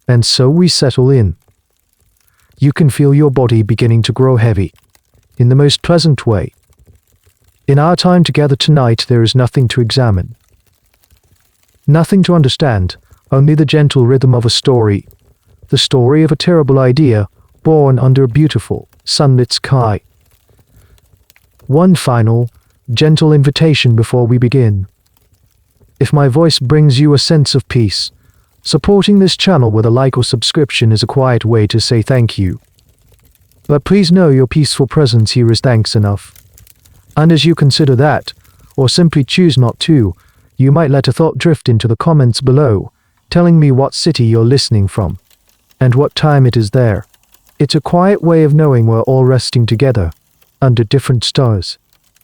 And so we settle in. You can feel your body beginning to grow heavy, in the most pleasant way. In our time together tonight, there is nothing to examine. Nothing to understand, only the gentle rhythm of a story. The story of a terrible idea, born under a beautiful, sunlit sky. One final, gentle invitation before we begin. If my voice brings you a sense of peace, supporting this channel with a like or subscription is a quiet way to say thank you. But please know your peaceful presence here is thanks enough. And as you consider that, or simply choose not to, you might let a thought drift into the comments below, telling me what city you're listening from, and what time it is there. It's a quiet way of knowing we're all resting together, under different stars.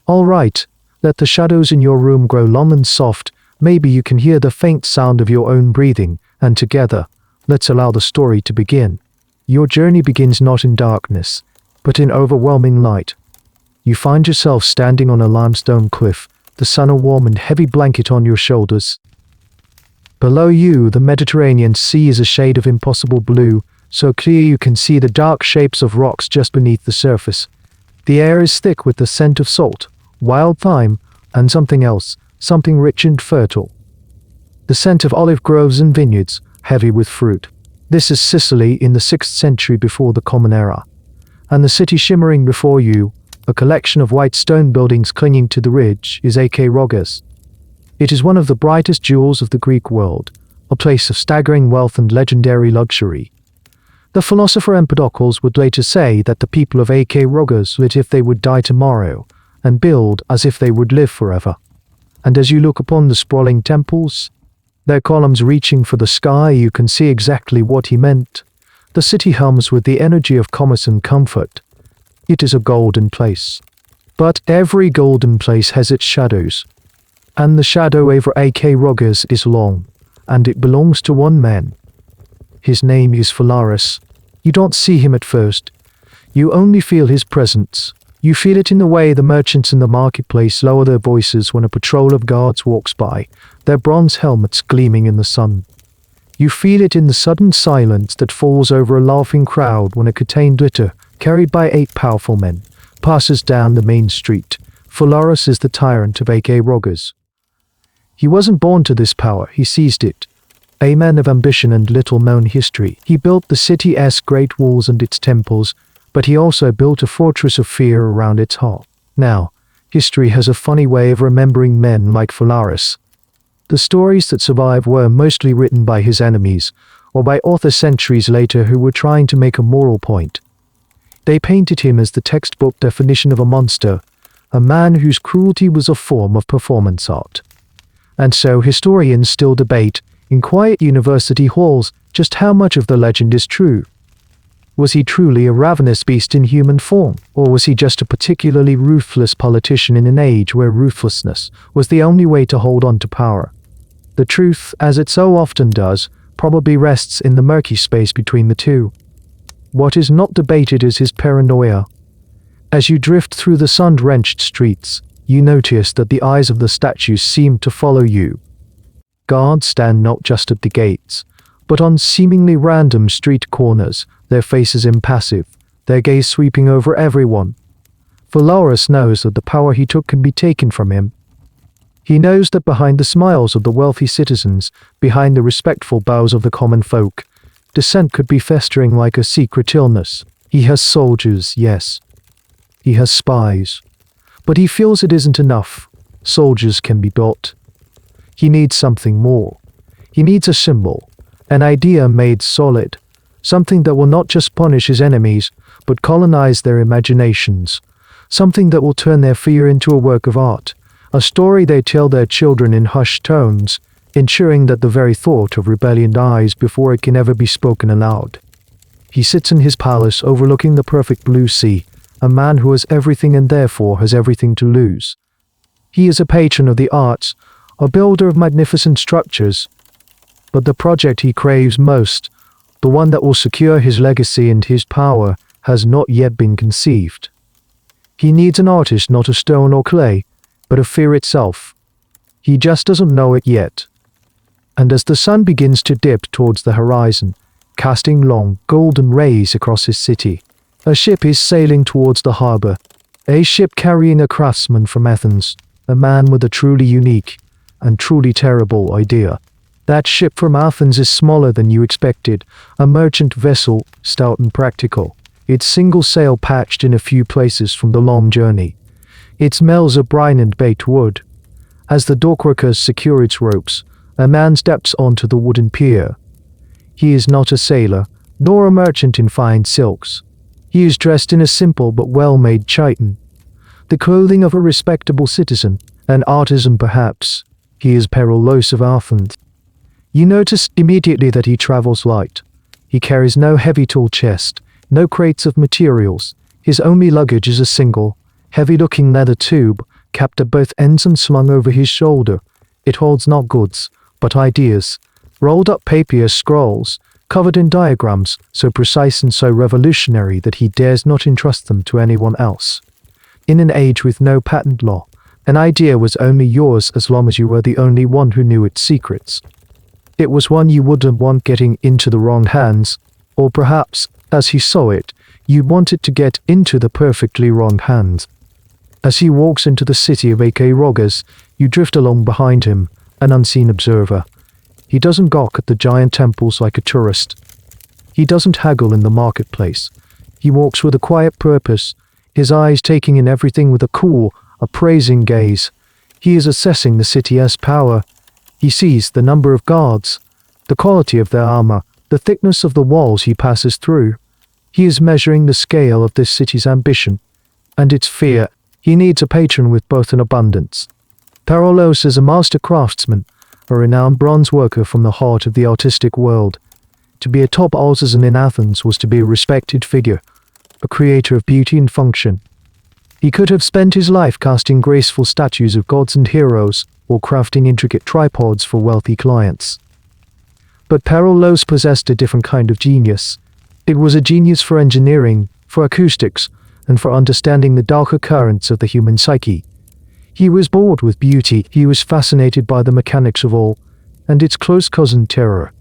All right, let the shadows in your room grow long and soft. Maybe you can hear the faint sound of your own breathing, and together, let's allow the story to begin. Your journey begins not in darkness, but in overwhelming light. You find yourself standing on a limestone cliff, the sun a warm and heavy blanket on your shoulders. Below you, the Mediterranean Sea is a shade of impossible blue, so clear you can see the dark shapes of rocks just beneath the surface. The air is thick with the scent of salt, wild thyme, and something else, something rich and fertile. The scent of olive groves and vineyards, heavy with fruit. This is Sicily in the 6th century before the Common Era. And the city shimmering before you, a collection of white stone buildings clinging to the ridge, is Acragas. It is one of the brightest jewels of the Greek world, a place of staggering wealth and legendary luxury. The philosopher Empedocles would later say that the people of Acragas lived if they would die tomorrow, and build as if they would live forever. And as you look upon the sprawling temples, their columns reaching for the sky, you can see exactly what he meant. The city hums with the energy of commerce and comfort. It is a golden place. But every golden place has its shadows. And the shadow over Acragas is long, and it belongs to one man. His name is Phalaris. You don't see him at first. You only feel his presence. You feel it in the way the merchants in the marketplace lower their voices when a patrol of guards walks by, their bronze helmets gleaming in the sun. You feel it in the sudden silence that falls over a laughing crowd when a curtained litter, carried by 8 powerful men, passes down the main street. Phalaris is the tyrant of Acragas. He wasn't born to this power, he seized it. A man of ambition and little-known history, he built the city's great walls and its temples, but he also built a fortress of fear around its heart. Now, history has a funny way of remembering men like Phalaris. The stories that survive were mostly written by his enemies, or by authors centuries later who were trying to make a moral point. They painted him as the textbook definition of a monster, a man whose cruelty was a form of performance art. And so historians still debate, in quiet university halls, just how much of the legend is true. Was he truly a ravenous beast in human form, or was he just a particularly ruthless politician in an age where ruthlessness was the only way to hold on to power? The truth, as it so often does, probably rests in the murky space between the two. What is not debated is his paranoia. As you drift through the sun-drenched streets, you notice that the eyes of the statues seem to follow you. Guards stand not just at the gates, but on seemingly random street corners, their faces impassive, their gaze sweeping over everyone. Phalaris knows that the power he took can be taken from him. He knows that behind the smiles of the wealthy citizens, behind the respectful bows of the common folk, dissent could be festering like a secret illness. He has soldiers, yes. He has spies. But he feels it isn't enough. Soldiers can be bought. He needs something more. He needs a symbol, an idea made solid, something that will not just punish his enemies, but colonize their imaginations, something that will turn their fear into a work of art, a story they tell their children in hushed tones, ensuring that the very thought of rebellion dies before it can ever be spoken aloud. He sits in his palace overlooking the perfect blue sea, a man who has everything and therefore has everything to lose. He is a patron of the arts, a builder of magnificent structures, but the project he craves most, the one that will secure his legacy and his power, has not yet been conceived. He needs an artist, not of stone or clay, but of fear itself. He just doesn't know it yet. And as the sun begins to dip towards the horizon, casting long, golden rays across his city. A ship is sailing towards the harbor. A ship carrying a craftsman from Athens, a man with a truly unique and truly terrible idea. That ship from Athens is smaller than you expected, a merchant vessel, stout and practical. Its single sail patched in a few places from the long journey. It smells of brine and baked wood. As the dockworkers secure its ropes, a man steps onto the wooden pier. He is not a sailor, nor a merchant in fine silks. He is dressed in a simple but well-made chiton, the clothing of a respectable citizen, an artisan perhaps. He is Perillos of Athens. You notice immediately that he travels light. He carries no heavy tool chest, no crates of materials. His only luggage is a single, heavy-looking leather tube, capped at both ends and slung over his shoulder. It holds not goods, but ideas, rolled-up papyrus scrolls, covered in diagrams, so precise and so revolutionary that he dares not entrust them to anyone else. In an age with no patent law, an idea was only yours as long as you were the only one who knew its secrets. It was one you wouldn't want getting into the wrong hands, or perhaps, as he saw it, you want it to get into the perfectly wrong hands. As he walks into the city of Acragas, you drift along behind him, an unseen observer. He doesn't gawk at the giant temples like a tourist. He doesn't haggle in the marketplace. He walks with a quiet purpose, his eyes taking in everything with a cool, appraising gaze. He is assessing the city as power. He sees the number of guards, the quality of their armor, the thickness of the walls he passes through. He is measuring the scale of this city's ambition and its fear. He needs a patron with both an abundance. Perillos is a master craftsman, a renowned bronze worker from the heart of the artistic world. To be a top artisan in Athens was to be a respected figure, a creator of beauty and function. He could have spent his life casting graceful statues of gods and heroes, or crafting intricate tripods for wealthy clients. But Perillos possessed a different kind of genius. It was a genius for engineering, for acoustics, and for understanding the darker currents of the human psyche. He was bored with beauty, he was fascinated by the mechanics of all, and its close cousin terror.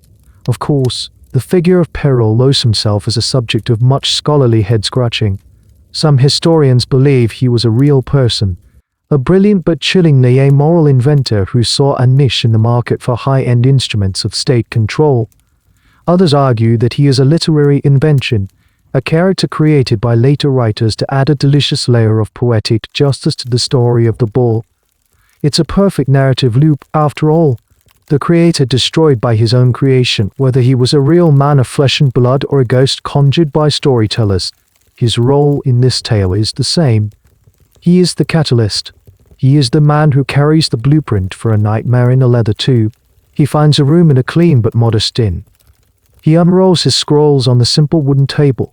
Of course, the figure of Perillos himself is a subject of much scholarly head-scratching. Some historians believe he was a real person, a brilliant but chillingly amoral inventor who saw a niche in the market for high-end instruments of state control. Others argue that he is a literary invention, a character created by later writers to add a delicious layer of poetic justice to the story of the bull. It's a perfect narrative loop, after all. The creator destroyed by his own creation, whether he was a real man of flesh and blood or a ghost conjured by storytellers. His role in this tale is the same. He is the catalyst. He is the man who carries the blueprint for a nightmare in a leather tube. He finds a room in a clean but modest inn. He unrolls his scrolls on the simple wooden table,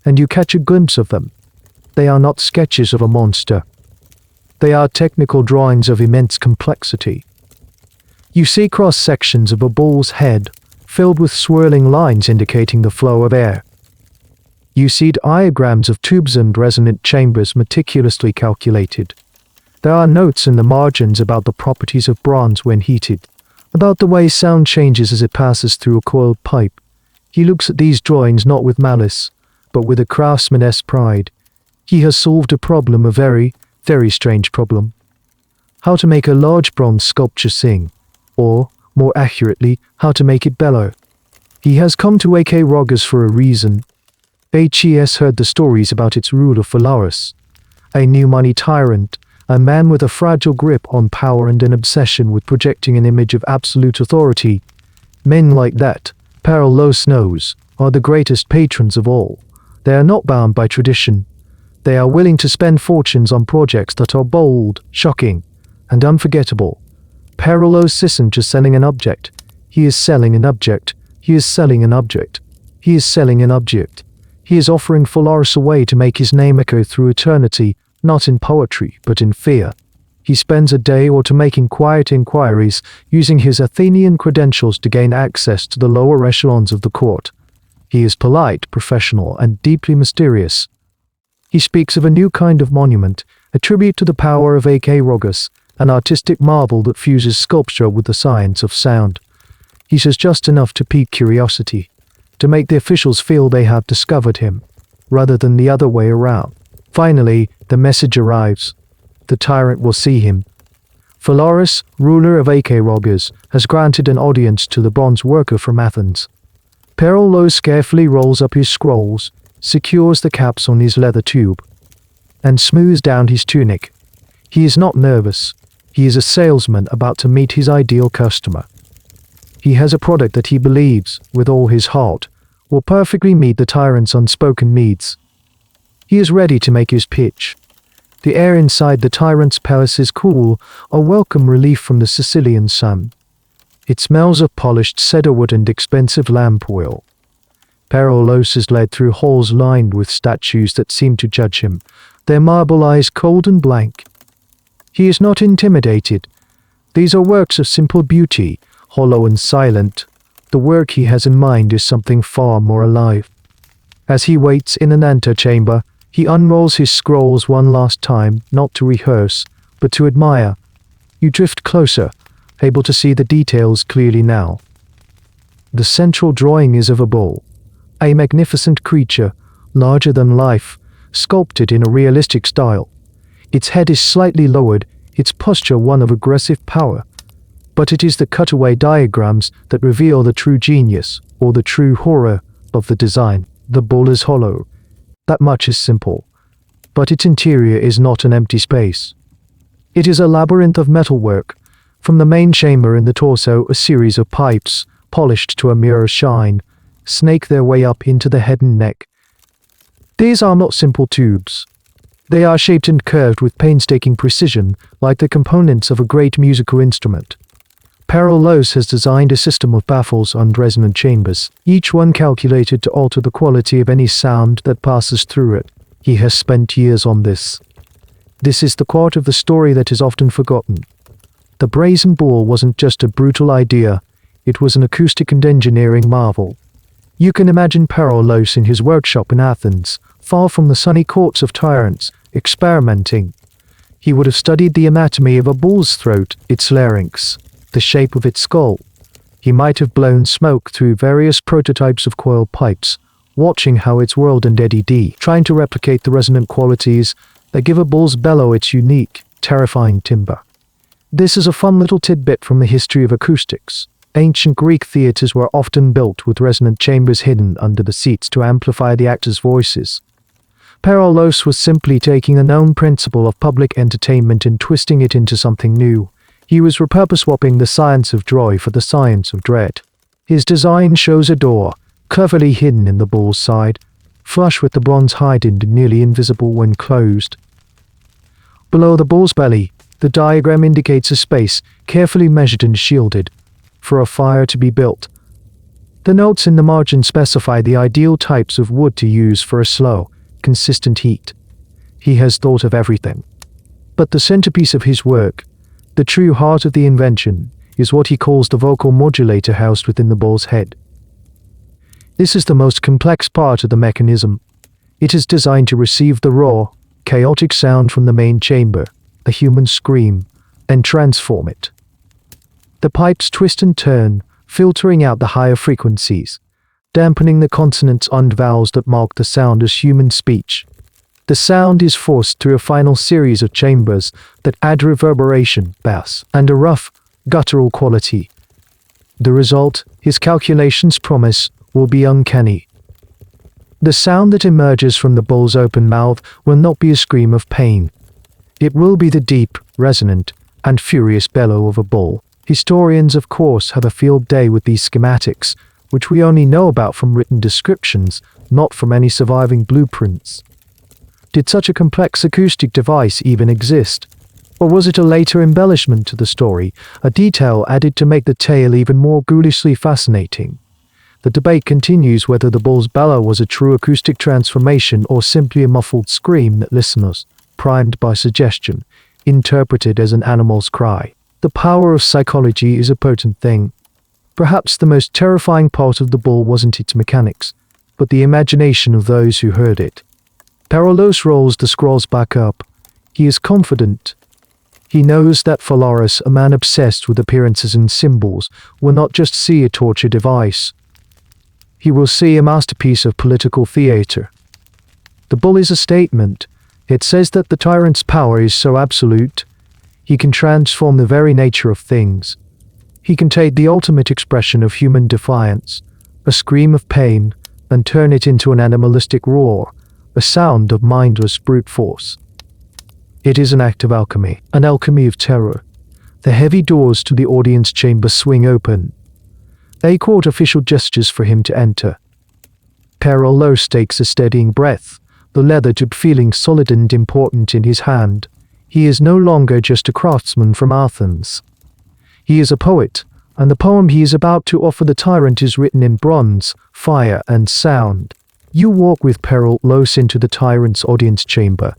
and you catch a glimpse of them. They are not sketches of a monster. They are technical drawings of immense complexity. You see cross-sections of a bull's head, filled with swirling lines indicating the flow of air. You see diagrams of tubes and resonant chambers meticulously calculated. There are notes in the margins about the properties of bronze when heated, about the way sound changes as it passes through a coiled pipe. He looks at these drawings not with malice, but with a craftsman's pride. He has solved a problem, a very, very strange problem. How to make a large bronze sculpture sing, or, more accurately, how to make it bellow. He has come to Acragas for a reason. He has heard the stories about its ruler Phalaris, a new money tyrant, a man with a fragile grip on power and an obsession with projecting an image of absolute authority. Men like that, Perillos knows, are the greatest patrons of all. They are not bound by tradition. They are willing to spend fortunes on projects that are bold, shocking, and unforgettable. Perillos isn't just selling an object. He is selling an object. He is selling an object. He is selling an object. He is offering Phalaris away to make his name echo through eternity, not in poetry, but in fear. He spends a day or two making quiet inquiries, using his Athenian credentials to gain access to the lower echelons of the court. He is polite, professional, and deeply mysterious. He speaks of a new kind of monument, a tribute to the power of Acragas, an artistic marvel that fuses sculpture with the science of sound. He says just enough to pique curiosity. to make the officials feel they have discovered him, rather than the other way around. Finally, the message arrives. The tyrant will see him. Phalaris, ruler of Acragas, has granted an audience to the bronze worker from Athens. Perillos carefully rolls up his scrolls, secures the caps on his leather tube, and smooths down his tunic. He is not nervous. He is a salesman about to meet his ideal customer. He has a product that he believes, with all his heart, will perfectly meet the tyrant's unspoken needs. He is ready to make his pitch. The air inside the tyrant's palace is cool, a welcome relief from the Sicilian sun. It smells of polished cedarwood and expensive lamp oil. Perillos is led through halls lined with statues that seem to judge him, their marble eyes cold and blank. He is not intimidated. These are works of simple beauty, hollow and silent. The work he has in mind is something far more alive. As he waits in an antechamber, he unrolls his scrolls one last time, not to rehearse, but to admire. You drift closer, able to see the details clearly now. The central drawing is of a bull, a magnificent creature, larger than life, sculpted in a realistic style. Its head is slightly lowered, its posture one of aggressive power. But it is the cutaway diagrams that reveal the true genius, or the true horror, of the design. The bull is hollow. That much is simple. But its interior is not an empty space. It is a labyrinth of metalwork. From the main chamber in the torso, a series of pipes, polished to a mirror shine, snake their way up into the head and neck. These are not simple tubes. They are shaped and curved with painstaking precision, like the components of a great musical instrument. Perillos has designed a system of baffles and resonant chambers, each one calculated to alter the quality of any sound that passes through it. He has spent years on this. This is the part of the story that is often forgotten. The Brazen Bull wasn't just a brutal idea, it was an acoustic and engineering marvel. You can imagine Perillos in his workshop in Athens, far from the sunny courts of tyrants, experimenting. He would have studied the anatomy of a bull's throat, its larynx, the shape of its skull. He might have blown smoke through various prototypes of coiled pipes, watching how it's whirled and eddied, trying to replicate the resonant qualities that give a bull's bellow its unique, terrifying timbre. This is a fun little tidbit from the history of acoustics. Ancient Greek theaters were often built with resonant chambers hidden under the seats to amplify the actors' voices. Perillos was simply taking a known principle of public entertainment and twisting it into something new. He was repurpose-swapping the science of joy for the science of dread. His design shows a door, cleverly hidden in the bull's side, flush with the bronze hide and nearly invisible when closed. Below the bull's belly, the diagram indicates a space, carefully measured and shielded, for a fire to be built. The notes in the margin specify the ideal types of wood to use for a slow, consistent heat. He has thought of everything. But the centerpiece of his work, the true heart of the invention, is what he calls the vocal modulator housed within the bull's head. This is the most complex part of the mechanism. It is designed to receive the raw, chaotic sound from the main chamber, the human scream, and transform it. The pipes twist and turn, filtering out the higher frequencies, dampening the consonants and vowels that mark the sound as human speech. The sound is forced through a final series of chambers that add reverberation, bass, and a rough, guttural quality. The result, his calculations promise, will be uncanny. The sound that emerges from the bull's open mouth will not be a scream of pain. It will be the deep, resonant, and furious bellow of a bull. Historians, of course, have a field day with these schematics, which we only know about from written descriptions, not from any surviving blueprints. Did such a complex acoustic device even exist? Or was it a later embellishment to the story, a detail added to make the tale even more ghoulishly fascinating? The debate continues whether the bull's bellow was a true acoustic transformation or simply a muffled scream that listeners, primed by suggestion, interpreted as an animal's cry. The power of psychology is a potent thing. Perhaps the most terrifying part of the bull wasn't its mechanics, but the imagination of those who heard it. Perillos rolls the scrolls back up. He is confident. He knows that Phalaris, a man obsessed with appearances and symbols, will not just see a torture device. he will see a masterpiece of political theater. The bull is a statement. It says that the tyrant's power is so absolute, he can transform the very nature of things. He can take the ultimate expression of human defiance, a scream of pain, and turn it into an animalistic roar, a sound of mindless brute force. It is an act of alchemy, an alchemy of terror. The heavy doors to the audience chamber swing open. A court official gestures for him to enter. Perillos takes a steadying breath, the leather tube feeling solid and important in his hand. He is no longer just a craftsman from Athens. He is a poet, and the poem he is about to offer the tyrant is written in bronze, fire, and sound. You walk with Perillos into the tyrant's audience chamber.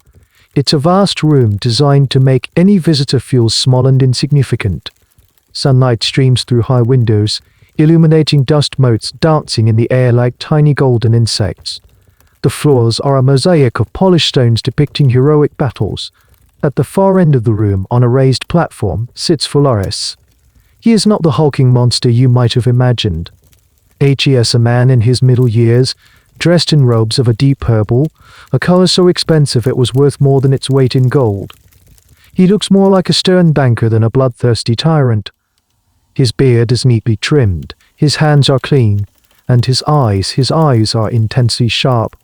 It's a vast room designed to make any visitor feel small and insignificant. Sunlight streams through high windows, illuminating dust motes dancing in the air like tiny golden insects. The floors are a mosaic of polished stones depicting heroic battles. At the far end of the room, on a raised platform, sits Phalaris. He is not the hulking monster you might have imagined. He is a man in his middle years, dressed in robes of a deep purple, a color so expensive it was worth more than its weight in gold. He looks more like a stern banker than a bloodthirsty tyrant. His beard is neatly trimmed, his hands are clean, and his eyes are intensely sharp.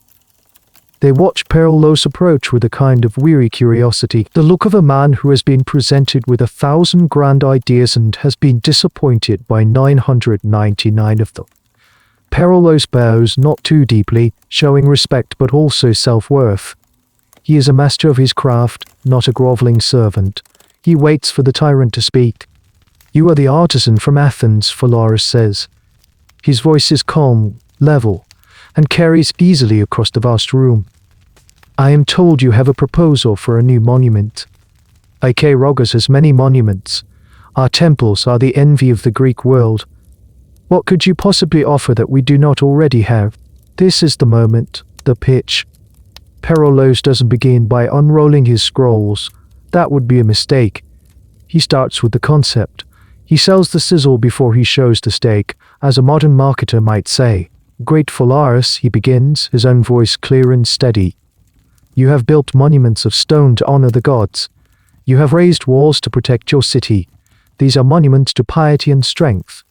They watch Perillos approach with a kind of weary curiosity, the look of a man who has been presented with 1,000 grand ideas and has been disappointed by 999 of them. Perillos bows not too deeply, showing respect but also self-worth. He is a master of his craft, not a groveling servant. He waits for the tyrant to speak. You are the artisan from Athens, Phalaris says. His voice is calm, level, and carries easily across the vast room. I am told you have a proposal for a new monument. Acragas has many monuments. Our temples are the envy of the Greek world. What could you possibly offer that we do not already have? This is the moment, the pitch. Perillos doesn't begin by unrolling his scrolls. That would be a mistake. He starts with the concept. He sells the sizzle before he shows the steak, as a modern marketer might say. Great Phalaris, he begins, his own voice clear and steady. You have built monuments of stone to honor the gods. You have raised walls to protect your city. These are monuments to piety and strength.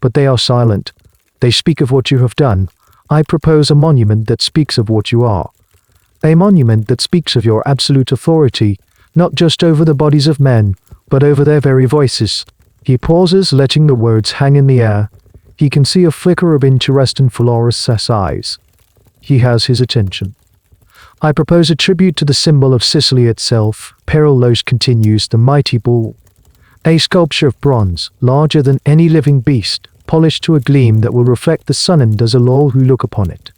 But they are silent. They speak of what you have done. I propose a monument that speaks of what you are. A monument that speaks of your absolute authority, not just over the bodies of men, but over their very voices. He pauses, letting the words hang in the air. He can see a flicker of interest in Phalaris' eyes. He has his attention. I propose a tribute to the symbol of Sicily itself. Perillos continues, the mighty bull. A sculpture of bronze, larger than any living beast, polished to a gleam that will reflect the sun and dazzle all who look upon it.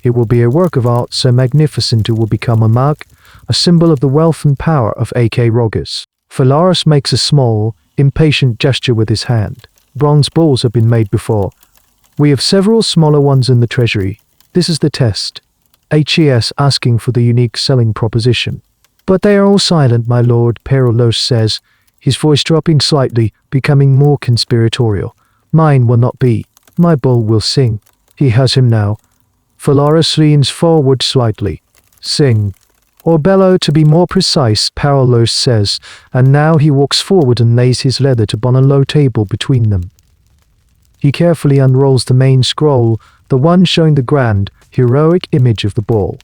It will be a work of art so magnificent it will become a mark, a symbol of the wealth and power of Acragas. Phalaris makes a small, impatient gesture with his hand. Bronze bulls have been made before. We have several smaller ones in the treasury. This is the test. HES asking for the unique selling proposition. But they are all silent, my lord, Perillos says, his voice dropping slightly, becoming more conspiratorial. Mine will not be. My bull will sing. He has him now. Phalaris leans forward slightly. Sing. Or bellow, to be more precise, Perillos says, and now he walks forward and lays his leather tub on a low table between them. He carefully unrolls the main scroll, the one showing the grand, heroic image of the bull.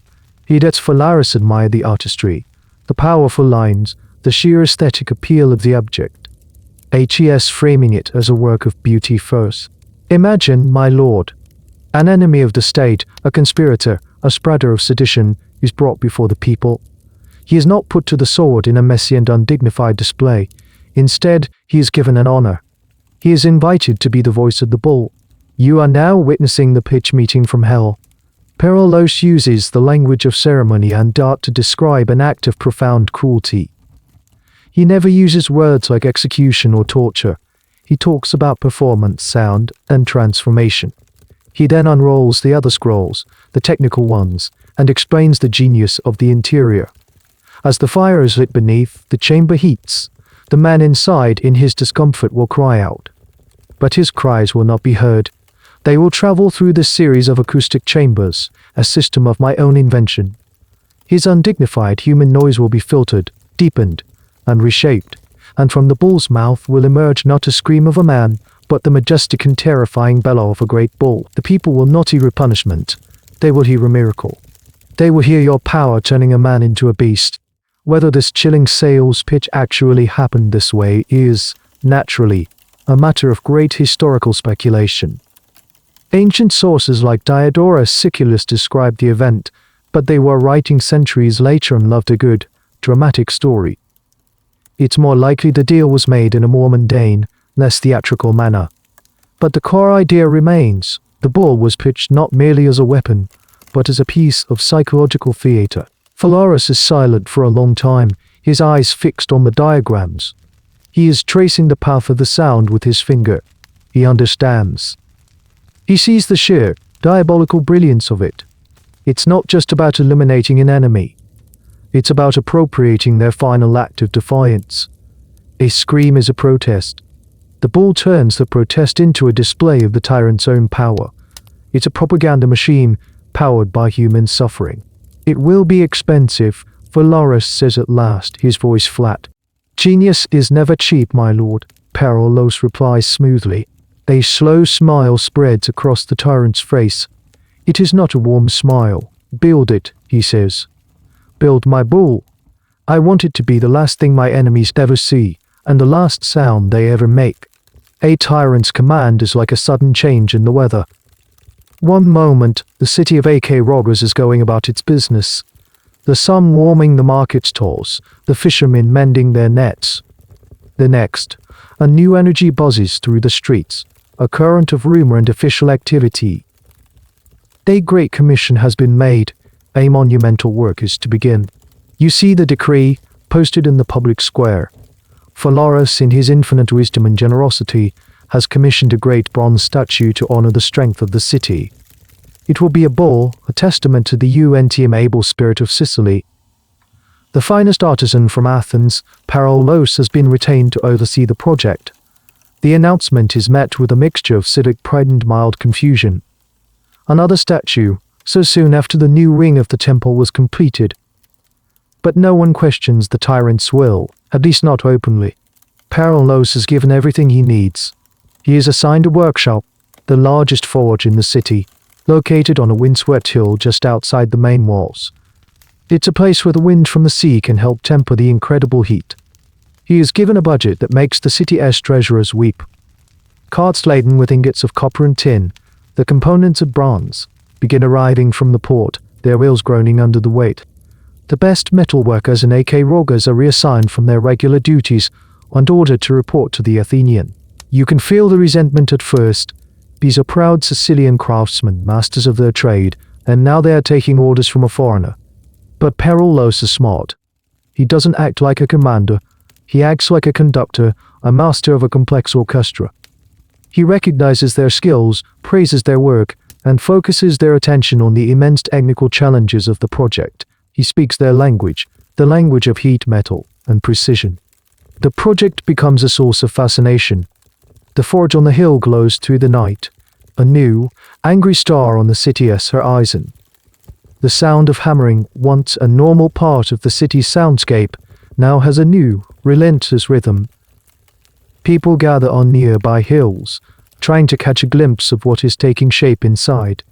He lets Phalaris admire the artistry, the powerful lines, the sheer aesthetic appeal of the object. HES framing it as a work of beauty first. Imagine, my lord, an enemy of the state, a conspirator, a spreader of sedition, is brought before the people. He is not put to the sword in a messy and undignified display. Instead, he is given an honor. He is invited to be the voice of the bull. You are now witnessing the pitch meeting from hell. Perillos uses the language of ceremony and art to describe an act of profound cruelty. He never uses words like execution or torture. He talks about performance, sound, and transformation. He then unrolls the other scrolls, the technical ones, and explains the genius of the interior. As the fire is lit beneath, the chamber heats. The man inside, in his discomfort, will cry out. But his cries will not be heard. They will travel through this series of acoustic chambers, a system of my own invention. His undignified human noise will be filtered, deepened, and reshaped, and from the bull's mouth will emerge not a scream of a man, but the majestic and terrifying bellow of a great bull. The people will not hear a punishment, they will hear a miracle. They will hear your power turning a man into a beast. Whether this chilling sales pitch actually happened this way is, naturally, a matter of great historical speculation. Ancient sources like Diodorus Siculus described the event, but they were writing centuries later and loved a good, dramatic story. It's more likely the deal was made in a more mundane, less theatrical manner. But the core idea remains. The bull was pitched not merely as a weapon, but as a piece of psychological theatre. Phalaris is silent for a long time, his eyes fixed on the diagrams. He is tracing the path of the sound with his finger. He understands. He sees the sheer, diabolical brilliance of it. It's not just about eliminating an enemy. It's about appropriating their final act of defiance. A scream is a protest. The bull turns the protest into a display of the tyrant's own power. It's a propaganda machine powered by human suffering. It will be expensive, Phalaris says at last, his voice flat. Genius is never cheap, my lord, Perillos replies smoothly. A slow smile spreads across the tyrant's face. It is not a warm smile. Build it, he says. Build my bull. I want it to be the last thing my enemies ever see, and the last sound they ever make. A tyrant's command is like a sudden change in the weather. One moment, the city of Acragas is going about its business. The sun warming the market stalls, the fishermen mending their nets. The next, a new energy buzzes through the streets, a current of rumor and official activity. A great commission has been made. A monumental work is to begin. You see the decree, posted in the public square. Phalaris, in his infinite wisdom and generosity, has commissioned a great bronze statue to honor the strength of the city. It will be a bull, a testament to the untamable spirit of Sicily. The finest artisan from Athens, Perillos, has been retained to oversee the project. The announcement is met with a mixture of civic pride and mild confusion. Another statue, so soon after the new wing of the temple was completed. But no one questions the tyrant's will, at least not openly. Perillos has given everything he needs. He is assigned a workshop, the largest forge in the city, located on a windswept hill just outside the main walls. It's a place where the wind from the sea can help temper the incredible heat. He is given a budget that makes the city's treasurers weep. Carts laden with ingots of copper and tin, the components of bronze, begin arriving from the port, their wheels groaning under the weight. The best metal workers in Acragas are reassigned from their regular duties and ordered to report to the Athenian. You can feel the resentment at first. These are proud Sicilian craftsmen, masters of their trade, and now they are taking orders from a foreigner. But Perillos is smart. He doesn't act like a commander. He acts like a conductor, a master of a complex orchestra. He recognizes their skills, praises their work, and focuses their attention on the immense technical challenges of the project. He speaks their language, the language of heat, metal, and precision. The project becomes a source of fascination. The forge on the hill glows through the night, a new, angry star on the city's horizon. The sound of hammering, once a normal part of the city's soundscape, now has a new, relentless rhythm. People gather on nearby hills, trying to catch a glimpse of what is taking shape inside.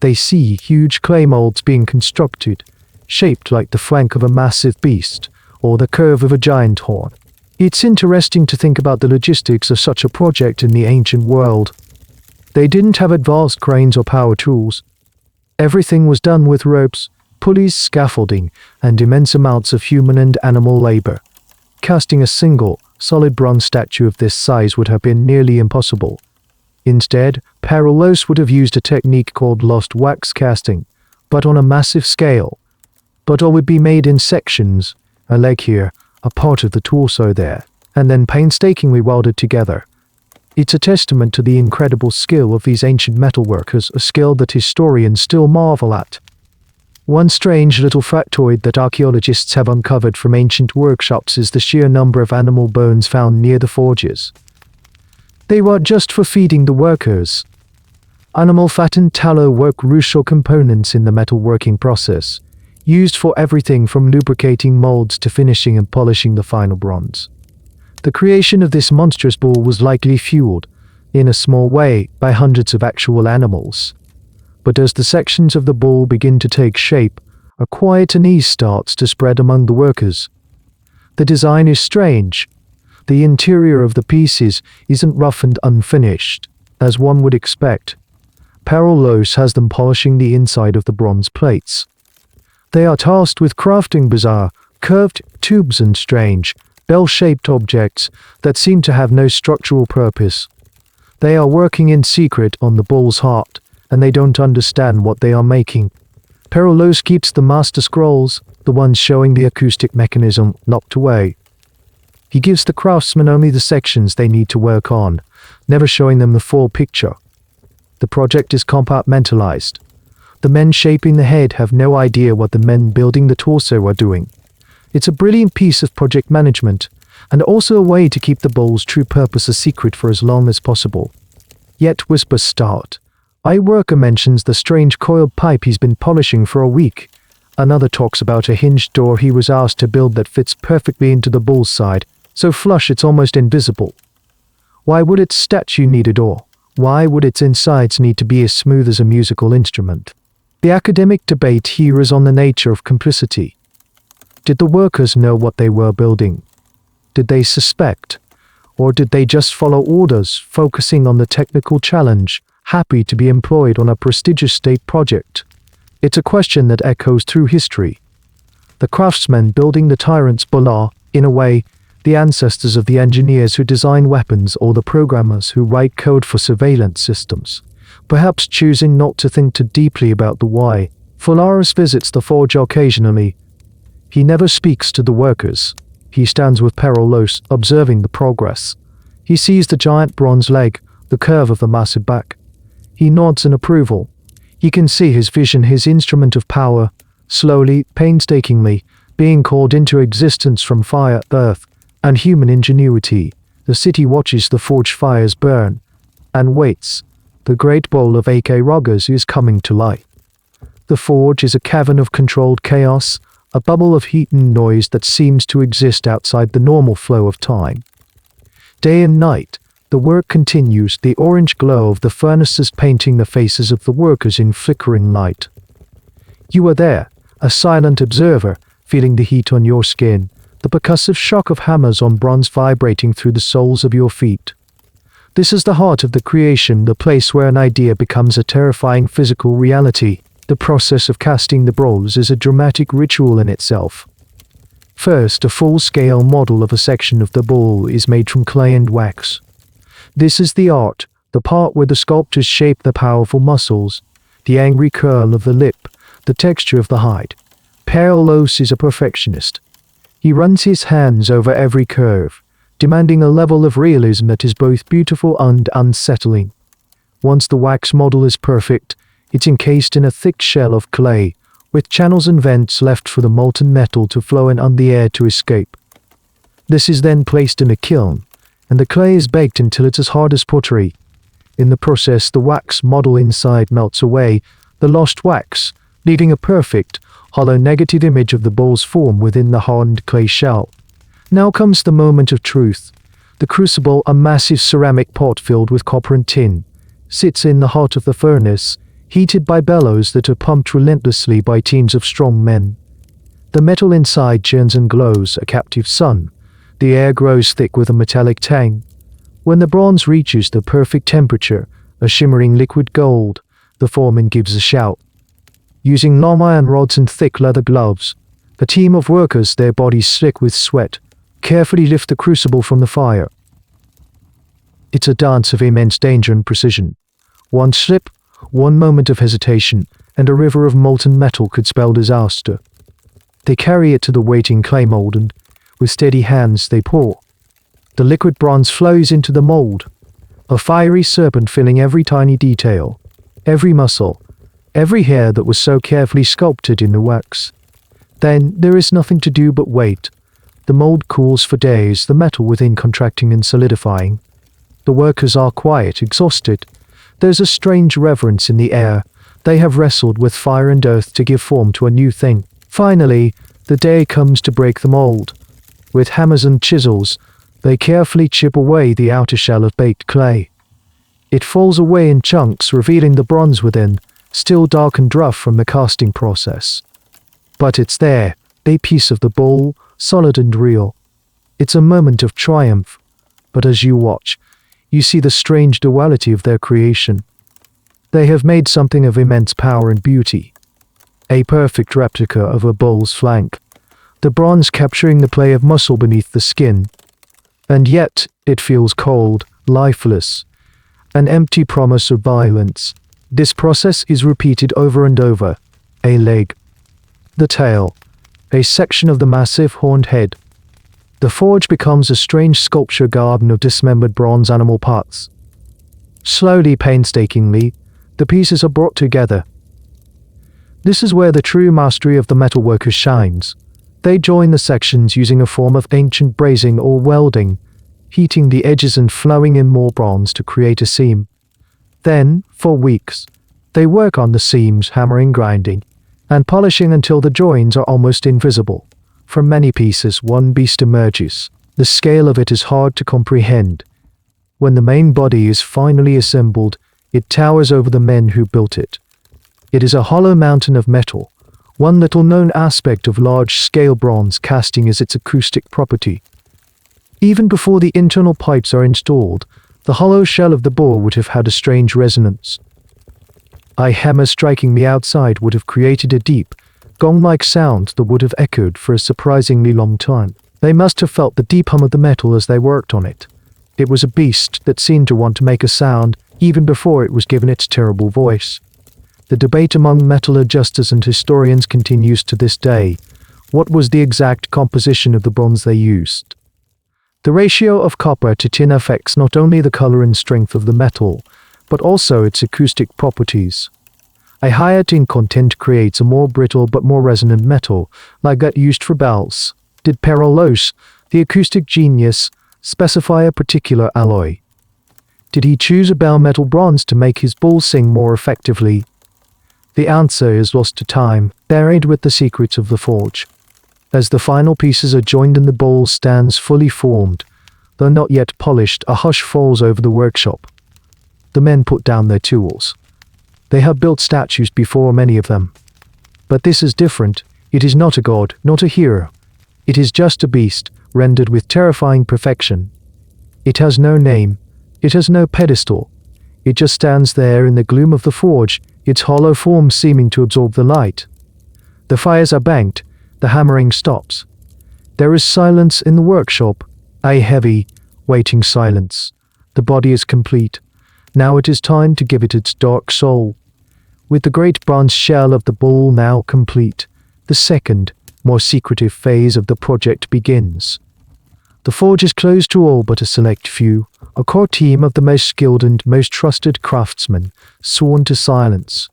They see huge clay molds being constructed, shaped like the flank of a massive beast, or the curve of a giant horn. It's interesting to think about the logistics of such a project in the ancient world. They didn't have advanced cranes or power tools. Everything was done with ropes, pulleys, scaffolding, and immense amounts of human and animal labor. Casting a single, solid bronze statue of this size would have been nearly impossible. Instead, Perillos would have used a technique called lost wax casting, but on a massive scale. But all would be made in sections, a leg here, a part of the torso there, and then painstakingly welded together. It's a testament to the incredible skill of these ancient metalworkers, a skill that historians still marvel at. One strange little factoid that archaeologists have uncovered from ancient workshops is the sheer number of animal bones found near the forges. They were just for feeding the workers. Animal fat and tallow were crucial components in the metalworking process, used for everything from lubricating molds to finishing and polishing the final bronze. The creation of this monstrous bull was likely fueled, in a small way, by hundreds of actual animals. But as the sections of the bull begin to take shape, a quiet unease starts to spread among the workers. The design is strange. The interior of the pieces isn't rough and unfinished, as one would expect. Perillos has them polishing the inside of the bronze plates. They are tasked with crafting bizarre, curved tubes and strange, bell-shaped objects that seem to have no structural purpose. They are working in secret on the bull's heart, and they don't understand what they are making. Perillos keeps the master scrolls, the ones showing the acoustic mechanism, locked away. He gives the craftsmen only the sections they need to work on, never showing them the full picture. The project is compartmentalized. The men shaping the head have no idea what the men building the torso are doing. It's a brilliant piece of project management, and also a way to keep the bull's true purpose a secret for as long as possible. Yet whispers start. A worker mentions the strange coiled pipe he's been polishing for a week. Another talks about a hinged door he was asked to build that fits perfectly into the bull's side, so flush it's almost invisible. Why would its statue need a door? Why would its insides need to be as smooth as a musical instrument? The academic debate here is on the nature of complicity. Did the workers know what they were building? Did they suspect? Or did they just follow orders, focusing on the technical challenge, happy to be employed on a prestigious state project? It's a question that echoes through history. The craftsmen building the Tyrant's bull are, in a way, the ancestors of the engineers who design weapons or the programmers who write code for surveillance systems, perhaps choosing not to think too deeply about the why. Phalaris visits the forge occasionally. He never speaks to the workers. He stands with Perillos, observing the progress. He sees the giant bronze leg, the curve of the massive back. He nods in approval. He can see his vision, his instrument of power, slowly, painstakingly, being called into existence from fire, earth, and human ingenuity. The city watches the forge fires burn, and waits. The great bowl of Acragas is coming to light. The forge is a cavern of controlled chaos, a bubble of heat and noise that seems to exist outside the normal flow of time. Day and night, the work continues, the orange glow of the furnaces painting the faces of the workers in flickering light. You are there, a silent observer, feeling the heat on your skin, the percussive shock of hammers on bronze vibrating through the soles of your feet. This is the heart of the creation, the place where an idea becomes a terrifying physical reality. The process of casting the bronze is a dramatic ritual in itself. First, a full-scale model of a section of the bull is made from clay and wax. This is the art, the part where the sculptors shape the powerful muscles, the angry curl of the lip, the texture of the hide. Perillos is a perfectionist. He runs his hands over every curve, demanding a level of realism that is both beautiful and unsettling. Once the wax model is perfect, it's encased in a thick shell of clay, with channels and vents left for the molten metal to flow in and the air to escape. This is then placed in a kiln, and the clay is baked until it's as hard as pottery. In the process, the wax model inside melts away, the lost wax, leaving a perfect, hollow negative image of the bull's form within the hardened clay shell. Now comes the moment of truth. The crucible, a massive ceramic pot filled with copper and tin, sits in the heart of the furnace, heated by bellows that are pumped relentlessly by teams of strong men. The metal inside churns and glows, a captive sun. The air grows thick with a metallic tang. When the bronze reaches the perfect temperature, a shimmering liquid gold, the foreman gives a shout. Using long iron rods and thick leather gloves, a team of workers, their bodies slick with sweat, carefully lift the crucible from the fire. It's a dance of immense danger and precision. One slip, one moment of hesitation, and a river of molten metal could spell disaster. They carry it to the waiting clay mold and, with steady hands, they pour. The liquid bronze flows into the mold, a fiery serpent filling every tiny detail, every muscle, every hair that was so carefully sculpted in the wax. Then there is nothing to do but wait. The mold cools for days, the metal within contracting and solidifying. The workers are quiet, exhausted. There's a strange reverence in the air. They have wrestled with fire and earth to give form to a new thing. Finally, the day comes to break the mold. With hammers and chisels, they carefully chip away the outer shell of baked clay. It falls away in chunks, revealing the bronze within, still dark and rough from the casting process. But it's there, a piece of the bull, solid and real. It's a moment of triumph, but as you watch, you see the strange duality of their creation. They have made something of immense power and beauty. A perfect replica of a bull's flank, the bronze capturing the play of muscle beneath the skin. And yet, it feels cold, lifeless, an empty promise of violence. This process is repeated over and over. A leg, the tail, a section of the massive horned head. The forge becomes a strange sculpture garden of dismembered bronze animal parts. Slowly, painstakingly, the pieces are brought together. This is where the true mastery of the metalworker shines. They join the sections using a form of ancient brazing or welding, heating the edges and flowing in more bronze to create a seam. Then, for weeks, they work on the seams, hammering, grinding, and polishing until the joins are almost invisible. From many pieces, one beast emerges. The scale of it is hard to comprehend. When the main body is finally assembled, it towers over the men who built it. It is a hollow mountain of metal. One little-known aspect of large-scale bronze casting is its acoustic property. Even before the internal pipes are installed, the hollow shell of the bull would have had a strange resonance. A hammer striking the outside would have created a deep, gong-like sound that would have echoed for a surprisingly long time. They must have felt the deep hum of the metal as they worked on it. It was a beast that seemed to want to make a sound even before it was given its terrible voice. The debate among metal adjusters and historians continues to this day. What was the exact composition of the bronze they used? The ratio of copper to tin affects not only the color and strength of the metal, but also its acoustic properties. A higher tin content creates a more brittle but more resonant metal, like that used for bells. Did Perillos, the acoustic genius, specify a particular alloy? Did he choose a bell metal bronze to make his bull sing more effectively? The answer is lost to time, buried with the secrets of the forge. As the final pieces are joined and the bull stands fully formed, though not yet polished, a hush falls over the workshop. The men put down their tools. They have built statues before, many of them. But this is different. It is not a god, not a hero. It is just a beast, rendered with terrifying perfection. It has no name. It has no pedestal. It just stands there in the gloom of the forge, its hollow form seeming to absorb the light. The fires are banked. The hammering stops. There is silence in the workshop, a heavy, waiting silence. The body is complete. Now it is time to give it its dark soul. With the great bronze shell of the bull now complete, the second, more secretive phase of the project begins. The forge is closed to all but a select few, a core team of the most skilled and most trusted craftsmen, sworn to silence.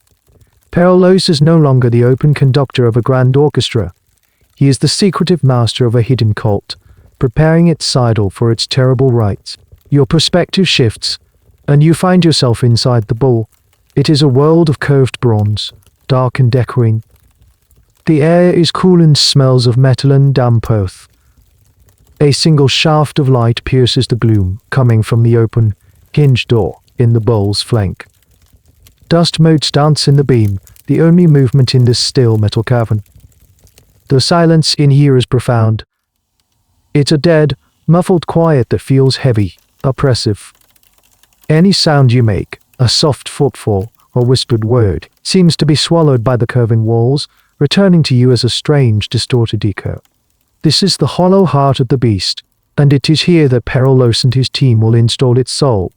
Perillos is no longer the open conductor of a grand orchestra. He is the secretive master of a hidden cult, preparing its sidle for its terrible rites. Your perspective shifts, and you find yourself inside the bull. It is a world of curved bronze, dark and echoing. The air is cool and smells of metal and damp earth. A single shaft of light pierces the gloom, coming from the open, hinged door in the bull's flank. Dust motes dance in the beam, the only movement in this still metal cavern. The silence in here is profound. It's a dead, muffled quiet that feels heavy, oppressive. Any sound you make, a soft footfall or whispered word, seems to be swallowed by the curving walls, returning to you as a strange, distorted echo. This is the hollow heart of the beast, and it is here that Perillos and his team will install its soul.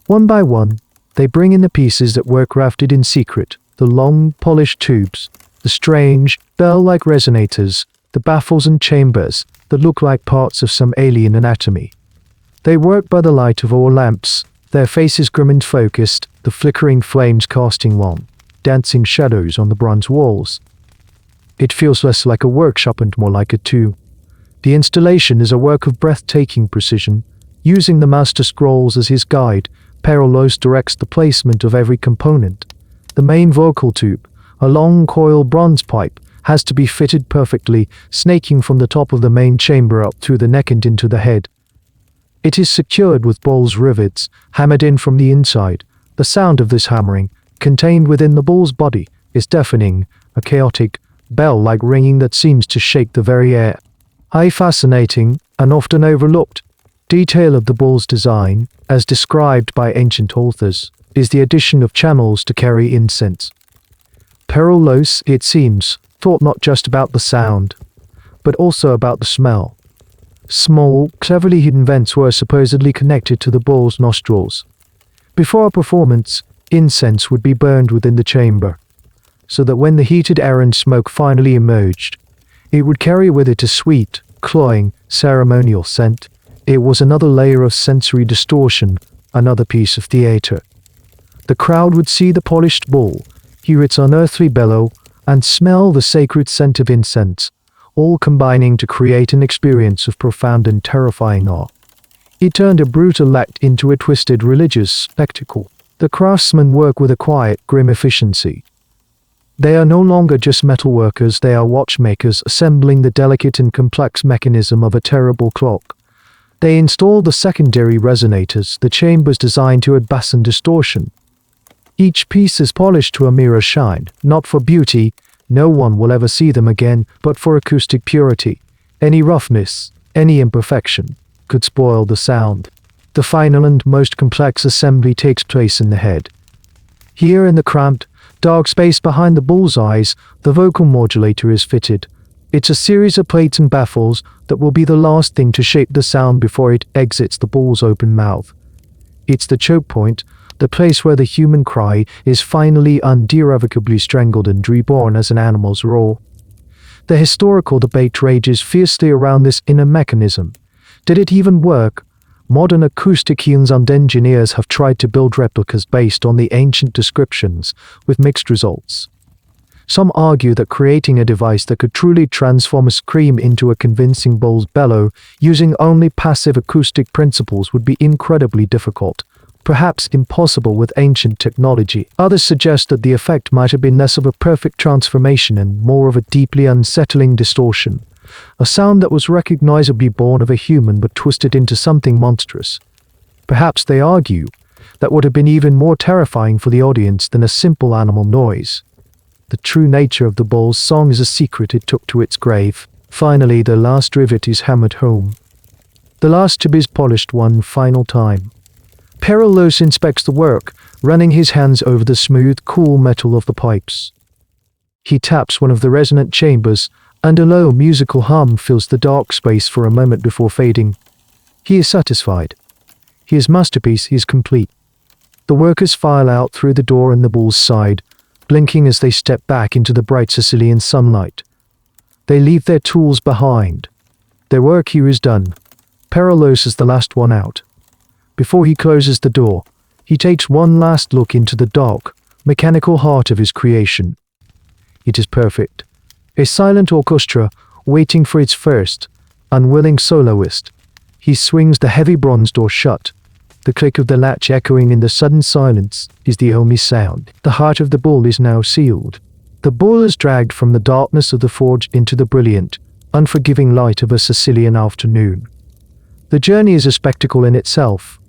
One by one, they bring in the pieces that were crafted in secret, the long, polished tubes, the strange, bell-like resonators, the baffles and chambers that look like parts of some alien anatomy. They work by the light of all lamps, their faces grim and focused, the flickering flames casting long, dancing shadows on the bronze walls. It feels less like a workshop and more like a tomb. The installation is a work of breathtaking precision, using the master scrolls as his guide, Perillos directs the placement of every component. The main vocal tube, a long coil bronze pipe, has to be fitted perfectly, snaking from the top of the main chamber up through the neck and into the head. It is secured with bull's rivets, hammered in from the inside. The sound of this hammering, contained within the bull's body, is deafening, a chaotic, bell-like ringing that seems to shake the very air. A fascinating, and often overlooked, detail of the bull's design, as described by ancient authors, is the addition of channels to carry incense. Perillos, it seems, thought not just about the sound, but also about the smell. Small, cleverly hidden vents were supposedly connected to the bull's nostrils. Before a performance, incense would be burned within the chamber, so that when the heated air and smoke finally emerged, it would carry with it a sweet, cloying, ceremonial scent. It was another layer of sensory distortion, another piece of theater. The crowd would see the polished bull, hear its unearthly bellow, and smell the sacred scent of incense, all combining to create an experience of profound and terrifying awe. It turned a brutal act into a twisted religious spectacle. The craftsmen work with a quiet, grim efficiency. They are no longer just metal workers, they are watchmakers assembling the delicate and complex mechanism of a terrible clock. They install the secondary resonators, the chambers designed to add bass and distortion. Each piece is polished to a mirror shine, not for beauty, no one will ever see them again, but for acoustic purity. Any roughness, any imperfection, could spoil the sound. The final and most complex assembly takes place in the head. Here in the cramped, dark space behind the bull's eyes, the vocal modulator is fitted. It's a series of plates and baffles that will be the last thing to shape the sound before it exits the bull's open mouth. It's the choke point, the place where the human cry is finally and irrevocably strangled and reborn as an animal's roar. The historical debate rages fiercely around this inner mechanism. Did it even work? Modern acousticians and engineers have tried to build replicas based on the ancient descriptions, with mixed results. Some argue that creating a device that could truly transform a scream into a convincing bull's bellow using only passive acoustic principles would be incredibly difficult, perhaps impossible with ancient technology. Others suggest that the effect might have been less of a perfect transformation and more of a deeply unsettling distortion, a sound that was recognizably born of a human but twisted into something monstrous. Perhaps, they argue, that would have been even more terrifying for the audience than a simple animal noise. The true nature of the bull's song is a secret it took to its grave. Finally, the last rivet is hammered home. The last tube is polished one final time. Perillos inspects the work, running his hands over the smooth, cool metal of the pipes. He taps one of the resonant chambers, and a low musical hum fills the dark space for a moment before fading. He is satisfied. His masterpiece is complete. The workers file out through the door in the bull's side, blinking as they step back into the bright Sicilian sunlight. They leave their tools behind. Their work here is done. Perillos is the last one out. Before he closes the door, he takes one last look into the dark, mechanical heart of his creation. It is perfect. A silent orchestra waiting for its first, unwilling soloist. He swings the heavy bronze door shut. The click of the latch echoing in the sudden silence is the only sound. The heart of the bull is now sealed. The bull is dragged from the darkness of the forge into the brilliant, unforgiving light of a Sicilian afternoon. The journey is a spectacle in itself.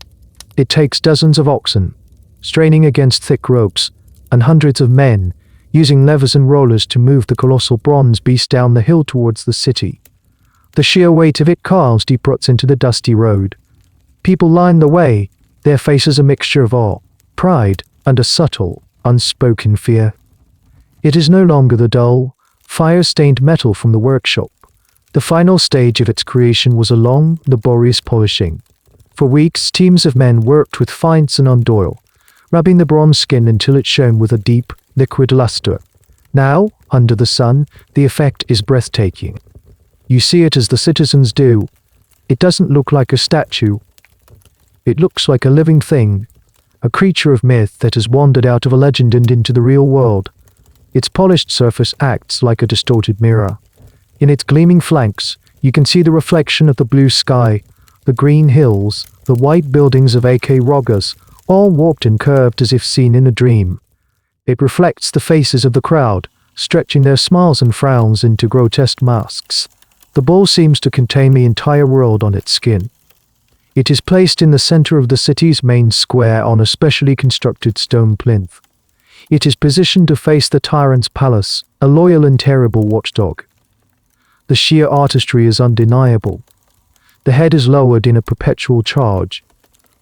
It takes dozens of oxen, straining against thick ropes, and hundreds of men, using levers and rollers to move the colossal bronze beast down the hill towards the city. The sheer weight of it carves deep ruts into the dusty road. People line the way, their faces a mixture of awe, pride, and a subtle, unspoken fear. It is no longer the dull, fire-stained metal from the workshop. The final stage of its creation was a long, laborious polishing. For weeks, teams of men worked with fine and oil, rubbing the bronze skin until it shone with a deep, liquid luster. Now, under the sun, the effect is breathtaking. You see it as the citizens do. It doesn't look like a statue. It looks like a living thing, a creature of myth that has wandered out of a legend and into the real world. Its polished surface acts like a distorted mirror. In its gleaming flanks, you can see the reflection of the blue sky, the green hills, the white buildings of Acragas, all warped and curved as if seen in a dream. It reflects the faces of the crowd, stretching their smiles and frowns into grotesque masks. The bull seems to contain the entire world on its skin. It is placed in the center of the city's main square on a specially constructed stone plinth. It is positioned to face the tyrant's palace, a loyal and terrible watchdog. The sheer artistry is undeniable. The head is lowered in a perpetual charge.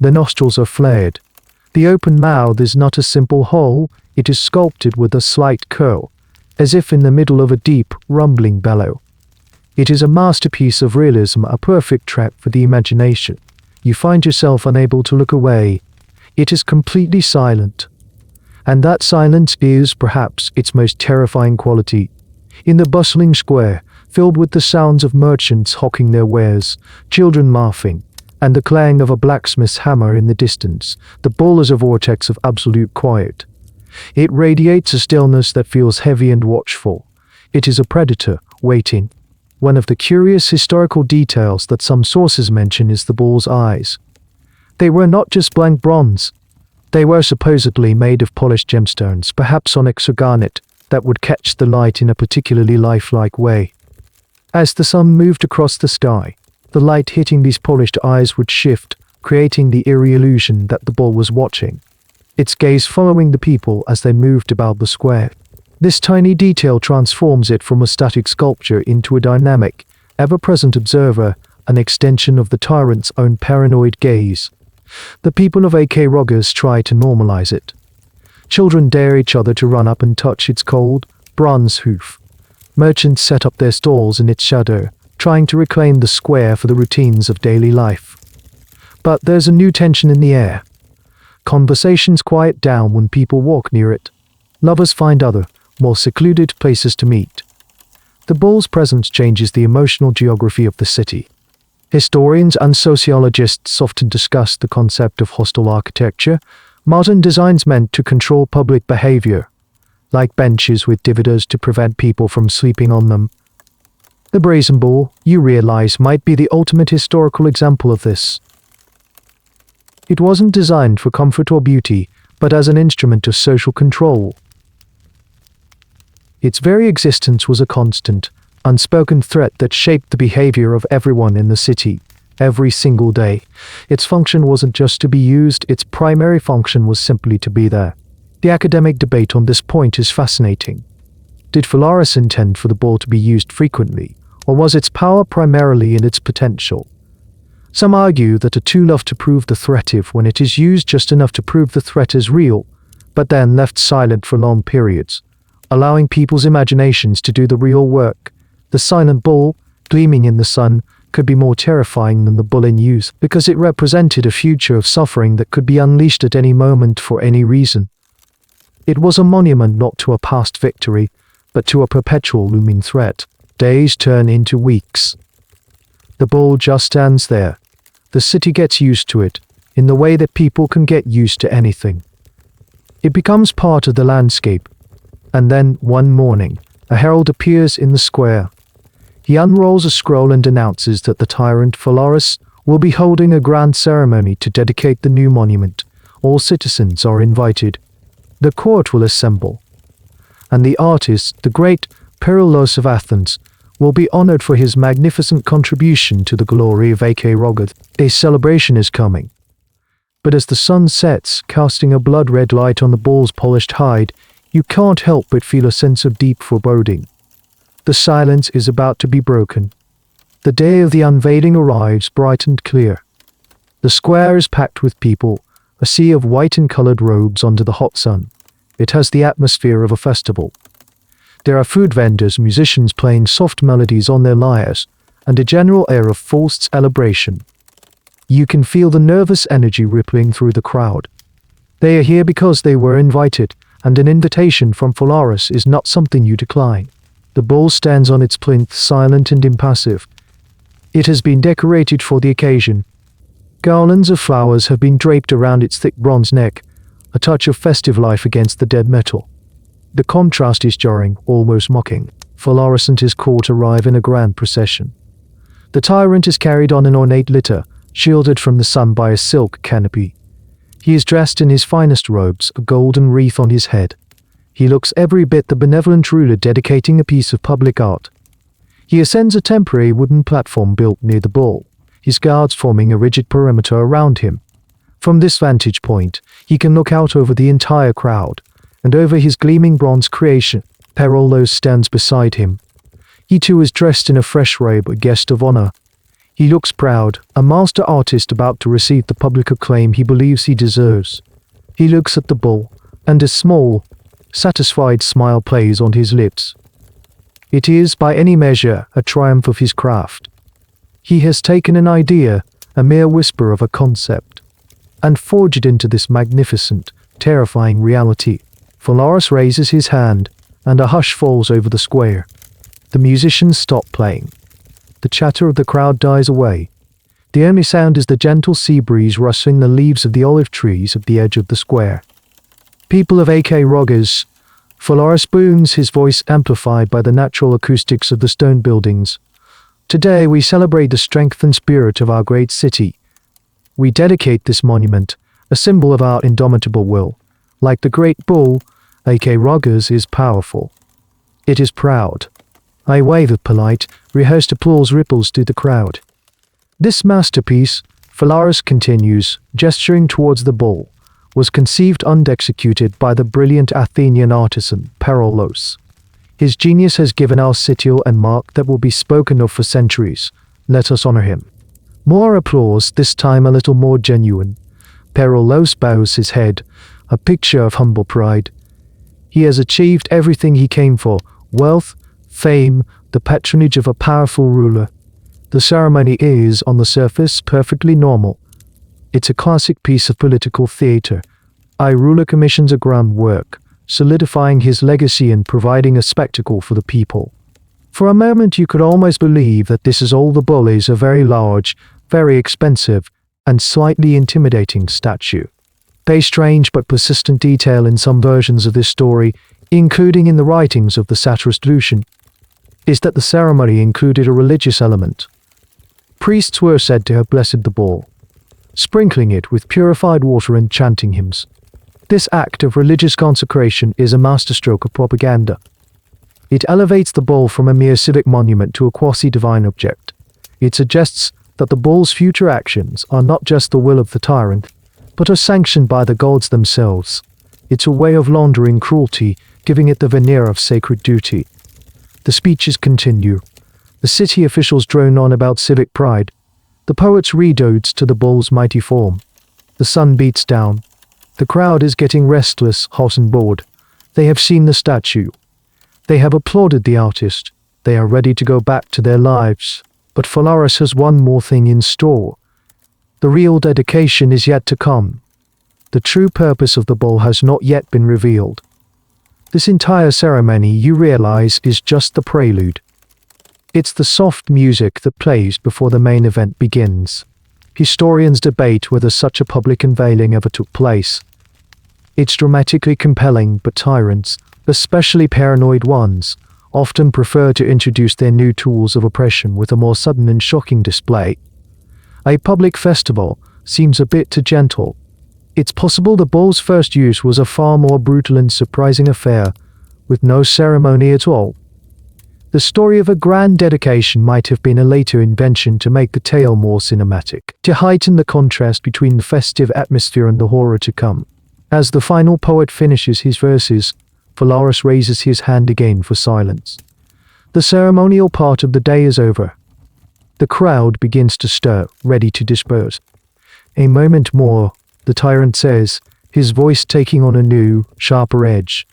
The nostrils are flared. The open mouth is not a simple hole, it is sculpted with a slight curl, as if in the middle of a deep, rumbling bellow. It is a masterpiece of realism, a perfect trap for the imagination. You find yourself unable to look away. It is completely silent. And that silence is, perhaps, its most terrifying quality. In the bustling square, filled with the sounds of merchants hawking their wares, children laughing, and the clang of a blacksmith's hammer in the distance, the bull is a vortex of absolute quiet. It radiates a stillness that feels heavy and watchful. It is a predator, waiting. One of the curious historical details that some sources mention is the bull's eyes. They were not just blank bronze. They were supposedly made of polished gemstones, perhaps onyx or garnet, that would catch the light in a particularly lifelike way. As the sun moved across the sky, the light hitting these polished eyes would shift, creating the eerie illusion that the bull was watching, its gaze following the people as they moved about the square. This tiny detail transforms it from a static sculpture into a dynamic, ever-present observer, an extension of the tyrant's own paranoid gaze. The people of Acragas try to normalize it. Children dare each other to run up and touch its cold, bronze hoof. Merchants set up their stalls in its shadow, trying to reclaim the square for the routines of daily life. But there's a new tension in the air. Conversations quiet down when people walk near it. Lovers find other, more secluded places to meet. The bull's presence changes the emotional geography of the city. Historians and sociologists often discuss the concept of hostile architecture, modern designs meant to control public behavior, like benches with dividers to prevent people from sleeping on them. The Brazen Bull, you realize, might be the ultimate historical example of this. It wasn't designed for comfort or beauty, but as an instrument of social control. Its very existence was a constant, unspoken threat that shaped the behavior of everyone in the city, every single day. Its function wasn't just to be used, its primary function was simply to be there. The academic debate on this point is fascinating. Did Phalaris intend for the bull to be used frequently, or was its power primarily in its potential? Some argue that a tool love to prove the threat if when it is used just enough to prove the threat is real, but then left silent for long periods, allowing people's imaginations to do the real work. The silent bull, gleaming in the sun, could be more terrifying than the bull in use because it represented a future of suffering that could be unleashed at any moment for any reason. It was a monument not to a past victory, but to a perpetual looming threat. Days turn into weeks. The bull just stands there. The city gets used to it, in the way that people can get used to anything. It becomes part of the landscape. And then, one morning, a herald appears in the square. He unrolls a scroll and announces that the tyrant Phalaris will be holding a grand ceremony to dedicate the new monument. All citizens are invited. The court will assemble. And the artist, the great Perillos of Athens, will be honored for his magnificent contribution to the glory of Acragas. A celebration is coming. But as the sun sets, casting a blood-red light on the bull's polished hide, you can't help but feel a sense of deep foreboding. The silence is about to be broken. The day of the unveiling arrives bright and clear. The square is packed with people, a sea of white and colored robes under the hot sun. It has the atmosphere of a festival. There are food vendors, musicians playing soft melodies on their lyres, and a general air of forced celebration. You can feel the nervous energy rippling through the crowd. They are here because they were invited, and an invitation from Phalaris is not something you decline. The bull stands on its plinth, silent and impassive. It has been decorated for the occasion. Garlands of flowers have been draped around its thick bronze neck, a touch of festive life against the dead metal. The contrast is jarring, almost mocking. Phalaris and his court arrive in a grand procession. The tyrant is carried on an ornate litter, shielded from the sun by a silk canopy. He is dressed in his finest robes, a golden wreath on his head. He looks every bit the benevolent ruler dedicating a piece of public art. He ascends a temporary wooden platform built near the bull, his guards forming a rigid perimeter around him. From this vantage point, he can look out over the entire crowd, and over his gleaming bronze creation, Perillos stands beside him. He too is dressed in a fresh robe, a guest of honor. He looks proud, a master artist about to receive the public acclaim he believes he deserves. He looks at the bull, and a small, satisfied smile plays on his lips. It is, by any measure, a triumph of his craft. He has taken an idea, a mere whisper of a concept, and forged it into this magnificent, terrifying reality. Phalaris raises his hand, and a hush falls over the square. The musicians stop playing. The chatter of the crowd dies away. The only sound is the gentle sea breeze rustling the leaves of the olive trees at the edge of the square. People of Acragas, Phalaris booms, his voice amplified by the natural acoustics of the stone buildings. Today we celebrate the strength and spirit of our great city. We dedicate this monument, a symbol of our indomitable will. Like the great bull, Acragas is powerful. It is proud. A wave of polite, rehearsed applause ripples through the crowd. This masterpiece, Phalaris continues, gesturing towards the bull, was conceived and executed by the brilliant Athenian artisan, Perillos. His genius has given our city a mark that will be spoken of for centuries. Let us honor him. More applause, this time a little more genuine. Perillos bows his head, a picture of humble pride. He has achieved everything he came for: wealth, fame, the patronage of a powerful ruler. The ceremony is, on the surface, perfectly normal. It's a classic piece of political theater. A ruler commissions a groundwork, solidifying his legacy and providing a spectacle for the people. For a moment you could almost believe that this is all the bull is: a very large, very expensive, and slightly intimidating statue. A strange but persistent detail in some versions of this story, including in the writings of the satirist Lucian, is that the ceremony included a religious element. Priests were said to have blessed the bull, sprinkling it with purified water and chanting hymns. This act of religious consecration is a masterstroke of propaganda. It elevates the bull from a mere civic monument to a quasi-divine object. It suggests that the bull's future actions are not just the will of the tyrant, but are sanctioned by the gods themselves. It's a way of laundering cruelty, giving it the veneer of sacred duty. The speeches continue. The city officials drone on about civic pride. The poets read odes to the bull's mighty form. The sun beats down. The crowd is getting restless, hot and bored. They have seen the statue. They have applauded the artist. They are ready to go back to their lives. But Phalaris has one more thing in store. The real dedication is yet to come. The true purpose of the bull has not yet been revealed. This entire ceremony, you realize, is just the prelude. It's the soft music that plays before the main event begins. Historians debate whether such a public unveiling ever took place. It's dramatically compelling, but tyrants, especially paranoid ones, often prefer to introduce their new tools of oppression with a more sudden and shocking display. A public festival seems a bit too gentle. It's possible the bull's first use was a far more brutal and surprising affair, with no ceremony at all. The story of a grand dedication might have been a later invention to make the tale more cinematic, to heighten the contrast between the festive atmosphere and the horror to come. As the final poet finishes his verses, Phalaris raises his hand again for silence. The ceremonial part of the day is over. The crowd begins to stir, ready to disperse. A moment more, the tyrant says, his voice taking on a new, sharper edge.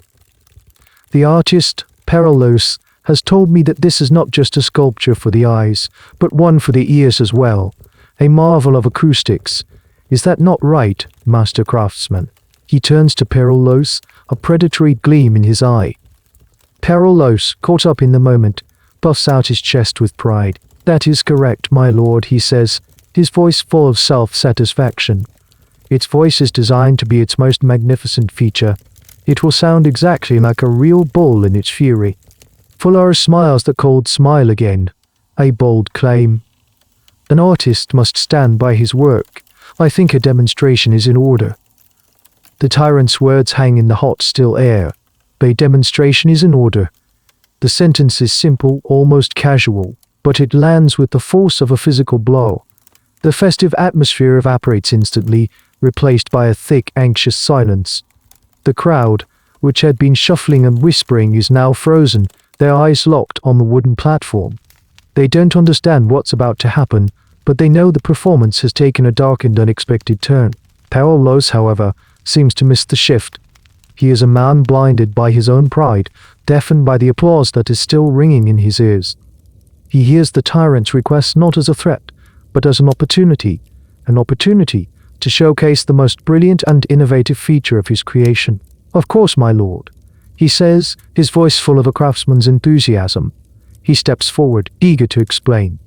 The artist, Perillos, has told me that this is not just a sculpture for the eyes, but one for the ears as well, a marvel of acoustics. Is that not right, master craftsman? He turns to Perillos, a predatory gleam in his eye. Perillos, caught up in the moment, puffs out his chest with pride. That is correct, my lord, he says, his voice full of self-satisfaction. Its voice is designed to be its most magnificent feature. It will sound exactly like a real bull in its fury. Phalaris smiles the cold smile again. A bold claim. An artist must stand by his work. I think a demonstration is in order. The tyrant's words hang in the hot, still air. "A demonstration is in order." The sentence is simple, almost casual, but it lands with the force of a physical blow. The festive atmosphere evaporates instantly, replaced by a thick, anxious silence. The crowd, which had been shuffling and whispering, is now frozen, their eyes locked on the wooden platform. They don't understand what's about to happen, but they know the performance has taken a dark and unexpected turn. Perillos, however, seems to miss the shift. He is a man blinded by his own pride, deafened by the applause that is still ringing in his ears. He hears the tyrant's request not as a threat, but as an opportunity to showcase the most brilliant and innovative feature of his creation. "Of course, my lord," he says, his voice full of a craftsman's enthusiasm. He steps forward, eager to explain.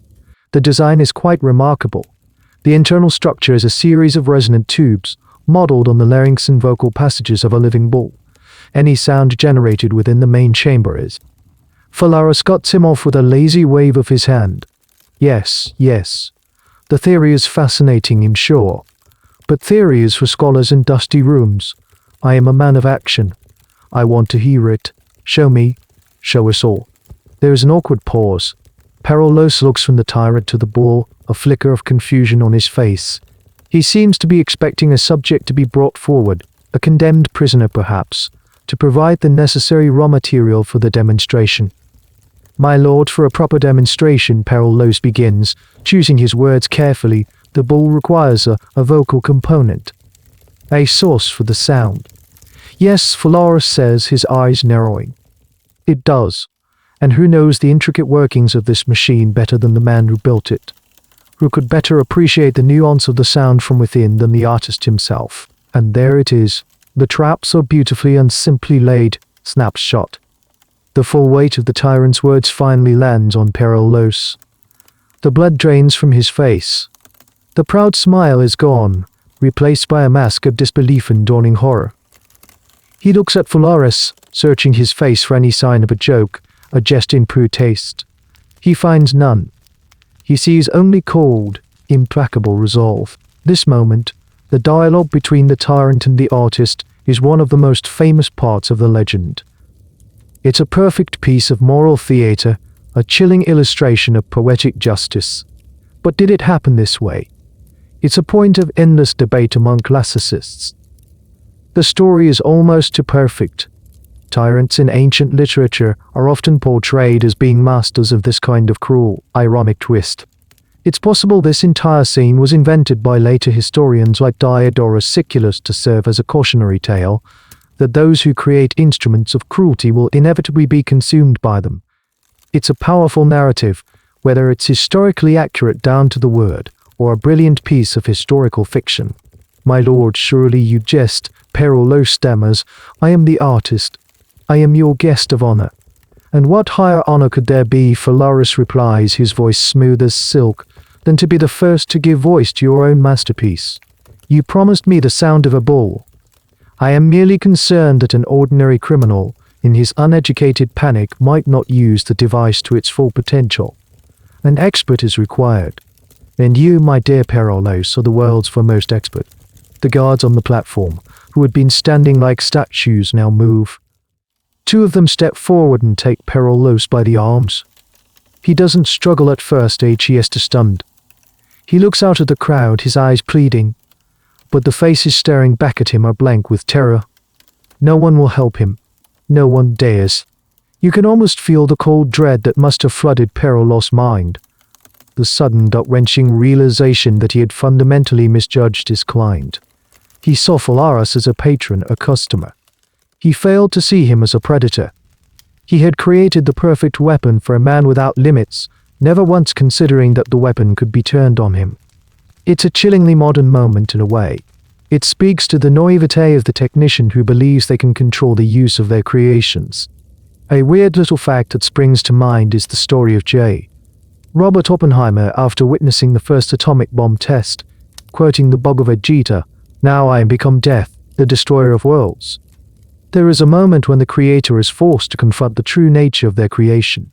The design is quite remarkable. The internal structure is a series of resonant tubes, modeled on the larynx and vocal passages of a living bull. Any sound generated within the main chamber is. Phalaris cuts him off with a lazy wave of his hand. Yes. The theory is fascinating, I'm sure. But theory is for scholars in dusty rooms. I am a man of action. I want to hear it. Show me. Show us all. There is an awkward pause. Perillos looks from the tyrant to the bull, a flicker of confusion on his face. He seems to be expecting a subject to be brought forward, a condemned prisoner perhaps, to provide the necessary raw material for the demonstration. "My lord, for a proper demonstration," Perillos begins, choosing his words carefully, "the bull requires a vocal component. A source for the sound." "Yes," Phalaris says, his eyes narrowing. "It does. And who knows the intricate workings of this machine better than the man who built it? Who could better appreciate the nuance of the sound from within than the artist himself? And there it is, the trap so beautifully and simply laid, snaps shut. The full weight of the tyrant's words finally lands on Perillos. The blood drains from his face. The proud smile is gone, replaced by a mask of disbelief and dawning horror. He looks at Phalaris, searching his face for any sign of a joke, a jest in poor taste. He finds none. He sees only cold, implacable resolve. This moment, the dialogue between the tyrant and the artist, is one of the most famous parts of the legend. It's a perfect piece of moral theatre, a chilling illustration of poetic justice. But did it happen this way? It's a point of endless debate among classicists. The story is almost too perfect. Tyrants in ancient literature are often portrayed as being masters of this kind of cruel, ironic twist. It's possible this entire scene was invented by later historians like Diodorus Siculus to serve as a cautionary tale, that those who create instruments of cruelty will inevitably be consumed by them. It's a powerful narrative, whether it's historically accurate down to the word, or a brilliant piece of historical fiction. "My lord, surely you jest," Perillos stammers. "I am the artist. I am your guest of honor." "And what higher honor could there be," Phalaris replies, his voice smooth as silk, "than to be the first to give voice to your own masterpiece? You promised me the sound of a bull. I am merely concerned that an ordinary criminal, in his uneducated panic, might not use the device to its full potential. An expert is required. And you, my dear Perillos, are the world's foremost expert." The guards on the platform, who had been standing like statues, now move. Two of them step forward and take Perillos by the arms. He doesn't struggle at first, he is stunned. He looks out at the crowd, his eyes pleading, but the faces staring back at him are blank with terror. No one will help him. No one dares. You can almost feel the cold dread that must have flooded Perillos' mind. The sudden, gut-wrenching realization that he had fundamentally misjudged his client. He saw Phalaris as a patron, a customer. He failed to see him as a predator. He had created the perfect weapon for a man without limits, never once considering that the weapon could be turned on him. It's a chillingly modern moment in a way. It speaks to the naivete of the technician who believes they can control the use of their creations. A weird little fact that springs to mind is the story of J. Robert Oppenheimer, after witnessing the first atomic bomb test, quoting the Bhagavad Gita, "Now I am become death, the destroyer of worlds." There is a moment when the creator is forced to confront the true nature of their creation.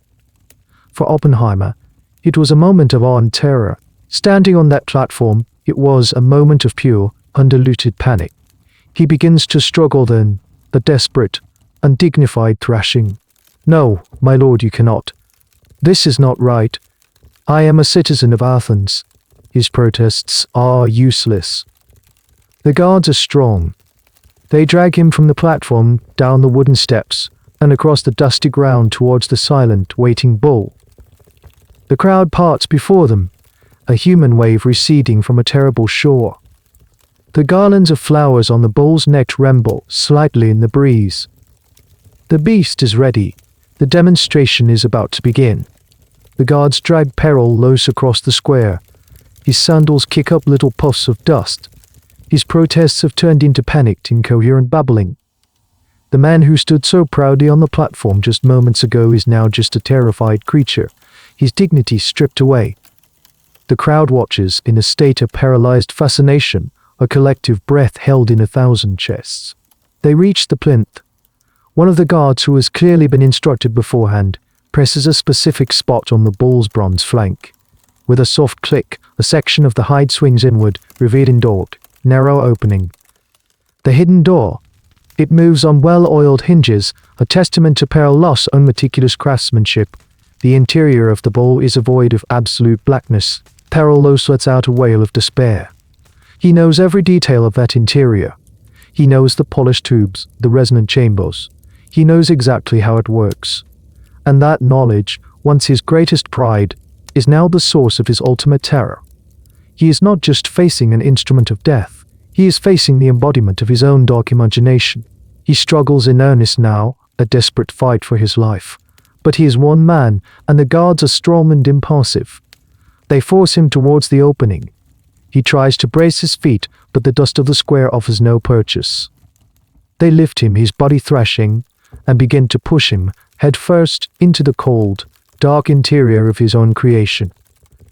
For Oppenheimer, it was a moment of awe and terror. Standing on that platform, it was a moment of pure, undiluted panic. He begins to struggle then, a desperate, undignified thrashing. "No, my lord, you cannot. This is not right. I am a citizen of Athens." His protests are useless. The guards are strong. They drag him from the platform, down the wooden steps, and across the dusty ground towards the silent, waiting bull. The crowd parts before them, a human wave receding from a terrible shore. The garlands of flowers on the bull's neck tremble slightly in the breeze. The beast is ready. The demonstration is about to begin. The guards drag Perillos across the square. His sandals kick up little puffs of dust. His protests have turned into panicked, incoherent babbling. The man who stood so proudly on the platform just moments ago is now just a terrified creature, his dignity stripped away. The crowd watches in a state of paralyzed fascination, a collective breath held in 1,000 chests. They reach the plinth. One of the guards, who has clearly been instructed beforehand, presses a specific spot on the bull's bronze flank. With a soft click, a section of the hide swings inward, revealing dark, narrow opening. The hidden door. It moves on well-oiled hinges, a testament to Perillos' own meticulous craftsmanship. The interior of the bull is void of absolute blackness. Perillos lets out a wail of despair. He knows every detail of that interior. He knows the polished tubes, the resonant chambers. He knows exactly how it works. And that knowledge, once his greatest pride, is now the source of his ultimate terror. He is not just facing an instrument of death. He is facing the embodiment of his own dark imagination. He struggles in earnest now, a desperate fight for his life. But he is one man, and the guards are strong and impassive. They force him towards the opening. He tries to brace his feet, but the dust of the square offers no purchase. They lift him, his body thrashing, and begin to push him, head first, into the cold, dark interior of his own creation.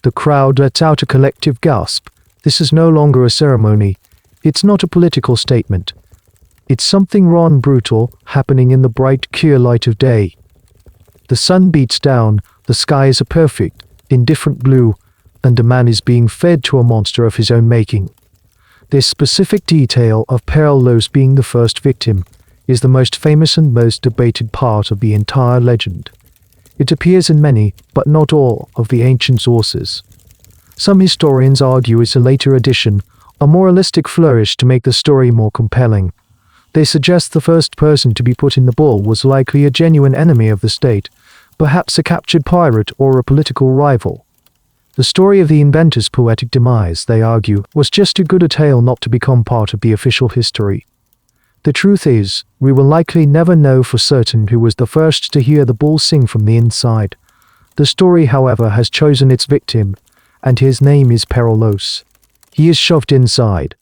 The crowd lets out a collective gasp. This is no longer a ceremony. It's not a political statement. It's something raw and brutal, happening in the bright, clear light of day. The sun beats down, the sky is a perfect, indifferent blue, and a man is being fed to a monster of his own making. This specific detail of Perillos being the first victim is the most famous and most debated part of the entire legend. It appears in many, but not all, of the ancient sources. Some historians argue it's a later addition, a moralistic flourish to make the story more compelling. They suggest the first person to be put in the bull was likely a genuine enemy of the state, perhaps a captured pirate or a political rival. The story of the inventor's poetic demise, they argue, was just too good a tale not to become part of the official history. The truth is, we will likely never know for certain who was the first to hear the bull sing from the inside. The story, however, has chosen its victim, and his name is Perillos. He is shoved inside.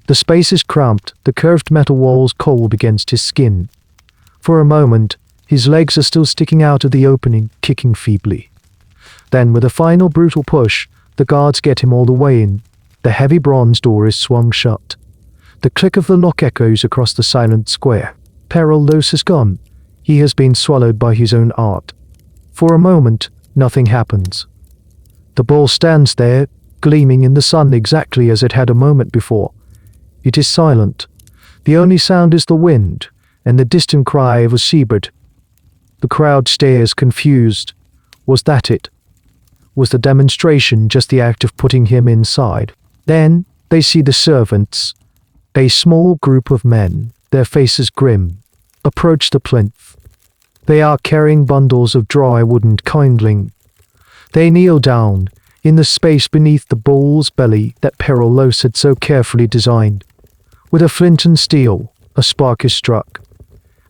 The space is cramped, the curved metal walls cold against his skin. For a moment, his legs are still sticking out of the opening, kicking feebly. Then, with a final brutal push, the guards get him all the way in. The heavy bronze door is swung shut. The click of the lock echoes across the silent square. Perillos is gone. He has been swallowed by his own art. For a moment, nothing happens. The bull stands there, gleaming in the sun exactly as it had a moment before. It is silent. The only sound is the wind, and the distant cry of a seabird. The crowd stares, confused. Was that it? Was the demonstration just the act of putting him inside? Then, they see the servants, a small group of men, their faces grim, approach the plinth. They are carrying bundles of dry wood and kindling. They kneel down, in the space beneath the bull's belly that Perillos had so carefully designed. With a flint and steel, a spark is struck.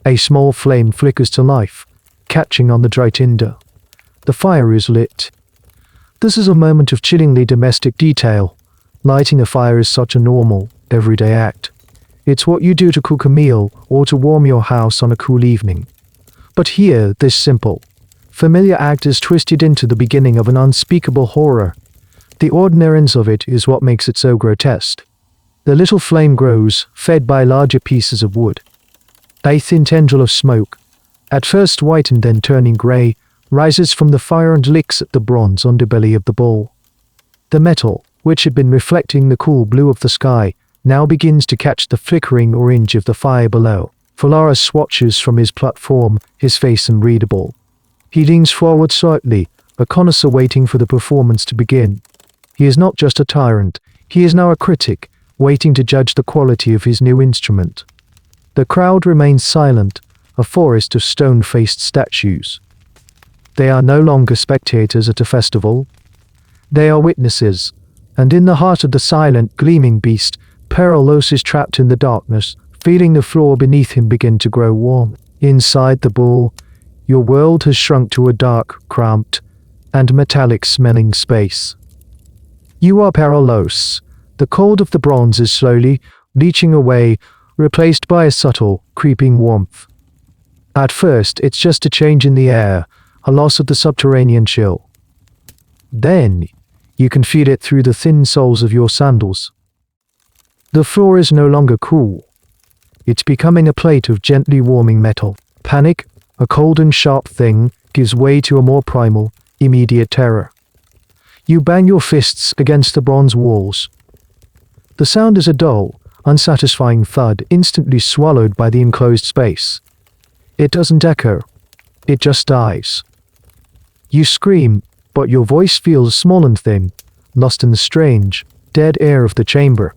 A small flame flickers to life, catching on the dry tinder. The fire is lit. This is a moment of chillingly domestic detail. Lighting a fire is such a normal, everyday act. It's what you do to cook a meal or to warm your house on a cool evening. But here, this simple, familiar act is twisted into the beginning of an unspeakable horror. The ordinariness of it is what makes it so grotesque. The little flame grows, fed by larger pieces of wood. A thin tendril of smoke, at first white and then turning grey, rises from the fire and licks at the bronze underbelly of the bull. The metal, which had been reflecting the cool blue of the sky, now begins to catch the flickering orange of the fire below. Phalaris watches from his platform, his face unreadable. He leans forward slightly, a connoisseur waiting for the performance to begin. He is not just a tyrant, he is now a critic, waiting to judge the quality of his new instrument. The crowd remains silent, a forest of stone-faced statues. They are no longer spectators at a festival. They are witnesses, and in the heart of the silent, gleaming beast, Perillos is trapped in the darkness, feeling the floor beneath him begin to grow warm. Inside the bull, your world has shrunk to a dark, cramped, and metallic-smelling space. You are Perillos. The cold of the bronze is slowly leaching away, replaced by a subtle, creeping warmth. At first, it's just a change in the air, a loss of the subterranean chill. Then, you can feel it through the thin soles of your sandals. The floor is no longer cool. It's becoming a plate of gently warming metal. Panic, a cold and sharp thing, gives way to a more primal, immediate terror. You bang your fists against the bronze walls. The sound is a dull, unsatisfying thud instantly swallowed by the enclosed space. It doesn't echo. It just dies. You scream, but your voice feels small and thin, lost in the strange, dead air of the chamber.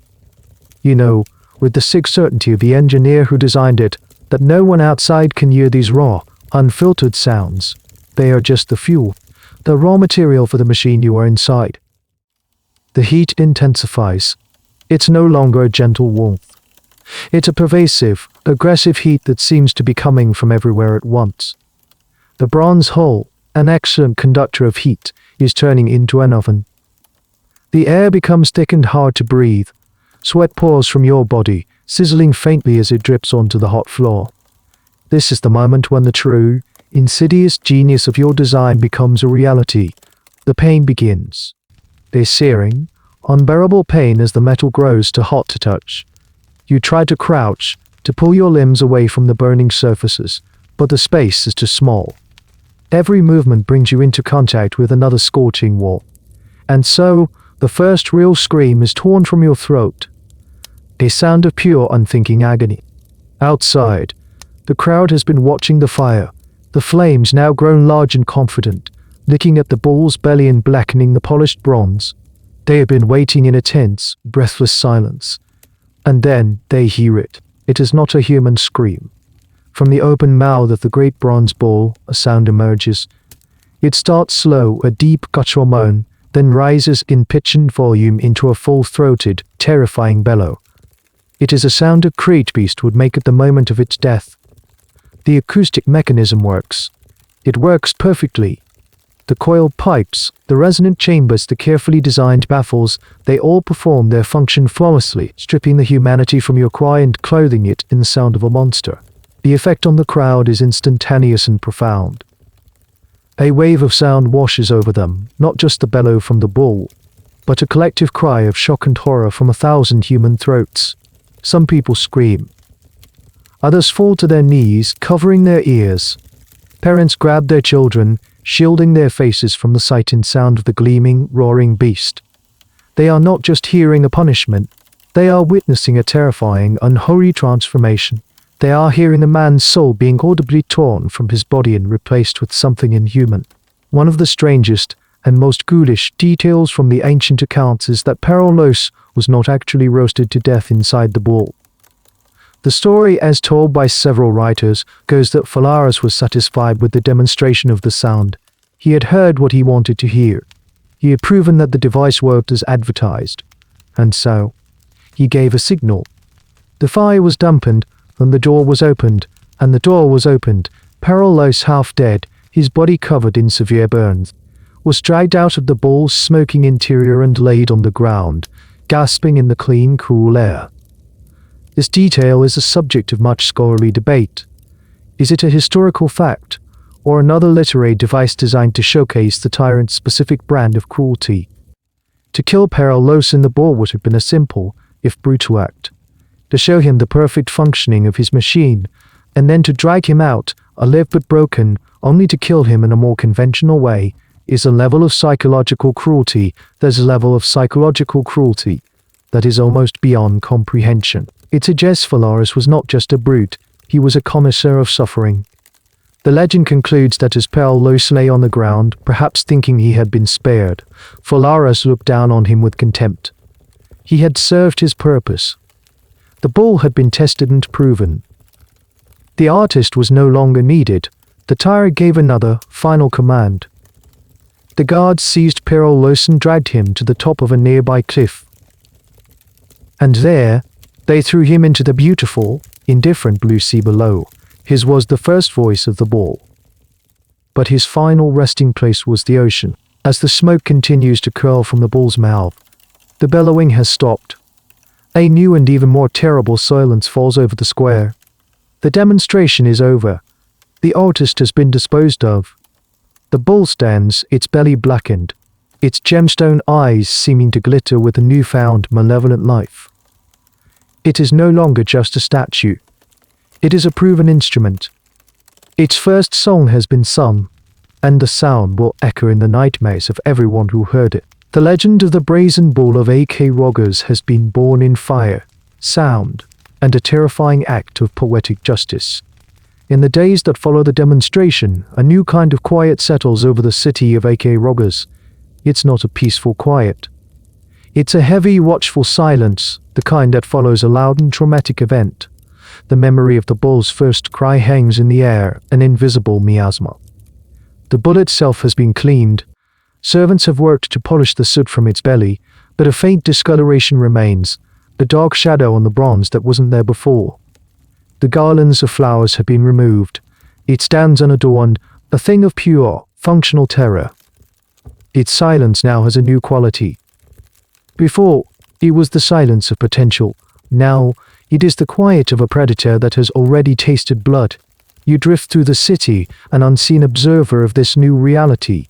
You know, with the sick certainty of the engineer who designed it, that no one outside can hear these raw, unfiltered sounds. They are just the fuel, the raw material for the machine you are inside. The heat intensifies. It's no longer a gentle warmth. It's a pervasive, aggressive heat that seems to be coming from everywhere at once. The bronze hull, an excellent conductor of heat, is turning into an oven. The air becomes thick and hard to breathe. Sweat pours from your body, sizzling faintly as it drips onto the hot floor. This is the moment when the true, insidious genius of your design becomes a reality. The pain begins. There's searing, unbearable pain as the metal grows too hot to touch. You try to crouch, to pull your limbs away from the burning surfaces, but the space is too small. Every movement brings you into contact with another scorching wall. And so, the first real scream is torn from your throat. A sound of pure, unthinking agony. Outside, the crowd has been watching the fire, the flames now grown large and confident, licking at the bull's belly and blackening the polished bronze. They have been waiting in a tense, breathless silence. And then they hear it. It is not a human scream. From the open mouth of the great bronze bull, a sound emerges. It starts slow, a deep guttural moan, then rises in pitch and volume into a full-throated, terrifying bellow. It is a sound a great beast would make at the moment of its death. The acoustic mechanism works. It works perfectly. The coiled pipes, the resonant chambers, the carefully designed baffles, they all perform their function flawlessly, stripping the humanity from your cry and clothing it in the sound of a monster. The effect on the crowd is instantaneous and profound. A wave of sound washes over them, not just the bellow from the bull, but a collective cry of shock and horror from 1,000 human throats. Some people scream. Others fall to their knees, covering their ears. Parents grab their children, shielding their faces from the sight and sound of the gleaming, roaring beast. They are not just hearing a punishment, they are witnessing a terrifying, unholy transformation. They are hearing a man's soul being audibly torn from his body and replaced with something inhuman. One of the strangest and most ghoulish details from the ancient accounts is that Perillos was not actually roasted to death inside the bull. The story, as told by several writers, goes that Phalaris was satisfied with the demonstration of the sound. He had heard what he wanted to hear. He had proven that the device worked as advertised. And so, he gave a signal. The fire was dampened, and the door was opened, Perillos, half dead, his body covered in severe burns, was dragged out of the bull's smoking interior and laid on the ground, gasping in the clean, cool air. This detail is the subject of much scholarly debate. Is it a historical fact, or another literary device designed to showcase the tyrant's specific brand of cruelty? To kill Perillos in the bull would have been a simple, if brutal act. To show him the perfect functioning of his machine, and then to drag him out, alive but broken, only to kill him in a more conventional way, is a level of psychological cruelty. There's a level of psychological cruelty. that is almost beyond comprehension. It suggests Phalaris was not just a brute, he was a connoisseur of suffering. The legend concludes that as Perillos lay on the ground, perhaps thinking he had been spared, Phalaris looked down on him with contempt. He had served his purpose. The bull had been tested and proven. The artist was no longer needed. The tyrant gave another, final command. The guards seized Perillos and dragged him to the top of a nearby cliff. And there, they threw him into the beautiful, indifferent blue sea below. His was the first voice of the bull. But his final resting place was the ocean. As the smoke continues to curl from the bull's mouth, the bellowing has stopped. A new and even more terrible silence falls over the square. The demonstration is over. The artist has been disposed of. The bull stands, its belly blackened, its gemstone eyes seeming to glitter with a newfound malevolent life. It is no longer just a statue. It is a proven instrument. Its first song has been sung, and the sound will echo in the nightmares of everyone who heard it. The legend of the Brazen Bull of Acragas has been born in fire, sound, and a terrifying act of poetic justice. In the days that follow the demonstration, a new kind of quiet settles over the city of Acragas. It's not a peaceful quiet. It's a heavy, watchful silence, the kind that follows a loud and traumatic event. The memory of the bull's first cry hangs in the air, an invisible miasma. The bull itself has been cleaned. Servants have worked to polish the soot from its belly, but a faint discoloration remains, a dark shadow on the bronze that wasn't there before. The garlands of flowers have been removed. It stands unadorned, a thing of pure, functional terror. Its silence now has a new quality. Before, it was the silence of potential. Now, it is the quiet of a predator that has already tasted blood. You drift through the city, an unseen observer of this new reality.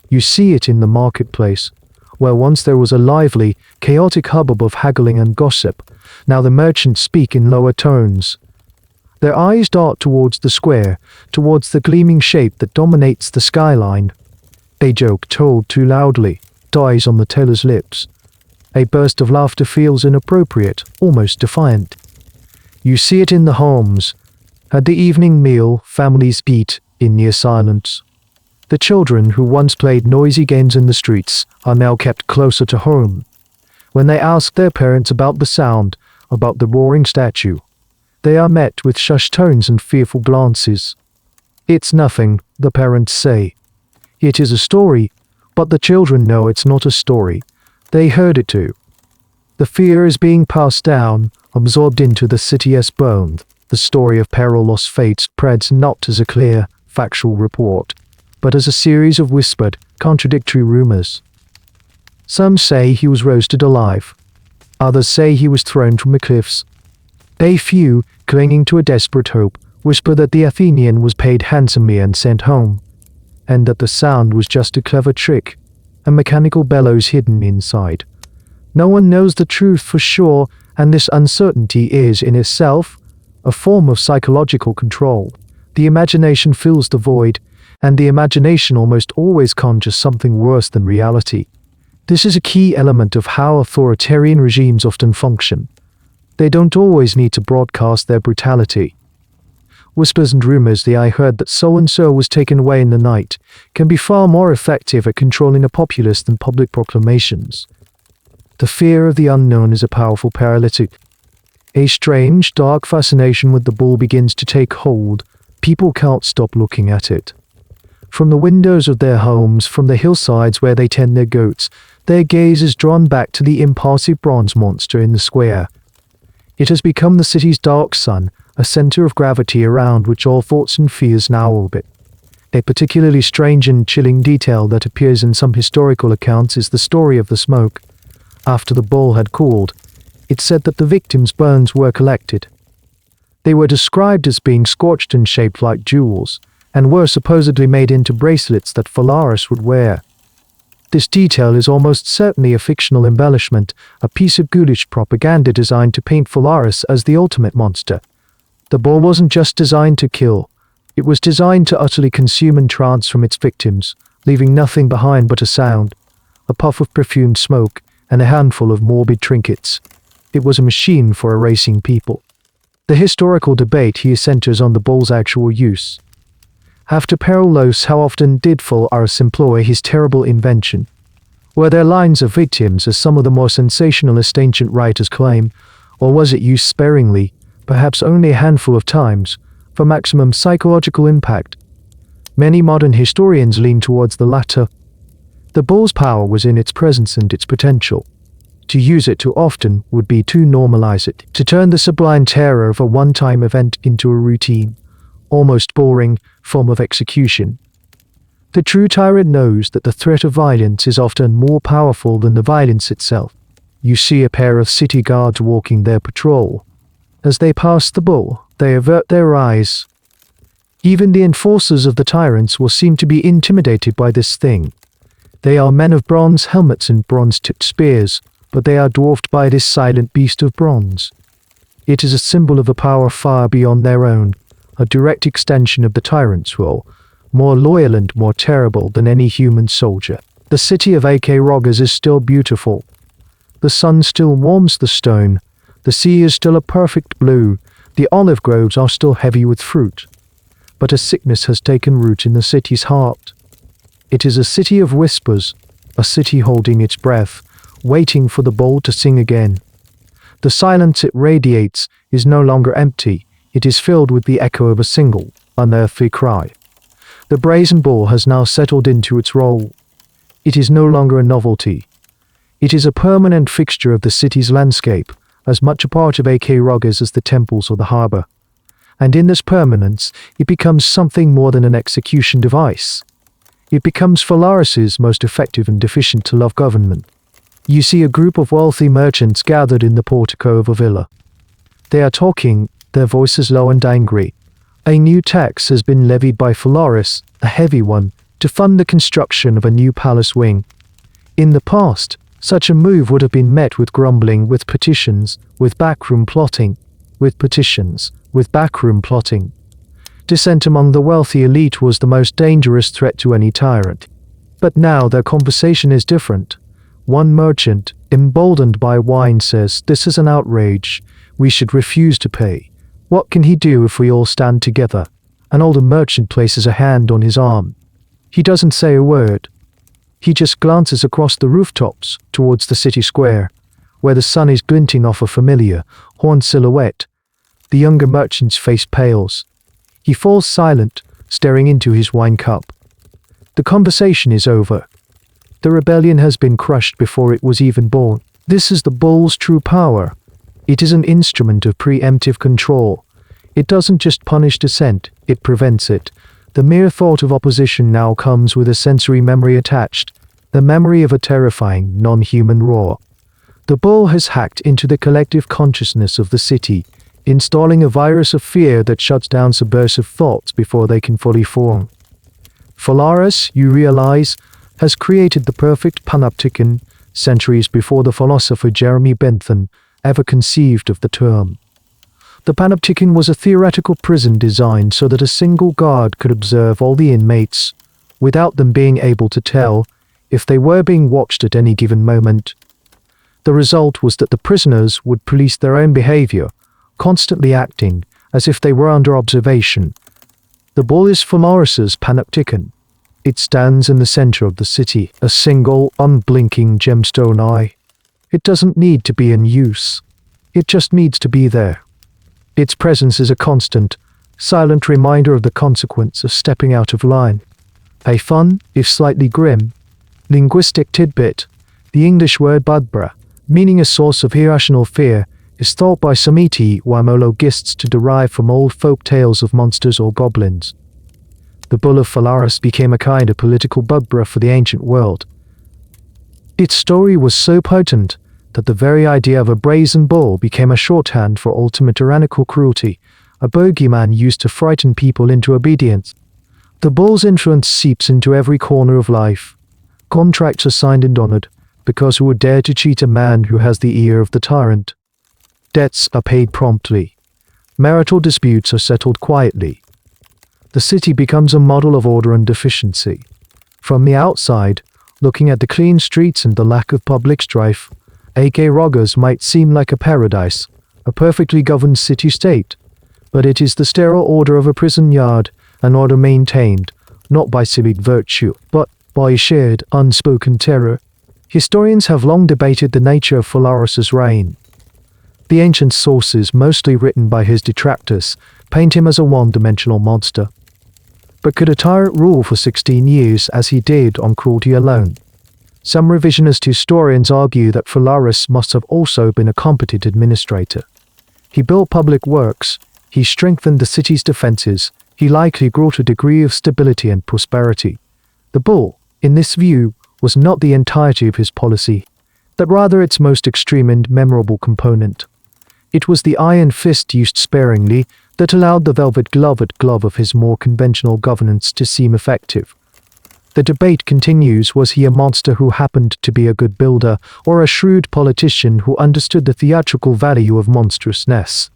You see it in the marketplace, where once there was a lively, chaotic hubbub of haggling and gossip. Now the merchants speak in lower tones. Their eyes dart towards the square, towards the gleaming shape that dominates the skyline. A joke told too loudly dies on the teller's lips. A burst of laughter feels inappropriate, almost defiant. You see it in the homes. At the evening meal, families eat in near silence. The children who once played noisy games in the streets are now kept closer to home. When they ask their parents about the sound, about the roaring statue, they are met with shush tones and fearful glances. It's nothing, the parents say. It is a story, but the children know it's not a story. They heard it too. The fear is being passed down, absorbed into the city as bone. The story of Perillos' fate spreads not as a clear, factual report, but as a series of whispered, contradictory rumors. Some say he was roasted alive. Others say he was thrown from the cliffs. A few, clinging to a desperate hope, whisper that the Athenian was paid handsomely and sent home, and that the sound was just a clever trick, a mechanical bellows hidden inside. No one knows the truth for sure, and this uncertainty is, in itself, a form of psychological control. The imagination fills the void, and the imagination almost always conjures something worse than reality. This is a key element of how authoritarian regimes often function. They don't always need to broadcast their brutality. Whispers and rumors, I heard that so-and-so was taken away in the night, can be far more effective at controlling a populace than public proclamations. The fear of the unknown is a powerful paralytic. A strange, dark fascination with the bull begins to take hold. People can't stop looking at it. From the windows of their homes, from the hillsides where they tend their goats, their gaze is drawn back to the impassive bronze monster in the square. It has become the city's dark sun, a center of gravity around which all thoughts and fears now orbit. A particularly strange and chilling detail that appears in some historical accounts is the story of the smoke. After the bull had cooled, it said that the victims' bones were collected. They were described as being scorched and shaped like jewels, and were supposedly made into bracelets that Phalaris would wear. This detail is almost certainly a fictional embellishment, a piece of ghoulish propaganda designed to paint Phalaris as the ultimate monster. The bull wasn't just designed to kill, it was designed to utterly consume and transform its victims, leaving nothing behind but a sound, a puff of perfumed smoke, and a handful of morbid trinkets. It was a machine for erasing people. The historical debate here centers on the bull's actual use. After Perillos, how often did Phalaris employ his terrible invention? Were there lines of victims, as some of the more sensationalist ancient writers claim, or was it used sparingly, perhaps only a handful of times, for maximum psychological impact? Many modern historians lean towards the latter. The bull's power was in its presence and its potential. To use it too often would be to normalize it, to turn the sublime terror of a one-time event into a routine, almost boring form of execution. The true tyrant knows that the threat of violence is often more powerful than the violence itself. You see a pair of city guards walking their patrol. As they pass the bull, they avert their eyes. Even the enforcers of the tyrants will seem to be intimidated by this thing. They are men of bronze helmets and bronze-tipped spears, but they are dwarfed by this silent beast of bronze. It is a symbol of a power far beyond their own, a direct extension of the tyrant's will, more loyal and more terrible than any human soldier. The city of Acragas is still beautiful. The sun still warms the stone. The sea is still a perfect blue. The olive groves are still heavy with fruit. But a sickness has taken root in the city's heart. It is a city of whispers, a city holding its breath, waiting for the bull to sing again. The silence it radiates is no longer empty. It is filled with the echo of a single, unearthly cry. The Brazen Bull has now settled into its role. It is no longer a novelty. It is a permanent fixture of the city's landscape, as much a part of Acragas as the temples or the harbor. And in this permanence, it becomes something more than an execution device. It becomes Phalaris's most effective and efficient to love government. You see a group of wealthy merchants gathered in the portico of a villa. They are talking, their voices low and angry. A new tax has been levied by Phalaris, a heavy one, to fund the construction of a new palace wing. In the past, such a move would have been met with grumbling, with petitions, with backroom plotting, with petitions, with backroom plotting. Dissent among the wealthy elite was the most dangerous threat to any tyrant. But now their conversation is different. One merchant, emboldened by wine, says, "This is an outrage. We should refuse to pay. What can he do if we all stand together?" An older merchant places a hand on his arm. He doesn't say a word. He just glances across the rooftops towards the city square, where the sun is glinting off a familiar, horned silhouette. The younger merchant's face pales. He falls silent, staring into his wine cup. The conversation is over. The rebellion has been crushed before it was even born. This is the bull's true power. It is an instrument of preemptive control. It doesn't just punish dissent, it prevents it. The mere thought of opposition now comes with a sensory memory attached, the memory of a terrifying, non-human roar. The bull has hacked into the collective consciousness of the city, installing a virus of fear that shuts down subversive thoughts before they can fully form. Phalaris, you realize, has created the perfect panopticon centuries before the philosopher Jeremy Bentham ever conceived of the term. The panopticon was a theoretical prison designed so that a single guard could observe all the inmates, without them being able to tell if they were being watched at any given moment. The result was that the prisoners would police their own behavior, constantly acting as if they were under observation. The bull is Phalaris's panopticon. It stands in the center of the city, a single, unblinking gemstone eye. It doesn't need to be in use. It just needs to be there. Its presence is a constant, silent reminder of the consequence of stepping out of line. A fun, if slightly grim, linguistic tidbit: the English word budbra, meaning a source of irrational fear, is thought by some etymologists to derive from old folk tales of monsters or goblins. The Bull of Phalaris became a kind of political budbra for the ancient world. Its story was so potent that the very idea of a brazen bull became a shorthand for ultimate tyrannical cruelty, a bogeyman used to frighten people into obedience. The bull's influence seeps into every corner of life. Contracts are signed and honored, because who would dare to cheat a man who has the ear of the tyrant? Debts are paid promptly. Marital disputes are settled quietly. The city becomes a model of order and efficiency. From the outside, looking at the clean streets and the lack of public strife, Acragas might seem like a paradise, a perfectly governed city-state, but it is the sterile order of a prison yard, an order maintained, not by civic virtue, but by shared, unspoken terror. Historians have long debated the nature of Phalaris's reign. The ancient sources, mostly written by his detractors, paint him as a one-dimensional monster. But could a tyrant rule for 16 years as he did on cruelty alone? Some revisionist historians argue that Phalaris must have also been a competent administrator. He built public works, he strengthened the city's defenses, he likely brought a degree of stability and prosperity. The bull, in this view, was not the entirety of his policy, but rather its most extreme and memorable component. It was the iron fist used sparingly that allowed the velvet-gloved glove of his more conventional governance to seem effective. The debate continues: was he a monster who happened to be a good builder, or a shrewd politician who understood the theatrical value of monstrousness?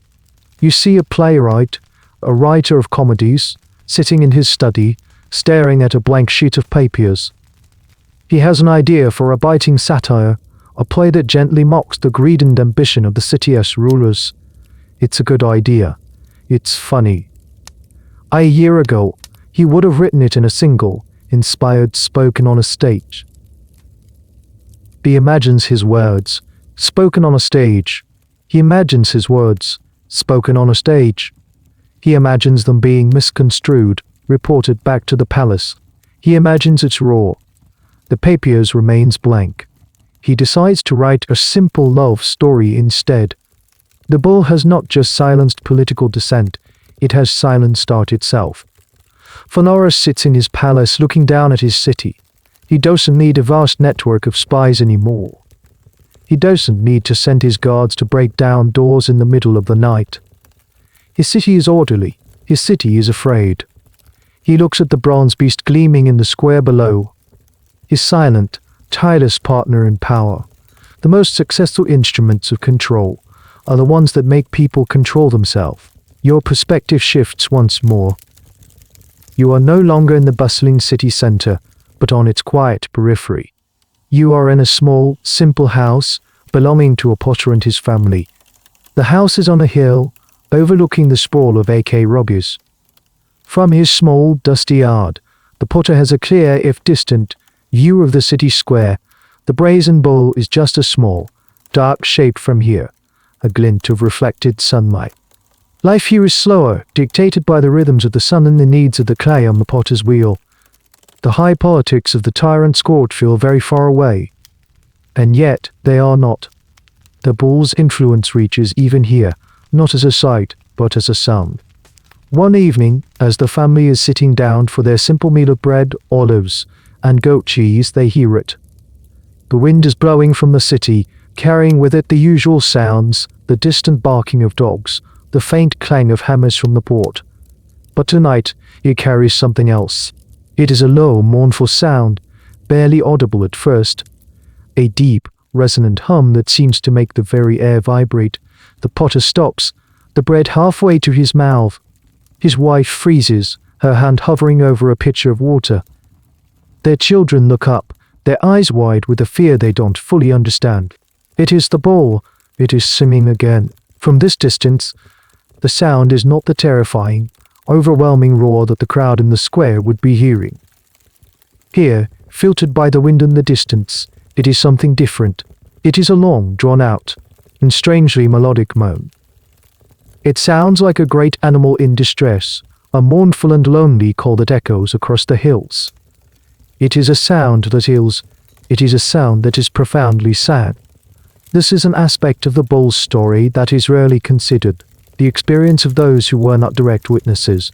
You see a playwright, a writer of comedies, sitting in his study, staring at a blank sheet of papers. He has an idea for a biting satire, a play that gently mocks the greed and ambition of the city's rulers. It's a good idea. It's funny. A year ago, he would have written it in a single, inspired spoken on a stage. He imagines his words, spoken on a stage. He imagines his words, spoken on a stage. He imagines them being misconstrued, reported back to the palace. He imagines it's raw. The papers remains blank. He decides to write a simple love story instead. The bull has not just silenced political dissent, it has silenced art itself. Phalaris sits in his palace looking down at his city. He doesn't need a vast network of spies anymore. He doesn't need to send his guards to break down doors in the middle of the night. His city is orderly. His city is afraid. He looks at the bronze beast gleaming in the square below. His silent, tireless partner in power. The most successful instruments of control are the ones that make people control themselves. Your perspective shifts once more. You are no longer in the bustling city center, but on its quiet periphery. You are in a small, simple house belonging to a potter and his family. The house is on a hill, overlooking the sprawl of Acragas. From his small, dusty yard, the potter has a clear, if distant, view of the city square. The Brazen Bull is just a small, dark shape from here, a glint of reflected sunlight. Life here is slower, dictated by the rhythms of the sun and the needs of the clay on the potter's wheel. The high politics of the tyrant's court feel very far away. And yet, they are not. The bull's influence reaches even here, not as a sight, but as a sound. One evening, as the family is sitting down for their simple meal of bread, olives, and goat cheese, they hear it. The wind is blowing from the city, carrying with it the usual sounds, the distant barking of dogs, the faint clang of hammers from the port. But tonight, it carries something else. It is a low, mournful sound, barely audible at first. A deep, resonant hum that seems to make the very air vibrate. The potter stops, the bread halfway to his mouth. His wife freezes, her hand hovering over a pitcher of water. Their children look up, their eyes wide with a fear they don't fully understand. It is the bull. It is singing again. From this distance, the sound is not the terrifying, overwhelming roar that the crowd in the square would be hearing. Here, filtered by the wind in the distance, it is something different. It is a long, drawn-out, and strangely melodic moan. It sounds like a great animal in distress, a mournful and lonely call that echoes across the hills. It is a sound that heals. It is a sound that is profoundly sad. This is an aspect of the bull's story that is rarely considered, the experience of those who were not direct witnesses,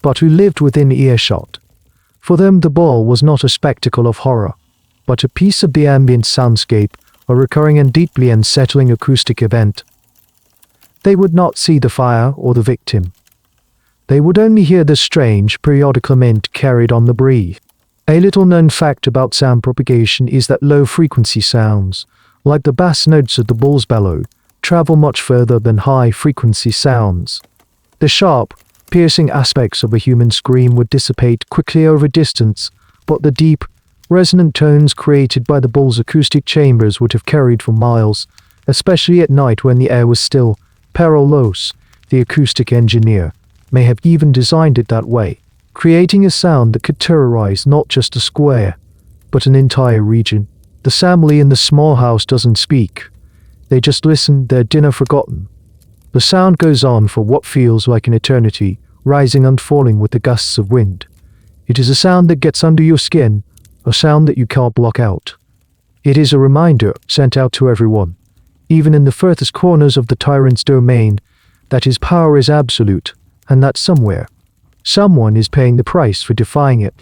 but who lived within earshot. For them the bull was not a spectacle of horror, but a piece of the ambient soundscape, a recurring and deeply unsettling acoustic event. They would not see the fire or the victim. They would only hear the strange, periodic lament carried on the breeze. A little-known fact about sound propagation is that low-frequency sounds, like the bass notes of the bull's bellow, travel much further than high-frequency sounds. The sharp, piercing aspects of a human scream would dissipate quickly over distance, but the deep, Resonant tones created by the bull's acoustic chambers would have carried for miles, especially at night when the air was still. Perillos, the acoustic engineer, may have even designed it that way, creating a sound that could terrorize not just a square, but an entire region. The family in the small house doesn't speak. They just listen, their dinner forgotten. The sound goes on for what feels like an eternity, rising and falling with the gusts of wind. It is a sound that gets under your skin, a sound that you can't block out. It is a reminder, sent out to everyone, even in the furthest corners of the tyrant's domain, that his power is absolute, and that somewhere, someone is paying the price for defying it.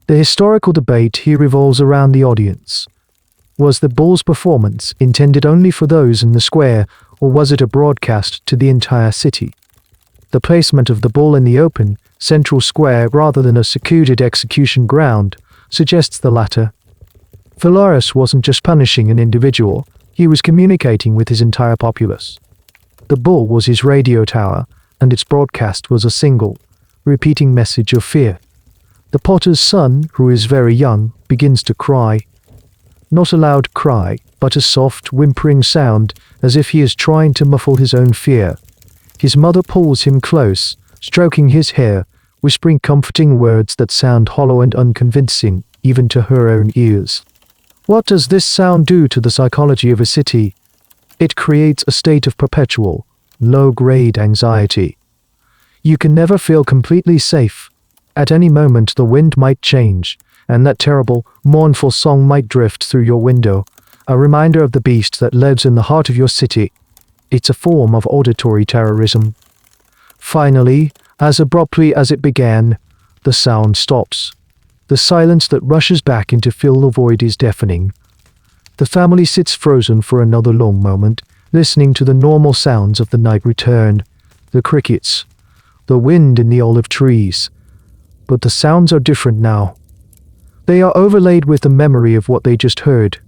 The historical debate here revolves around the audience. Was the bull's performance intended only for those in the square, or was it a broadcast to the entire city? The placement of the bull in the open, central square rather than a secluded execution ground suggests the latter. Phalaris wasn't just punishing an individual, he was communicating with his entire populace. The bull was his radio tower, and its broadcast was a single, repeating message of fear. The potter's son, who is very young, begins to cry. Not a loud cry, but a soft, whimpering sound, as if he is trying to muffle his own fear. His mother pulls him close, stroking his hair, whispering comforting words that sound hollow and unconvincing, even to her own ears. What does this sound do to the psychology of a city? It creates a state of perpetual, low-grade anxiety. You can never feel completely safe. At any moment the wind might change, and that terrible, mournful song might drift through your window, a reminder of the beast that lives in the heart of your city. It's a form of auditory terrorism. Finally, as abruptly as it began, the sound stops. The silence that rushes back in to fill the void is deafening. The family sits frozen for another long moment, listening to the normal sounds of the night return, the crickets, the wind in the olive trees. But the sounds are different now. They are overlaid with the memory of what they just heard.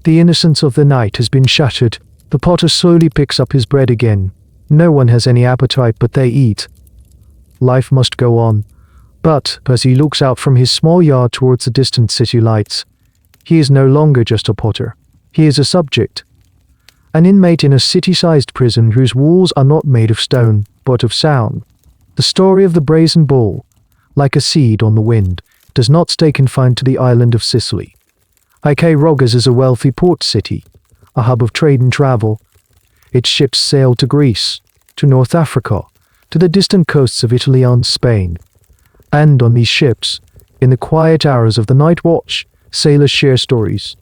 The innocence of the night has been shattered. The potter slowly picks up his bread again. No one has any appetite, but they eat. Life must go on. But, as he looks out from his small yard towards the distant city lights, he is no longer just a potter. He is a subject. An inmate in a city-sized prison whose walls are not made of stone, but of sound. The story of the Brazen Bull, like a seed on the wind, does not stay confined to the island of Sicily. Acragas is a wealthy port city, a hub of trade and travel. Its ships sail to Greece, to North Africa, to the distant coasts of Italy and Spain. And on these ships, in the quiet hours of the night watch, sailors share stories.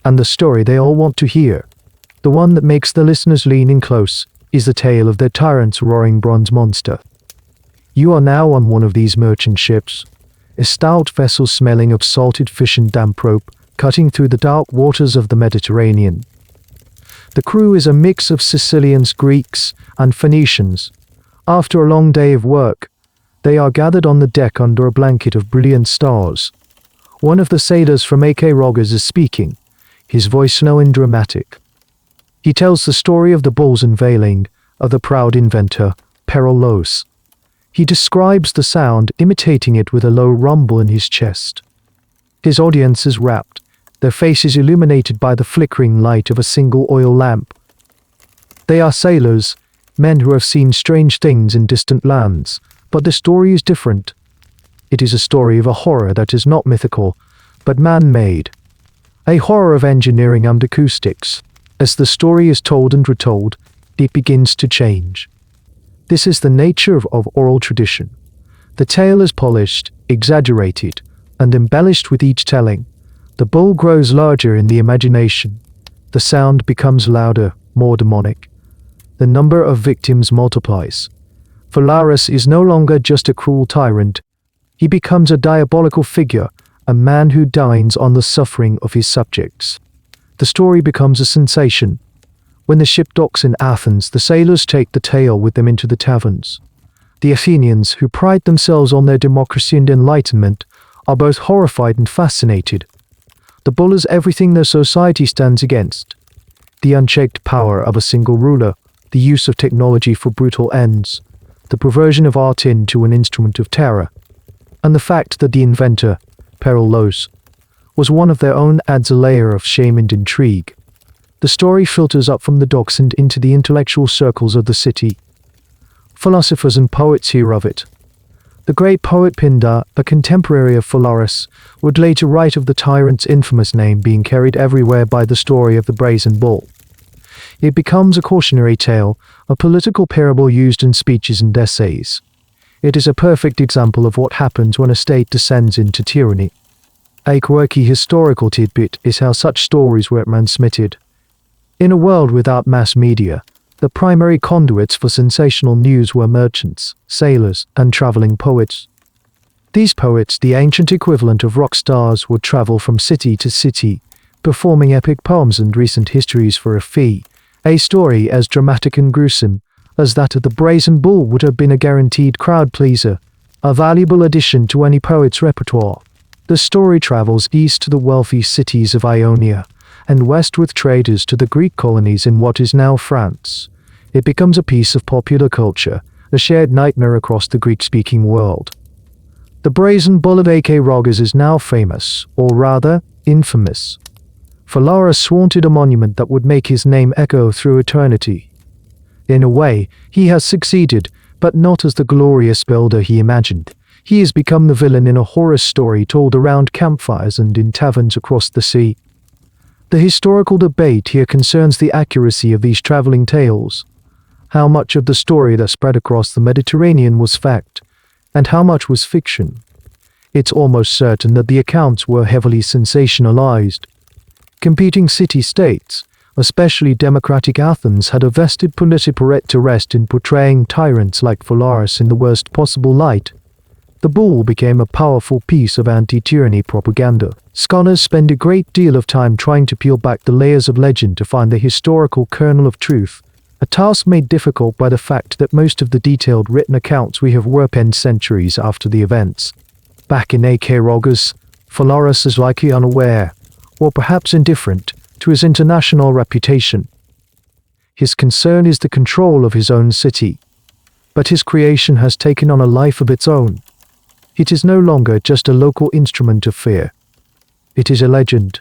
And the story they all want to hear, the one that makes the listeners lean in close, is the tale of their tyrant's roaring bronze monster. You are now on one of these merchant ships, a stout vessel smelling of salted fish and damp rope, cutting through the dark waters of the Mediterranean. The crew is a mix of Sicilians, Greeks, and Phoenicians. After a long day of work, they are gathered on the deck under a blanket of brilliant stars. One of the sailors from Acragas is speaking, his voice slow and dramatic. He tells the story of the bull's unveiling, of the proud inventor, Perillos. He describes the sound, imitating it with a low rumble in his chest. His audience is rapt, their faces illuminated by the flickering light of a single oil lamp. They are sailors, men who have seen strange things in distant lands, but the story is different. It is a story of a horror that is not mythical, but man-made. A horror of engineering and acoustics. As the story is told and retold, it begins to change. This is the nature of oral tradition. The tale is polished, exaggerated, and embellished with each telling. The bull grows larger in the imagination. The sound becomes louder, more demonic. The number of victims multiplies. Phalaris is no longer just a cruel tyrant. He becomes a diabolical figure, a man who dines on the suffering of his subjects. The story becomes a sensation. When the ship docks in Athens, the sailors take the tale with them into the taverns. The Athenians, who pride themselves on their democracy and enlightenment, are both horrified and fascinated. The bull is everything their society stands against. The unchecked power of a single ruler, the use of technology for brutal ends, the perversion of art into an instrument of terror, and the fact that the inventor, Perillos, was one of their own adds a layer of shame and intrigue. The story filters up from the docks and into the intellectual circles of the city. Philosophers and poets hear of it. The great poet Pindar, a contemporary of Phalaris, would later write of the tyrant's infamous name being carried everywhere by the story of the Brazen Bull. It becomes a cautionary tale, a political parable used in speeches and essays. It is a perfect example of what happens when a state descends into tyranny. A quirky historical tidbit is how such stories were transmitted. In a world without mass media, the primary conduits for sensational news were merchants, sailors, and traveling poets. These poets, the ancient equivalent of rock stars, would travel from city to city, performing epic poems and recent histories for a fee. A story as dramatic and gruesome as that of the Brazen Bull would have been a guaranteed crowd pleaser, a valuable addition to any poet's repertoire. The story travels east to the wealthy cities of Ionia, and west with traders to the Greek colonies in what is now France. It becomes a piece of popular culture, a shared nightmare across the Greek-speaking world. The Brazen Bull of Acragas is now famous, or rather, infamous. Phalaris wanted a monument that would make his name echo through eternity. In a way, he has succeeded, but not as the glorious builder he imagined. He has become the villain in a horror story told around campfires and in taverns across the sea. The historical debate here concerns the accuracy of these traveling tales. How much of the story that spread across the Mediterranean was fact, and how much was fiction? It's almost certain that the accounts were heavily sensationalized. Competing city-states, especially democratic Athens, had a vested political interest in portraying tyrants like Phalaris in the worst possible light. The bull became a powerful piece of anti-tyranny propaganda. Scholars spend a great deal of time trying to peel back the layers of legend to find the historical kernel of truth, a task made difficult by the fact that most of the detailed written accounts we have were penned centuries after the events. Back in Acragas, Phalaris is likely unaware, or perhaps indifferent, to his international reputation. His concern is the control of his own city, but his creation has taken on a life of its own. It is no longer just a local instrument of fear. It is a legend,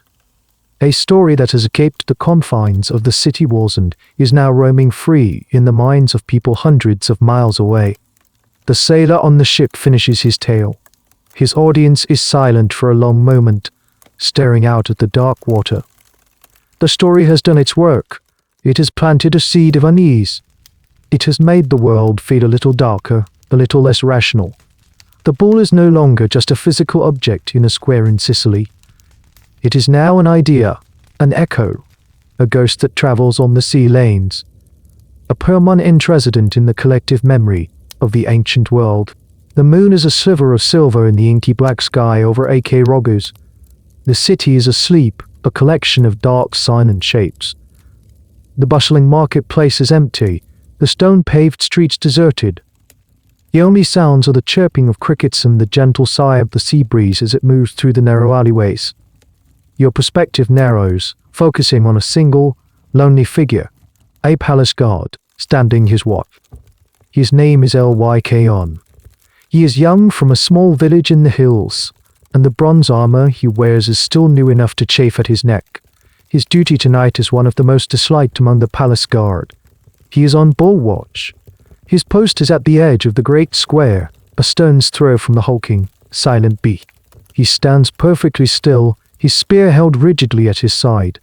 a story that has escaped the confines of the city walls and is now roaming free in the minds of people hundreds of miles away. The sailor on the ship finishes his tale. His audience is silent for a long moment, staring out at the dark water. The story has done its work. It has planted a seed of unease. It has made the world feel a little darker, a little less rational. The bull is no longer just a physical object in a square in Sicily. It is now an idea, an echo, a ghost that travels on the sea lanes, a permanent resident in the collective memory of the ancient world. The moon is a sliver of silver in the inky black sky over Acragas. The city is asleep, a collection of dark silent shapes. The bustling marketplace is empty, the stone-paved streets deserted. The only sounds are the chirping of crickets and the gentle sigh of the sea breeze as it moves through the narrow alleyways. Your perspective narrows, focusing on a single, lonely figure, a palace guard, standing his watch. His name is Lycus. He is young from a small village in the hills, and the bronze armor he wears is still new enough to chafe at his neck. His duty tonight is one of the most disliked among the palace guard. He is on bull watch. His post is at the edge of the great square, a stone's throw from the hulking, silent beast. He stands perfectly still, his spear held rigidly at his side.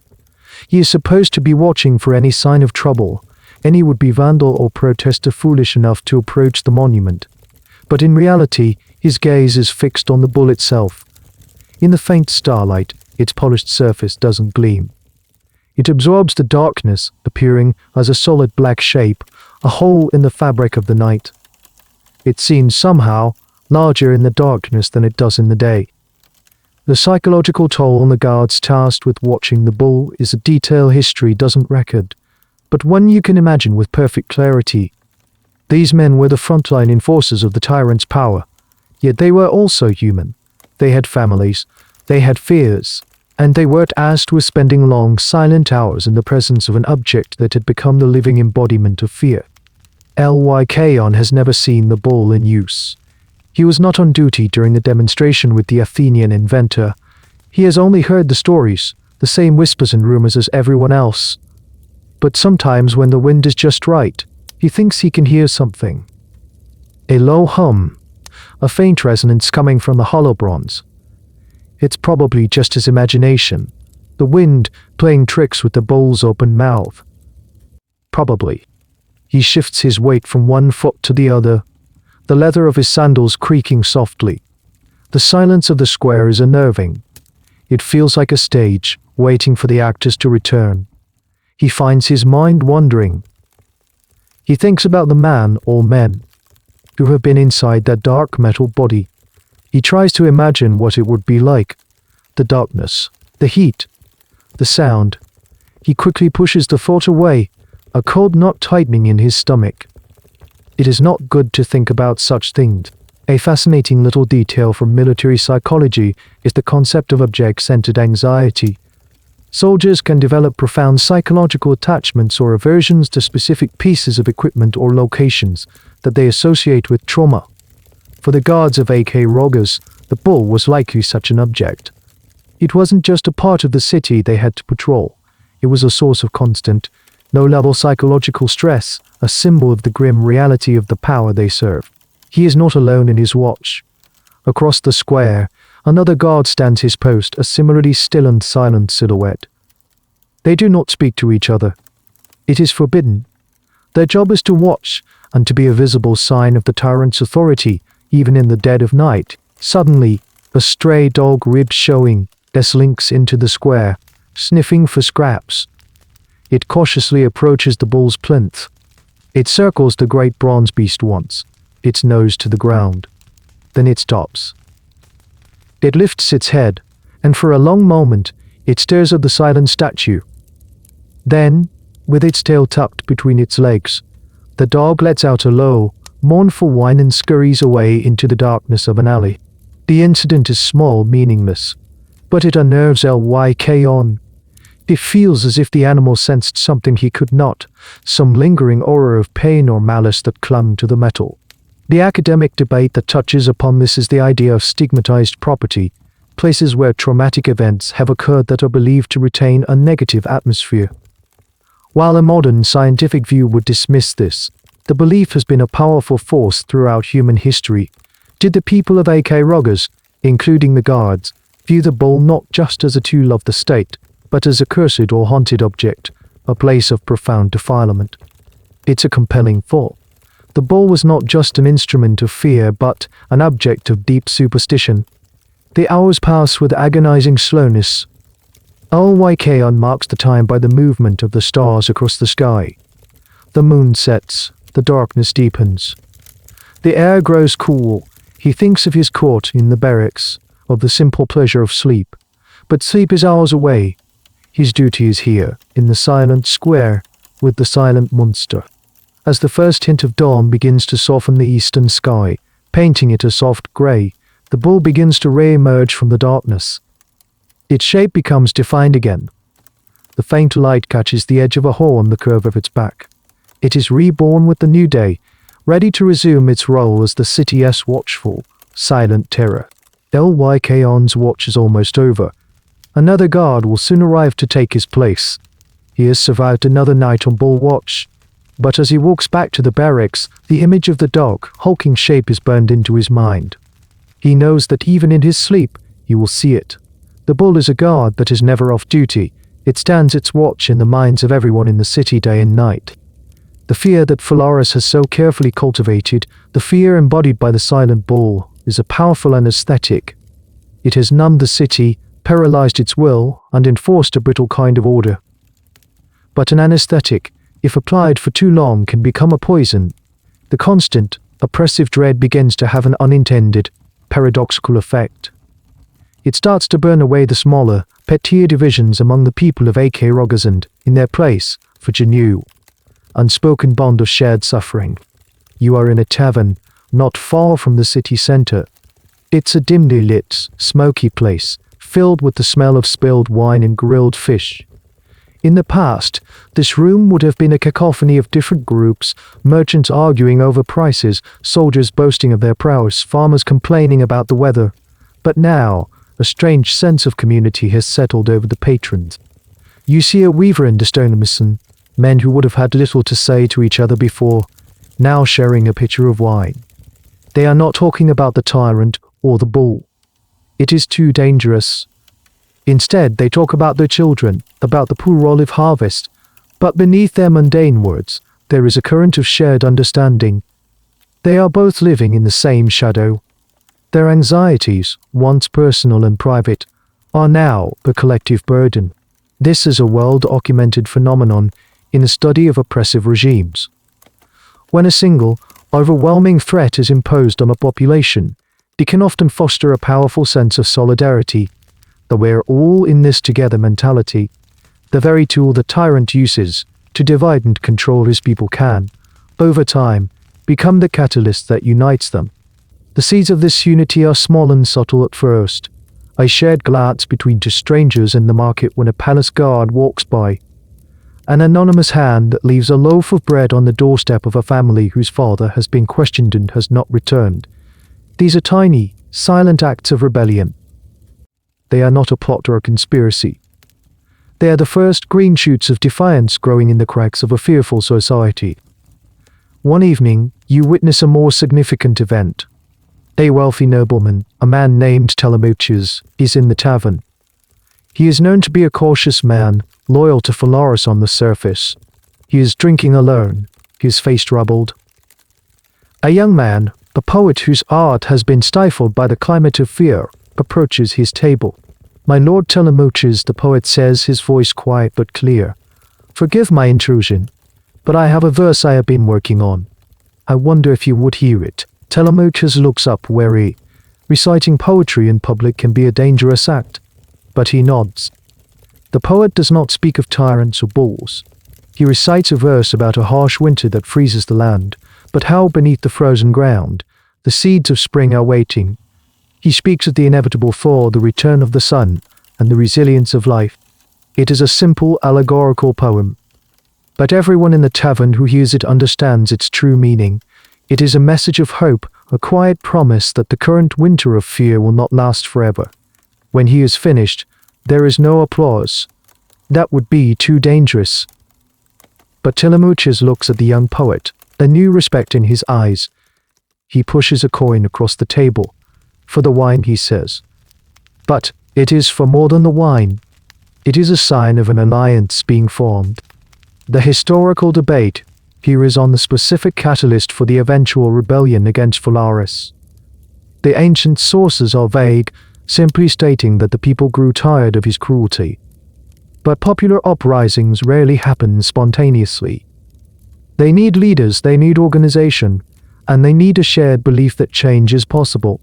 He is supposed to be watching for any sign of trouble, any would-be vandal or protester foolish enough to approach the monument. But in reality, his gaze is fixed on the bull itself. In the faint starlight, its polished surface doesn't gleam. It absorbs the darkness, appearing as a solid black shape, a hole in the fabric of the night. It seems somehow larger in the darkness than it does in the day. The psychological toll on the guards tasked with watching the bull is a detail history doesn't record, but one you can imagine with perfect clarity. These men were the frontline enforcers of the tyrant's power, yet they were also human. They had families, they had fears, and they were tasked with spending long, silent hours in the presence of an object that had become the living embodiment of fear. Lycus has never seen the bull in use. He was not on duty during the demonstration with the Athenian inventor. He has only heard the stories, the same whispers and rumors as everyone else. But sometimes when the wind is just right, he thinks he can hear something. A low hum, a faint resonance coming from the hollow bronze. It's probably just his imagination, the wind playing tricks with the bull's open mouth. Probably. He shifts his weight from one foot to the other, the leather of his sandals creaking softly. The silence of the square is unnerving. It feels like a stage, waiting for the actors to return. He finds his mind wandering. He thinks about the man or men who have been inside that dark metal body. He tries to imagine what it would be like. The darkness, the heat, the sound. He quickly pushes the thought away, a cold knot tightening in his stomach. It is not good to think about such things. A fascinating little detail from military psychology is the concept of object-centered anxiety. Soldiers can develop profound psychological attachments or aversions to specific pieces of equipment or locations that they associate with trauma. For the guards of Acragas, the bull was likely such an object. It wasn't just a part of the city they had to patrol. It was a source of constant, low-level psychological stress, a symbol of the grim reality of the power they serve. He is not alone in his watch. Across the square, another guard stands his post, a similarly still and silent silhouette. They do not speak to each other. It is forbidden. Their job is to watch, and to be a visible sign of the tyrant's authority, even in the dead of night. Suddenly, a stray dog rib showing, slinks into the square, sniffing for scraps. It cautiously approaches the bull's plinth. It circles the great bronze beast once, its nose to the ground. Then it stops. It lifts its head, and for a long moment, it stares at the silent statue. Then, with its tail tucked between its legs, the dog lets out a low, mournful whine and scurries away into the darkness of an alley. The incident is small, meaningless, but it unnerves Lycon. It feels as if the animal sensed something he could not, some lingering aura of pain or malice that clung to the metal. The academic debate that touches upon this is the idea of stigmatized property, places where traumatic events have occurred that are believed to retain a negative atmosphere. While a modern scientific view would dismiss this, the belief has been a powerful force throughout human history. Did the people of Acragas, including the guards, view the bull not just as a tool of the state, but as a cursed or haunted object, a place of profound defilement? It's a compelling thought. The bull was not just an instrument of fear, but an object of deep superstition. The hours pass with agonizing slowness. Lycon marks the time by the movement of the stars across the sky. The moon sets, the darkness deepens. The air grows cool. He thinks of his court in the barracks, of the simple pleasure of sleep. But sleep is hours away. His duty is here, in the silent square, with the silent monster. As the first hint of dawn begins to soften the eastern sky, painting it a soft grey, the bull begins to re-emerge from the darkness. Its shape becomes defined again. The faint light catches the edge of a hole on the curve of its back. It is reborn with the new day, ready to resume its role as the city's watchful, silent terror. Lycon's watch is almost over. Another guard will soon arrive to take his place. He has survived another night on bull watch. But as he walks back to the barracks, the image of the dog, hulking shape is burned into his mind. He knows that even in his sleep, he will see it. The bull is a guard that is never off duty. It stands its watch in the minds of everyone in the city day and night. The fear that Phalaris has so carefully cultivated, the fear embodied by the silent bull, is a powerful anesthetic. It has numbed the city, paralyzed its will, and enforced a brittle kind of order. But an anesthetic, if applied for too long, can become a poison. The constant, oppressive dread begins to have an unintended, paradoxical effect. It starts to burn away the smaller, pettier divisions among the people of Acragas and, in their place, for a new, unspoken bond of shared suffering. You are in a tavern, not far from the city center. It's a dimly lit, smoky place, filled with the smell of spilled wine and grilled fish. In the past, this room would have been a cacophony of different groups, merchants arguing over prices, soldiers boasting of their prowess, farmers complaining about the weather. But now, a strange sense of community has settled over the patrons. You see a weaver and a stonemason, men who would have had little to say to each other before, now sharing a pitcher of wine. They are not talking about the tyrant or the bull. It is too dangerous. Instead, they talk about their children, about the poor olive harvest, but beneath their mundane words, there is a current of shared understanding. They are both living in the same shadow. Their anxieties, once personal and private, are now a collective burden. This is a well-documented phenomenon in the study of oppressive regimes. When a single, overwhelming threat is imposed on a population, it can often foster a powerful sense of solidarity, the we're all in this together mentality. The very tool the tyrant uses to divide and control his people can, over time, become the catalyst that unites them. The seeds of this unity are small and subtle at first. A shared glance between two strangers in the market when a palace guard walks by. An anonymous hand that leaves a loaf of bread on the doorstep of a family whose father has been questioned and has not returned. These are tiny, silent acts of rebellion. They are not a plot or a conspiracy. They are the first green shoots of defiance growing in the cracks of a fearful society. One evening, you witness a more significant event. A wealthy nobleman, a man named Telemachus, is in the tavern. He is known to be a cautious man, loyal to Phalaris on the surface. He is drinking alone, his face troubled. A young man, a poet whose art has been stifled by the climate of fear, approaches his table. "My lord Telemachus," the poet says, his voice quiet but clear. "Forgive my intrusion, but I have a verse I have been working on. I wonder if you would hear it." Telemachus looks up wary. Reciting poetry in public can be a dangerous act, but he nods. The poet does not speak of tyrants or bulls. He recites a verse about a harsh winter that freezes the land, but how beneath the frozen ground, the seeds of spring are waiting. He speaks of the inevitable thaw, the return of the sun, and the resilience of life. It is a simple allegorical poem, but everyone in the tavern who hears it understands its true meaning. It is a message of hope, a quiet promise that the current winter of fear will not last forever. When he is finished, there is no applause. That would be too dangerous. But Telemachus looks at the young poet, a new respect in his eyes. He pushes a coin across the table. "For the wine," he says. "But it is for more than the wine. It is a sign of an alliance being formed." The historical debate here is on the specific catalyst for the eventual rebellion against Phalaris. The ancient sources are vague, simply stating that the people grew tired of his cruelty. But popular uprisings rarely happen spontaneously. They need leaders, they need organization, and they need a shared belief that change is possible.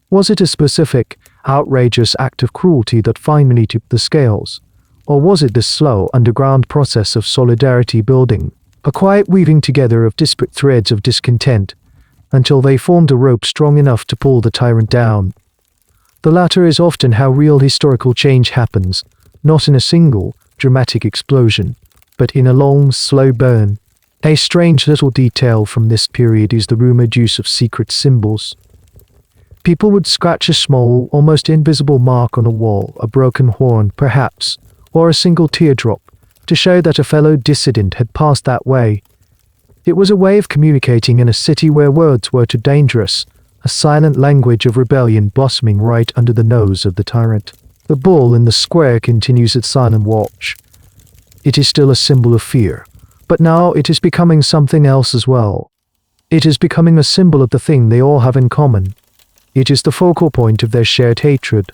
Was it a specific, outrageous act of cruelty that finally tipped the scales? Or was it the slow, underground process of solidarity building? A quiet weaving together of disparate threads of discontent, until they formed a rope strong enough to pull the tyrant down. The latter is often how real historical change happens, not in a single, dramatic explosion, but in a long, slow burn. A strange little detail from this period is the rumored use of secret symbols. People would scratch a small, almost invisible mark on a wall, a broken horn, perhaps, or a single teardrop, to show that a fellow dissident had passed that way. It was a way of communicating in a city where words were too dangerous, a silent language of rebellion blossoming right under the nose of the tyrant. The bull in the square continues its silent watch. It is still a symbol of fear, but now it is becoming something else as well. It is becoming a symbol of the thing they all have in common. It is the focal point of their shared hatred.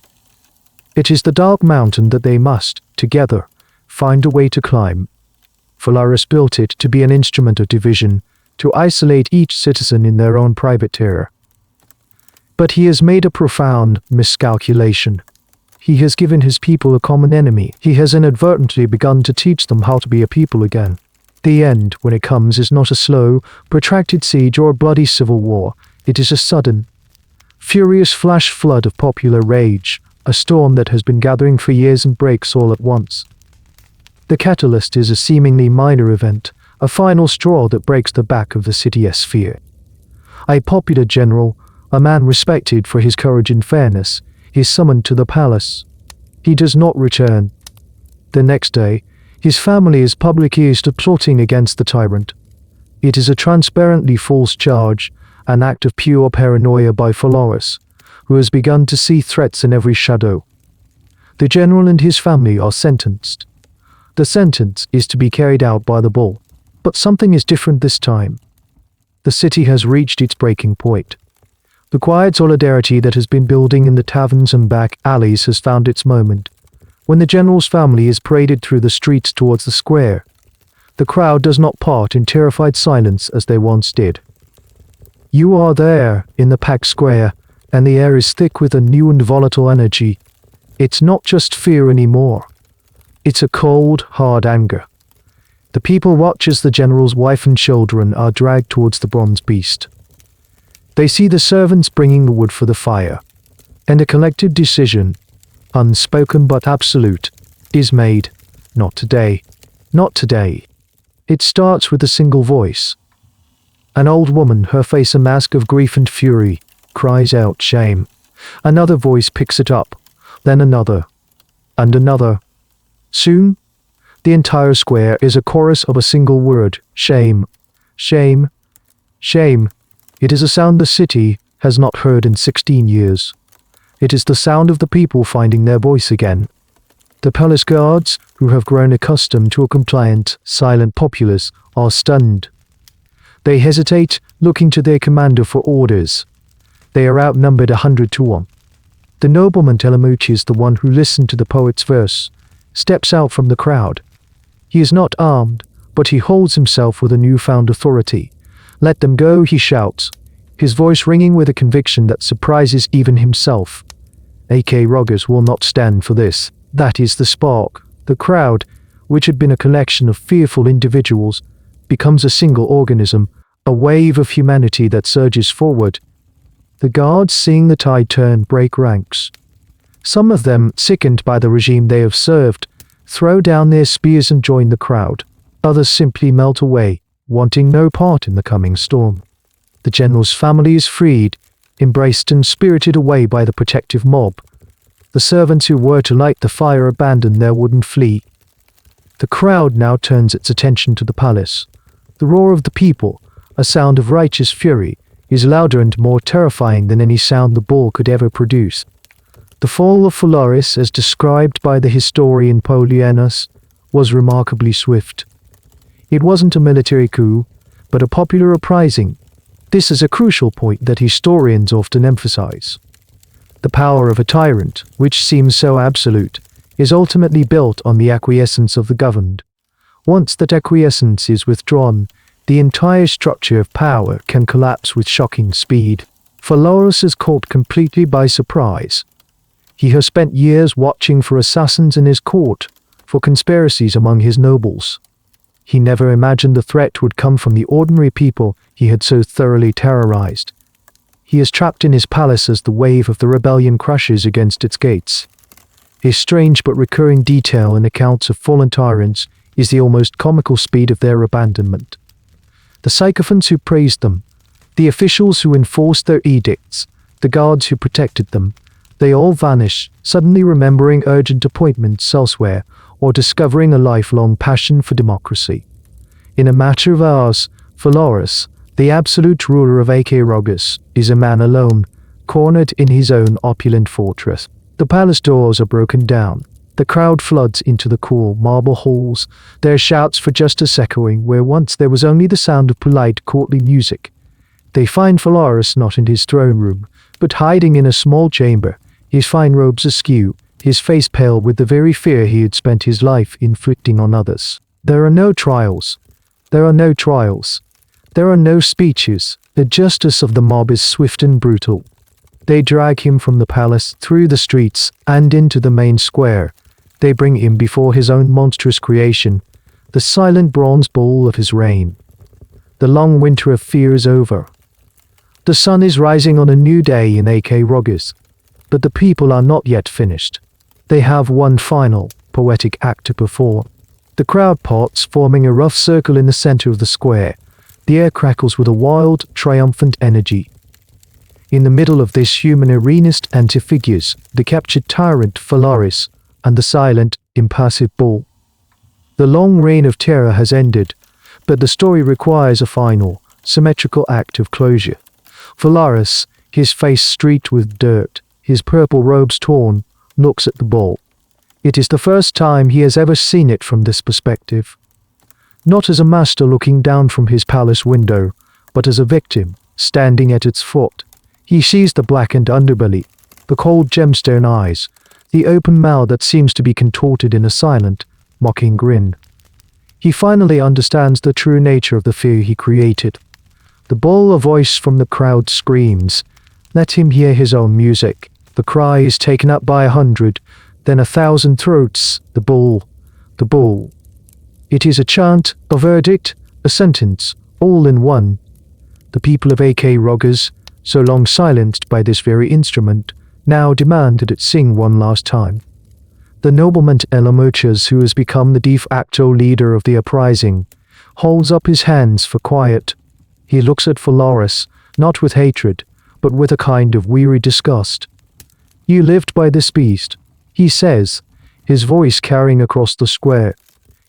It is the dark mountain that they must, together, find a way to climb. Phalaris built it to be an instrument of division, to isolate each citizen in their own private terror. But he has made a profound miscalculation. He has given his people a common enemy. He has inadvertently begun to teach them how to be a people again. The end, when it comes, is not a slow, protracted siege or a bloody civil war. It is a sudden, furious flash flood of popular rage, a storm that has been gathering for years and breaks all at once. The catalyst is a seemingly minor event, a final straw that breaks the back of the city's sphere. A popular general, a man respected for his courage and fairness, He is summoned to the palace. He does not return. The next day, his family is publicly accused of plotting against the tyrant. It is a transparently false charge, an act of pure paranoia by Phalaris, who has begun to see threats in every shadow. The general and his family are sentenced. The sentence is to be carried out by the bull, but something is different this time. The city has reached its breaking point. The quiet solidarity that has been building in the taverns and back alleys has found its moment. When the general's family is paraded through the streets towards the square, the crowd does not part in terrified silence as they once did. You are there, in the packed square, and the air is thick with a new and volatile energy. It's not just fear anymore. It's a cold, hard anger. The people watch as the general's wife and children are dragged towards the bronze beast. They see the servants bringing the wood for the fire, and a collective decision, unspoken but absolute, is made. Not today. Not today. It starts with a single voice. An old woman, her face a mask of grief and fury, cries out shame. Another voice picks it up, then another, and another. Soon, the entire square is a chorus of a single word: shame, shame, shame. It is a sound the city has not heard in 16 years. It is the sound of the people finding their voice again. The palace guards, who have grown accustomed to a compliant, silent populace, are stunned. They hesitate, looking to their commander for orders. They are outnumbered 100-1. The nobleman Telemucci, the one who listened to the poet's verse, steps out from the crowd. He is not armed, but he holds himself with a newfound authority. Let them go, he shouts, his voice ringing with a conviction that surprises even himself. Acragas will not stand for this. That is the spark. The crowd, which had been a collection of fearful individuals, becomes a single organism, a wave of humanity that surges forward. The guards, seeing the tide turn, break ranks. Some of them, sickened by the regime they have served, throw down their spears and join the crowd. Others simply melt away, wanting no part in the coming storm. The general's family is freed, embraced and spirited away by the protective mob. The servants who were to light the fire abandon their wood and flee. The crowd now turns its attention to the palace. The roar of the people, a sound of righteous fury, is louder and more terrifying than any sound the bull could ever produce. The fall of Phalaris, as described by the historian Perillos, was remarkably swift. It wasn't a military coup, but a popular uprising. This is a crucial point that historians often emphasize. The power of a tyrant, which seems so absolute, is ultimately built on the acquiescence of the governed. Once that acquiescence is withdrawn, the entire structure of power can collapse with shocking speed. Phalaris is caught completely by surprise. He has spent years watching for assassins in his court, for conspiracies among his nobles. He never imagined the threat would come from the ordinary people he had so thoroughly terrorized. He is trapped in his palace as the wave of the rebellion crashes against its gates. A strange but recurring detail in accounts of fallen tyrants is the almost comical speed of their abandonment. The sycophants who praised them, the officials who enforced their edicts, the guards who protected them, they all vanish, suddenly remembering urgent appointments elsewhere or discovering a lifelong passion for democracy. In a matter of hours, Phalaris, the absolute ruler of Acragas, is a man alone, cornered in his own opulent fortress. The palace doors are broken down. The crowd floods into the cool marble halls, their shouts for justice echoing where once there was only the sound of polite courtly music. They find Phalaris not in his throne room, but hiding in a small chamber, his fine robes askew, his face pale with the very fear he had spent his life inflicting on others. There are no trials. There are no trials. There are no speeches. The justice of the mob is swift and brutal. They drag him from the palace, through the streets, and into the main square. They bring him before his own monstrous creation, the silent bronze bull of his reign. The long winter of fear is over. The sun is rising on a new day in Acragas, but the people are not yet finished. They have one final, poetic act to perform. The crowd parts, forming a rough circle in the center of the square. The air crackles with a wild, triumphant energy. In the middle of this human arena's anti-figures, the captured tyrant Phalaris and the silent, impassive bull. The long reign of terror has ended, but the story requires a final, symmetrical act of closure. Phalaris, his face streaked with dirt, his purple robes torn, looks at the bull. It is the first time he has ever seen it from this perspective. Not as a master looking down from his palace window, but as a victim, standing at its foot. He sees the blackened underbelly, the cold gemstone eyes, the open mouth that seems to be contorted in a silent, mocking grin. He finally understands the true nature of the fear he created. The bull, a voice from the crowd, screams, "Let him hear his own music." The cry is taken up by 100, then 1,000 throats. The bull, the bull. It is a chant, a verdict, a sentence, all in one. The people of Acragas, so long silenced by this very instrument, now demand that it sing one last time. The nobleman Elamochas, who has become the de facto leader of the uprising, holds up his hands for quiet. He looks at Phalaris, not with hatred, but with a kind of weary disgust. "You lived by this beast," he says, his voice carrying across the square.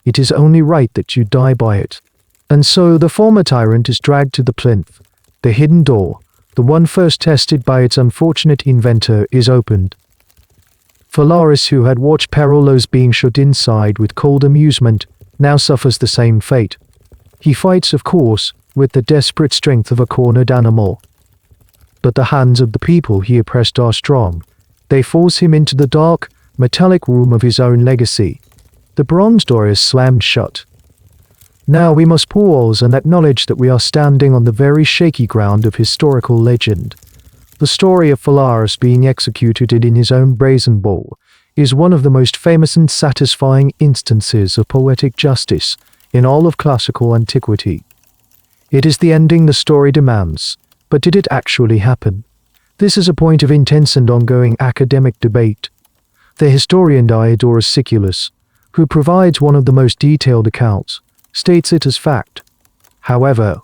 "It is only right that you die by it." And so the former tyrant is dragged to the plinth. The hidden door, the one first tested by its unfortunate inventor, is opened. Phalaris, who had watched Perillos being shut inside with cold amusement, now suffers the same fate. He fights, of course, with the desperate strength of a cornered animal. But the hands of the people he oppressed are strong. They force him into the dark, metallic room of his own legacy. The bronze door is slammed shut. Now we must pause and acknowledge that we are standing on the very shaky ground of historical legend. The story of Phalaris being executed in his own brazen bull is one of the most famous and satisfying instances of poetic justice in all of classical antiquity. It is the ending the story demands, but did it actually happen? This is a point of intense and ongoing academic debate. The historian Diodorus Siculus, who provides one of the most detailed accounts, states it as fact. However,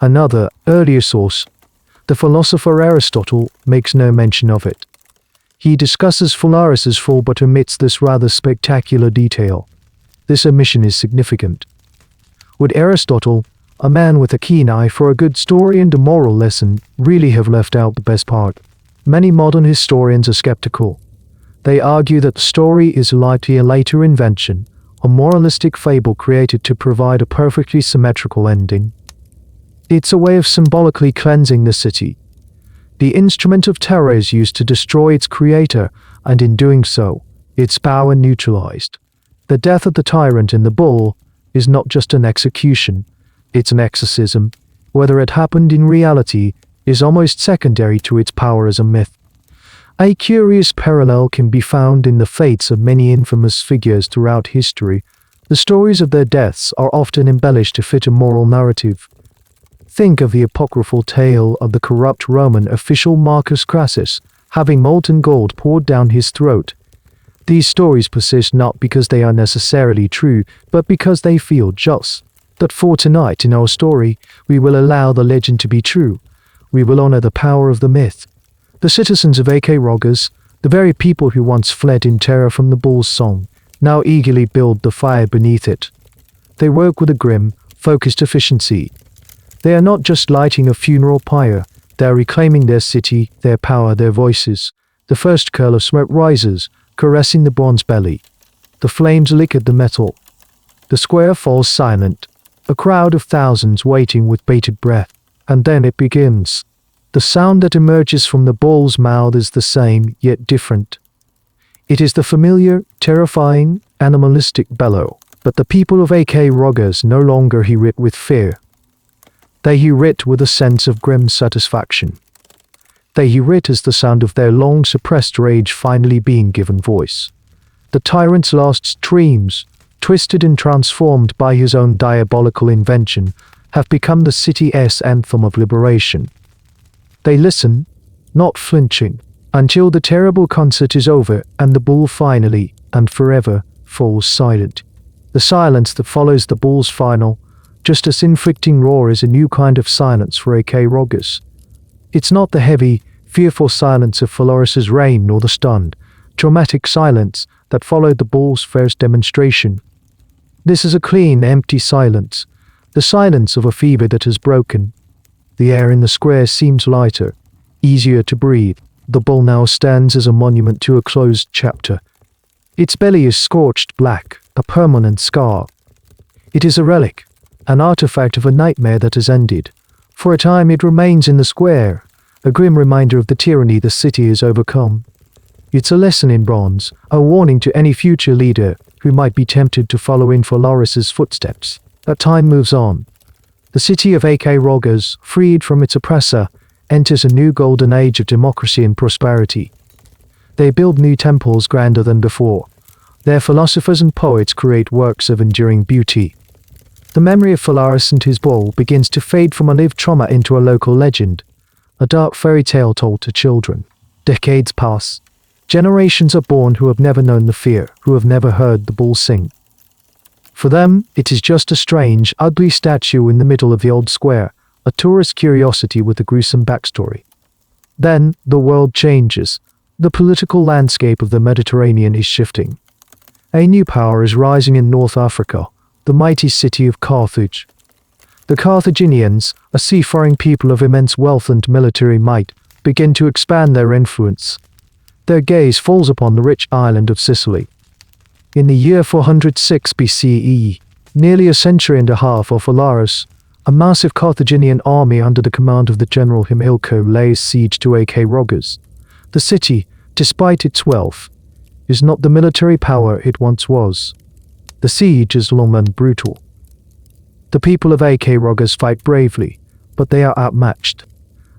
another, earlier source, the philosopher Aristotle, makes no mention of it. He discusses Phalaris's fall but omits this rather spectacular detail. This omission is significant. Would Aristotle, a man with a keen eye for a good story and a moral lesson, really have left out the best part? Many modern historians are skeptical. They argue that the story is likely a later invention, a moralistic fable created to provide a perfectly symmetrical ending. It's a way of symbolically cleansing the city. The instrument of terror is used to destroy its creator, and in doing so, its power neutralized. The death of the tyrant in the bull is not just an execution, it's an exorcism. Whether it happened in reality is almost secondary to its power as a myth. A curious parallel can be found in the fates of many infamous figures throughout history. The stories of their deaths are often embellished to fit a moral narrative. Think of the apocryphal tale of the corrupt Roman official Marcus Crassus having molten gold poured down his throat. These stories persist not because they are necessarily true, but because they feel just. But for tonight in our story, we will allow the legend to be true. We will honor the power of the myth. The citizens of Acragas, the very people who once fled in terror from the bull's song, now eagerly build the fire beneath it. They work with a grim, focused efficiency. They are not just lighting a funeral pyre, they are reclaiming their city, their power, their voices. The first curl of smoke rises, caressing the bronze belly. The flames lick at the metal. The square falls silent, a crowd of thousands waiting with bated breath. And then it begins. The sound that emerges from the bull's mouth is the same, yet different. It is the familiar, terrifying, animalistic bellow. But the people of Acragas no longer hear it with fear. They hear it with a sense of grim satisfaction. They hear it as the sound of their long-suppressed rage finally being given voice. The tyrant's last streams, twisted and transformed by his own diabolical invention, have become the city's anthem of liberation. They listen, not flinching, until the terrible concert is over and the bull finally, and forever, falls silent. The silence that follows the bull's final, just as inflicting roar is a new kind of silence for Acragas. It's not the heavy, fearful silence of Phalaris's reign or the stunned, traumatic silence that followed the bull's first demonstration. This is a clean, empty silence, the silence of a fever that has broken. The air in the square seems lighter, easier to breathe. The bull now stands as a monument to a closed chapter. Its belly is scorched black, a permanent scar. It is a relic, an artifact of a nightmare that has ended. For a time it remains in the square, a grim reminder of the tyranny the city has overcome. It's a lesson in bronze, a warning to any future leader who might be tempted to follow in Phalaris's footsteps. That time moves on. The city of Acragas, freed from its oppressor, enters a new golden age of democracy and prosperity. They build new temples grander than before. Their philosophers and poets create works of enduring beauty. The memory of Phalaris and his bull begins to fade from a lived trauma into a local legend, a dark fairy tale told to children. Decades pass. Generations are born who have never known the fear, who have never heard the bull sing. For them, it is just a strange, ugly statue in the middle of the old square, a tourist curiosity with a gruesome backstory. Then, the world changes. The political landscape of the Mediterranean is shifting. A new power is rising in North Africa, the mighty city of Carthage. The Carthaginians, a seafaring people of immense wealth and military might, begin to expand their influence. Their gaze falls upon the rich island of Sicily. In the year 406 BCE, nearly a century and a half of Phalaris, a massive Carthaginian army under the command of the general Hamilcar lays siege to Acragas. The city, despite its wealth, is not the military power it once was. The siege is long and brutal. The people of Acragas fight bravely, but they are outmatched.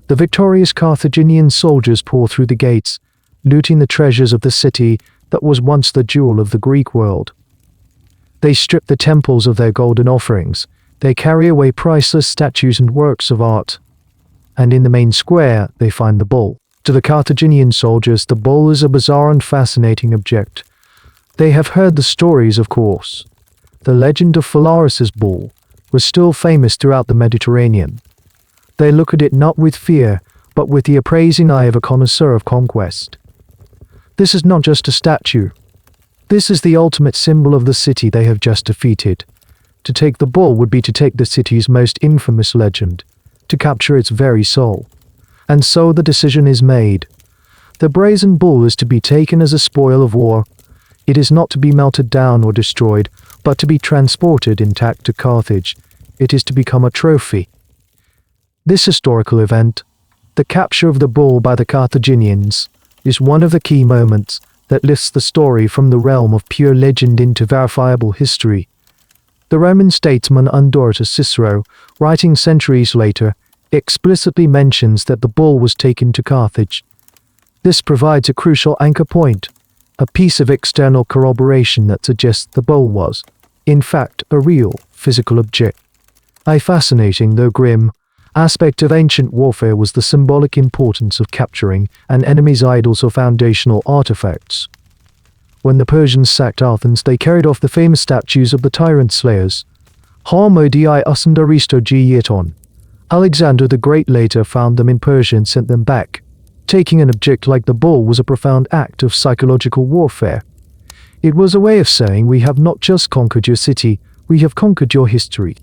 The victorious Carthaginian soldiers pour through the gates, looting the treasures of the city that was once the jewel of the Greek world. They strip the temples of their golden offerings. They carry away priceless statues and works of art. And in the main square, they find the bull. To the Carthaginian soldiers, the bull is a bizarre and fascinating object. They have heard the stories, of course. The legend of Phalaris's bull was still famous throughout the Mediterranean. They look at it not with fear, but with the appraising eye of a connoisseur of conquest. This is not just a statue. This is the ultimate symbol of the city they have just defeated. To take the bull would be to take the city's most infamous legend, to capture its very soul. And so the decision is made. The brazen bull is to be taken as a spoil of war. It is not to be melted down or destroyed, but to be transported intact to Carthage. It is to become a trophy. This historical event, the capture of the bull by the Carthaginians, is one of the key moments that lifts the story from the realm of pure legend into verifiable history. The Roman statesman Diodorus Cicero, writing centuries later, explicitly mentions that the bull was taken to Carthage. This provides a crucial anchor point, a piece of external corroboration that suggests the bull was, in fact, a real, physical object. A fascinating, though grim, aspect of ancient warfare was the symbolic importance of capturing an enemy's idols or foundational artifacts. When the Persians sacked Athens, they carried off the famous statues of the Tyrant slayers. Harmodiai Usandaristo Alexander the Great later found them in Persia and sent them back. Taking an object like the bull was a profound act of psychological warfare. It was a way of saying, we have not just conquered your city, we have conquered your history.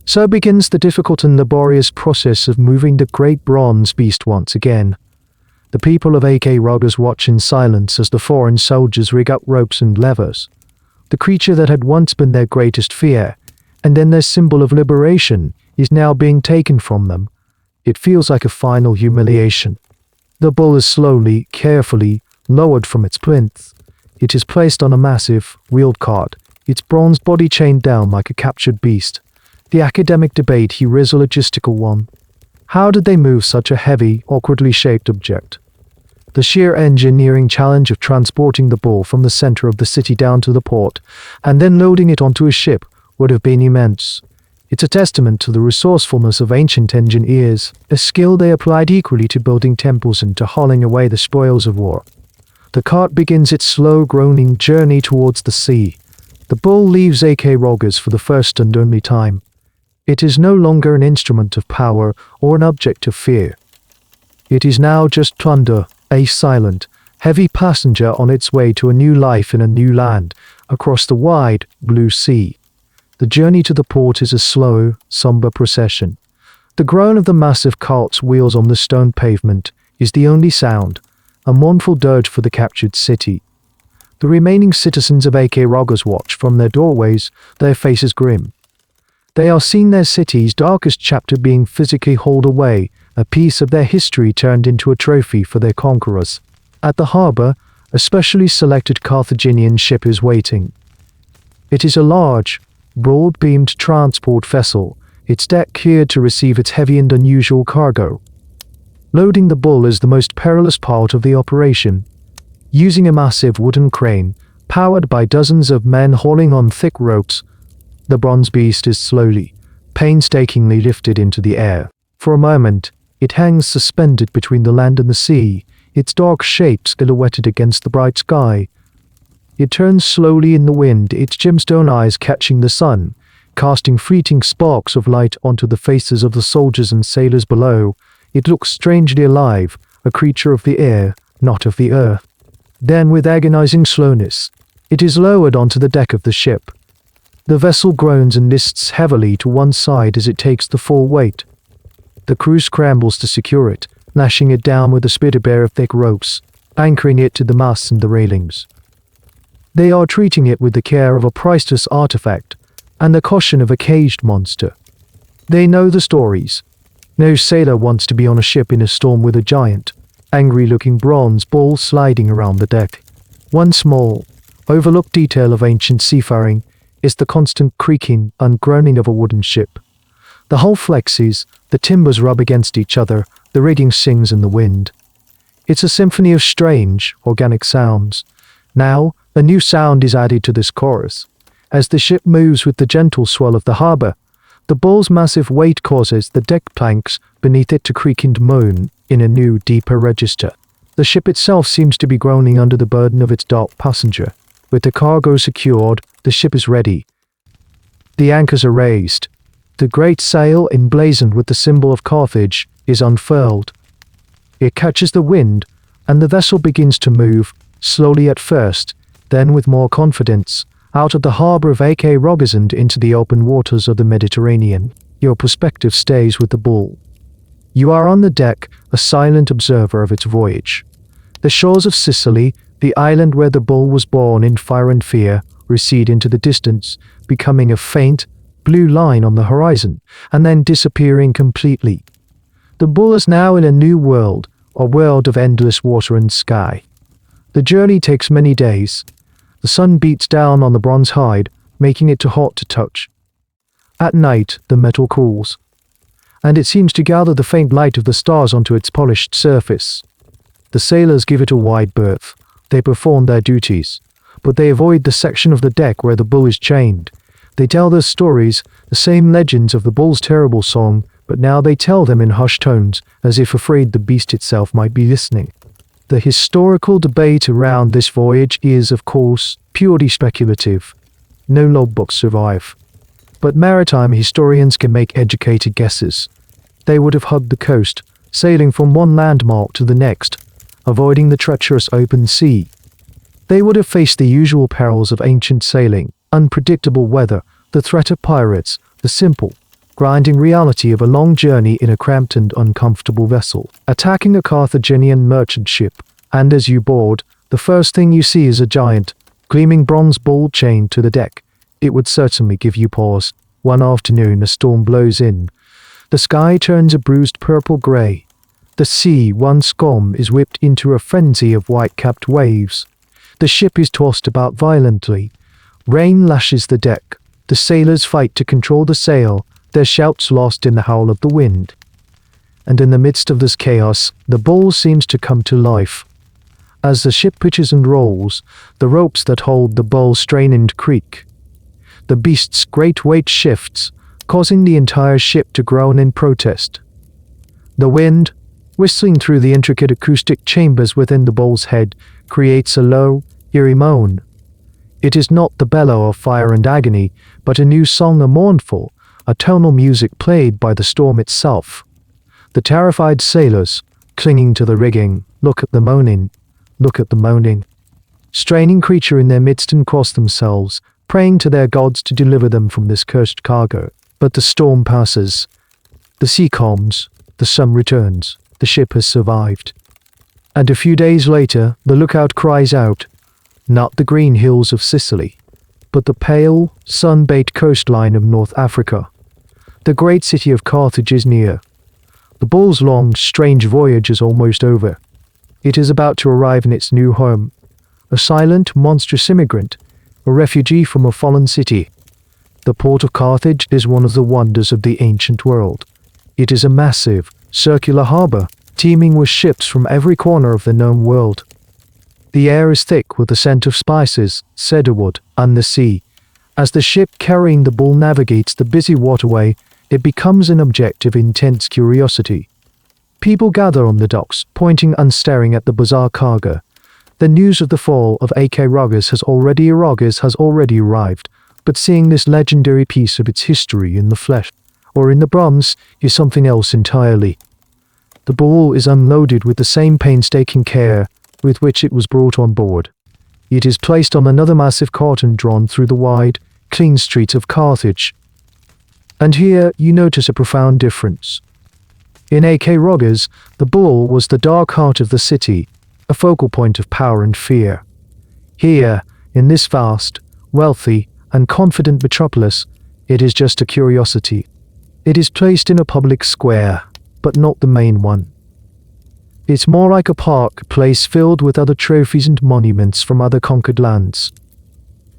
So begins the difficult and laborious process of moving the great bronze beast once again. The people of Acragas watch in silence as the foreign soldiers rig up ropes and levers. The creature that had once been their greatest fear, and then their symbol of liberation, is now being taken from them. It feels like a final humiliation. The bull is slowly, carefully, lowered from its plinth. It is placed on a massive, wheeled cart, its bronze body chained down like a captured beast. The academic debate here is a logistical one. How did they move such a heavy, awkwardly shaped object? The sheer engineering challenge of transporting the bull from the center of the city down to the port, and then loading it onto a ship, would have been immense. It's a testament to the resourcefulness of ancient engineers, a skill they applied equally to building temples and to hauling away the spoils of war. The cart begins its slow, groaning journey towards the sea. The bull leaves Acragas for the first and only time. It is no longer an instrument of power or an object of fear. It is now just plunder, a silent, heavy passenger on its way to a new life in a new land, across the wide, blue sea. The journey to the port is a slow, somber procession. The groan of the massive cart's wheels on the stone pavement is the only sound, a mournful dirge for the captured city. The remaining citizens of Acragas watch from their doorways, their faces grim. They are seeing their city's darkest chapter being physically hauled away, a piece of their history turned into a trophy for their conquerors. At the harbour, a specially selected Carthaginian ship is waiting. It is a large, broad-beamed transport vessel, its deck cleared to receive its heavy and unusual cargo. Loading the bull is the most perilous part of the operation. Using a massive wooden crane, powered by dozens of men hauling on thick ropes, the bronze beast is slowly, painstakingly lifted into the air. For a moment, it hangs suspended between the land and the sea, its dark shape silhouetted against the bright sky. It turns slowly in the wind, its gemstone eyes catching the sun, casting fleeting sparks of light onto the faces of the soldiers and sailors below. It looks strangely alive, a creature of the air, not of the earth. Then, with agonizing slowness, it is lowered onto the deck of the ship. The vessel groans and lists heavily to one side as it takes the full weight. The crew scrambles to secure it, lashing it down with a spitterbear of thick ropes, anchoring it to the masts and the railings. They are treating it with the care of a priceless artifact and the caution of a caged monster. They know the stories. No sailor wants to be on a ship in a storm with a giant, angry-looking bronze bull sliding around the deck. One small, overlooked detail of ancient seafaring is the constant creaking and groaning of a wooden ship. The hull flexes, the timbers rub against each other, the rigging sings in the wind. It's a symphony of strange, organic sounds. Now, a new sound is added to this chorus. As the ship moves with the gentle swell of the harbour, the bull's massive weight causes the deck planks beneath it to creak and moan in a new, deeper register. The ship itself seems to be groaning under the burden of its dark passenger. With the cargo secured, the ship is ready. The anchors are raised. The great sail, emblazoned with the symbol of Carthage, is unfurled. It catches the wind, and the vessel begins to move, slowly at first, then with more confidence, out of the harbour of Acragas and into the open waters of the Mediterranean. Your perspective stays with the bull. You are on the deck, a silent observer of its voyage. The shores of Sicily, the island where the bull was born in fire and fear, recede into the distance, becoming a faint, blue line on the horizon, and then disappearing completely. The bull is now in a new world, a world of endless water and sky. The journey takes many days. The sun beats down on the bronze hide, making it too hot to touch. At night, the metal cools, and it seems to gather the faint light of the stars onto its polished surface. The sailors give it a wide berth. They perform their duties, but they avoid the section of the deck where the bull is chained. They tell their stories, the same legends of the bull's terrible song, but now they tell them in hushed tones, as if afraid the beast itself might be listening. The historical debate around this voyage is, of course, purely speculative. No logbooks survive. But maritime historians can make educated guesses. They would have hugged the coast, sailing from one landmark to the next, avoiding the treacherous open sea. They would have faced the usual perils of ancient sailing, unpredictable weather, the threat of pirates, the simple, grinding reality of a long journey in a cramped and uncomfortable vessel, attacking a Carthaginian merchant ship, and as you board, the first thing you see is a giant, gleaming bronze bull chained to the deck. It would certainly give you pause. One afternoon a storm blows in. The sky turns a bruised purple-grey. The sea, once calm, is whipped into a frenzy of white-capped waves. The ship is tossed about violently. Rain lashes the deck. The sailors fight to control the sail, their shouts lost in the howl of the wind. And in the midst of this chaos, the bull seems to come to life. As the ship pitches and rolls, the ropes that hold the bull strain and creak. The beast's great weight shifts, causing the entire ship to groan in protest. The wind, whistling through the intricate acoustic chambers within the bull's head, creates a low, eerie moan. It is not the bellow of fire and agony, but a new song, a mournful, a tonal music played by the storm itself. The terrified sailors, clinging to the rigging. Look at the moaning. Look at the moaning. Straining creature in their midst and cross themselves, praying to their gods to deliver them from this cursed cargo. But the storm passes. The sea calms. The sun returns. The ship has survived. And a few days later, the lookout cries out, not the green hills of Sicily, but the pale, sun-baked coastline of North Africa. The great city of Carthage is near. The bull's long, strange voyage is almost over. It is about to arrive in its new home. A silent, monstrous immigrant, a refugee from a fallen city. The port of Carthage is one of the wonders of the ancient world. It is a massive, circular harbor, teeming with ships from every corner of the known world. The air is thick with the scent of spices, cedarwood, and the sea. As the ship carrying the bull navigates the busy waterway, it becomes an object of intense curiosity. People gather on the docks, pointing and staring at the bizarre cargo. The news of the fall of Acragas has already arrived, but seeing this legendary piece of its history in the flesh, or in the bronze, is something else entirely. The bull is unloaded with the same painstaking care with which it was brought on board. It is placed on another massive cart and drawn through the wide, clean streets of Carthage. And here you notice a profound difference. In Acragas, the bull was the dark heart of the city, a focal point of power and fear. Here, in this vast, wealthy, and confident metropolis, it is just a curiosity. It is placed in a public square, but not the main one. It's more like a park, a place filled with other trophies and monuments from other conquered lands.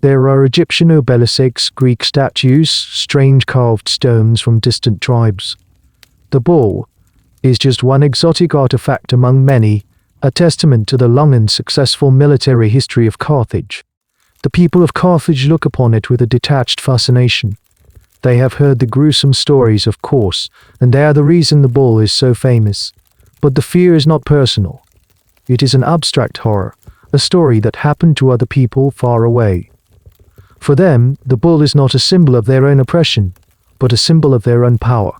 There are Egyptian obelisks, Greek statues, strange carved stones from distant tribes. The bull is just one exotic artifact among many, a testament to the long and successful military history of Carthage. The people of Carthage look upon it with a detached fascination. They have heard the gruesome stories, of course, and they are the reason the bull is so famous. But the fear is not personal. It is an abstract horror, a story that happened to other people far away. For them, the bull is not a symbol of their own oppression, but a symbol of their own power.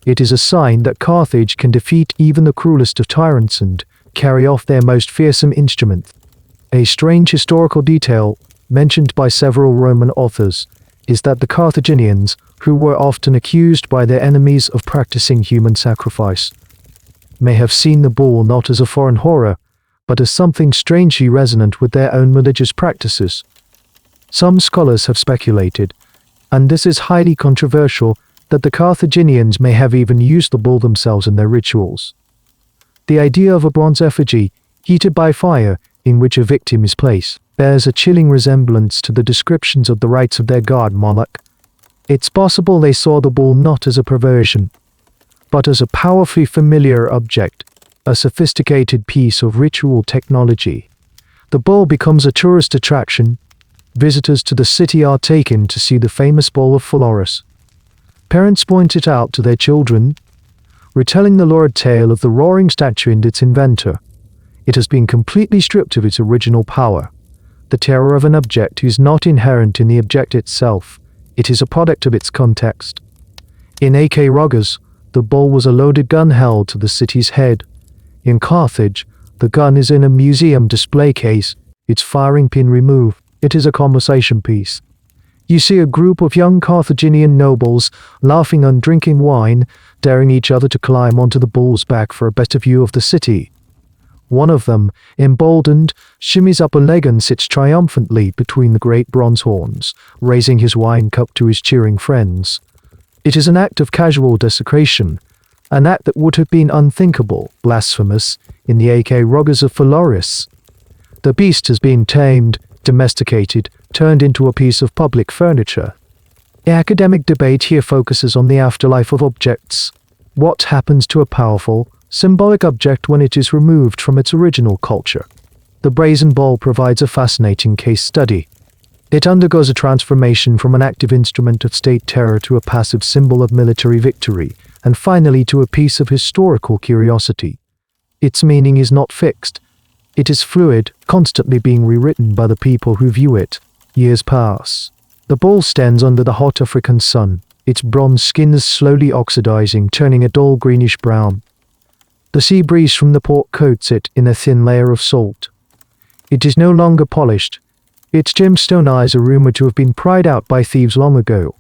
It is a sign that Carthage can defeat even the cruelest of tyrants and carry off their most fearsome instrument. A strange historical detail, mentioned by several Roman authors, is that the Carthaginians, who were often accused by their enemies of practicing human sacrifice, may have seen the bull not as a foreign horror, but as something strangely resonant with their own religious practices. Some scholars have speculated, and this is highly controversial, that the Carthaginians may have even used the bull themselves in their rituals. The idea of a bronze effigy, heated by fire, in which a victim is placed, bears a chilling resemblance to the descriptions of the rites of their god Moloch. It's possible they saw the bull not as a perversion, but as a powerfully familiar object, a sophisticated piece of ritual technology. The bull becomes a tourist attraction. Visitors to the city are taken to see the famous Bull of Phalaris. Parents point it out to their children, retelling the lurid tale of the roaring statue and its inventor. It has been completely stripped of its original power. The terror of an object is not inherent in the object itself. It is a product of its context. In Acragas, the bull was a loaded gun held to the city's head. In Carthage, the gun is in a museum display case, its firing pin removed. It is a conversation piece. You see a group of young Carthaginian nobles laughing and drinking wine, daring each other to climb onto the bull's back for a better view of the city. One of them, emboldened, shimmies up a leg and sits triumphantly between the great bronze horns, raising his wine cup to his cheering friends. It is an act of casual desecration, an act that would have been unthinkable, blasphemous, in the Acragas of Phalaris. The beast has been tamed, domesticated, turned into a piece of public furniture. The academic debate here focuses on the afterlife of objects. What happens to a powerful, symbolic object when it is removed from its original culture? The Brazen Bull provides a fascinating case study. It undergoes a transformation from an active instrument of state terror to a passive symbol of military victory, and finally to a piece of historical curiosity. Its meaning is not fixed. It is fluid, constantly being rewritten by the people who view it. Years pass. The bull stands under the hot African sun, its bronze skin is slowly oxidizing, turning a dull greenish brown. The sea breeze from the port coats it in a thin layer of salt. It is no longer polished. Its gemstone eyes are rumored to have been pried out by thieves long ago.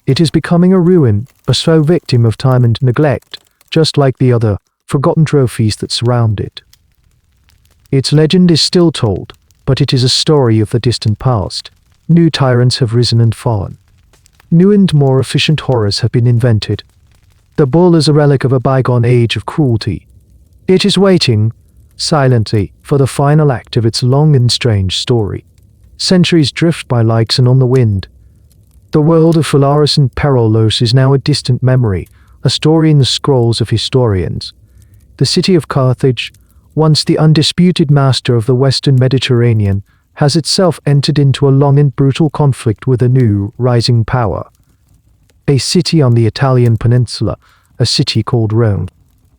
It is becoming a ruin, a slow victim of time and neglect, just like the other forgotten trophies that surround it. Its legend is still told, but it is a story of the distant past. New tyrants have risen and fallen. New and more efficient horrors have been invented. The bull is a relic of a bygone age of cruelty. It is waiting, silently, for the final act of its long and strange story. Centuries drift by like and on the wind. The world of Phalaris and Perillos is now a distant memory, a story in the scrolls of historians. The city of Carthage, once the undisputed master of the Western Mediterranean, has itself entered into a long and brutal conflict with a new, rising power. A city on the Italian peninsula, a city called Rome.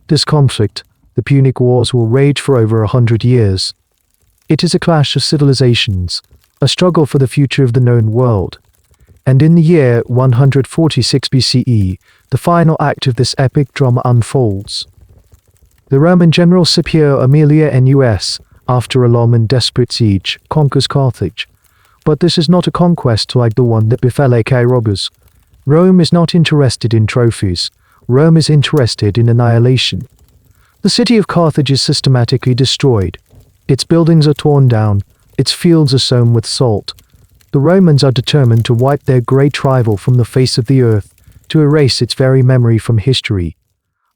This conflict, the Punic Wars, will rage for over 100 years. It is a clash of civilizations, a struggle for the future of the known world. And in the year 146 BCE, the final act of this epic drama unfolds. The Roman general Scipio Aemilianus, after a long and desperate siege, conquers Carthage. But this is not a conquest like the one that befell Acragas. Rome is not interested in trophies. Rome is interested in annihilation. The city of Carthage is systematically destroyed. Its buildings are torn down. Its fields are sown with salt. The Romans are determined to wipe their great rival from the face of the earth, to erase its very memory from history.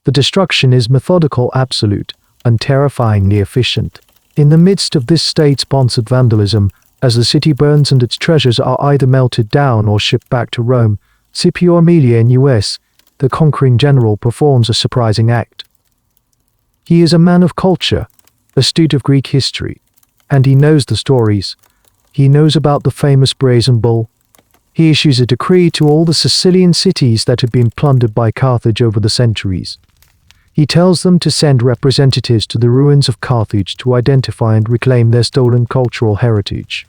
The destruction is methodical, absolute, and terrifyingly efficient. In the midst of this state-sponsored vandalism, as the city burns and its treasures are either melted down or shipped back to Rome, Scipio Aemilianus, the conquering general, performs a surprising act. He is a man of culture, a student of Greek history, and he knows the stories. He knows about the famous Brazen Bull. He issues a decree to all the Sicilian cities that had been plundered by Carthage over the centuries. He tells them to send representatives to the ruins of Carthage to identify and reclaim their stolen cultural heritage.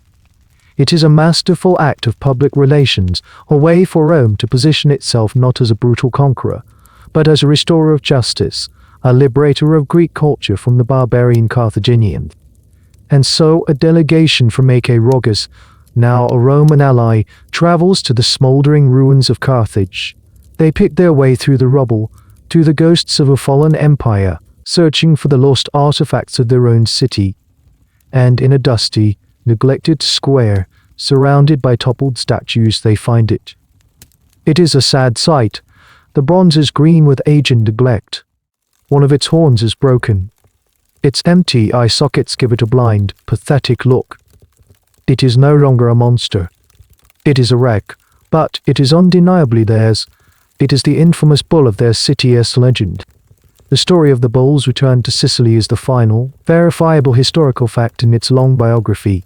It is a masterful act of public relations, a way for Rome to position itself not as a brutal conqueror, but as a restorer of justice, a liberator of Greek culture from the barbarian Carthaginians. And so a delegation from Acragas, now a Roman ally, travels to the smoldering ruins of Carthage. They pick their way through the rubble, to the ghosts of a fallen empire, searching for the lost artifacts of their own city. And in a dusty, neglected square, surrounded by toppled statues, they find it. It is a sad sight. The bronze is green with age and neglect. One of its horns is broken. Its empty eye sockets give it a blind, pathetic look. It is no longer a monster. It is a wreck, but it is undeniably theirs. It is the infamous bull of their city's legend. The story of the bull's return to Sicily is the final, verifiable historical fact in its long biography.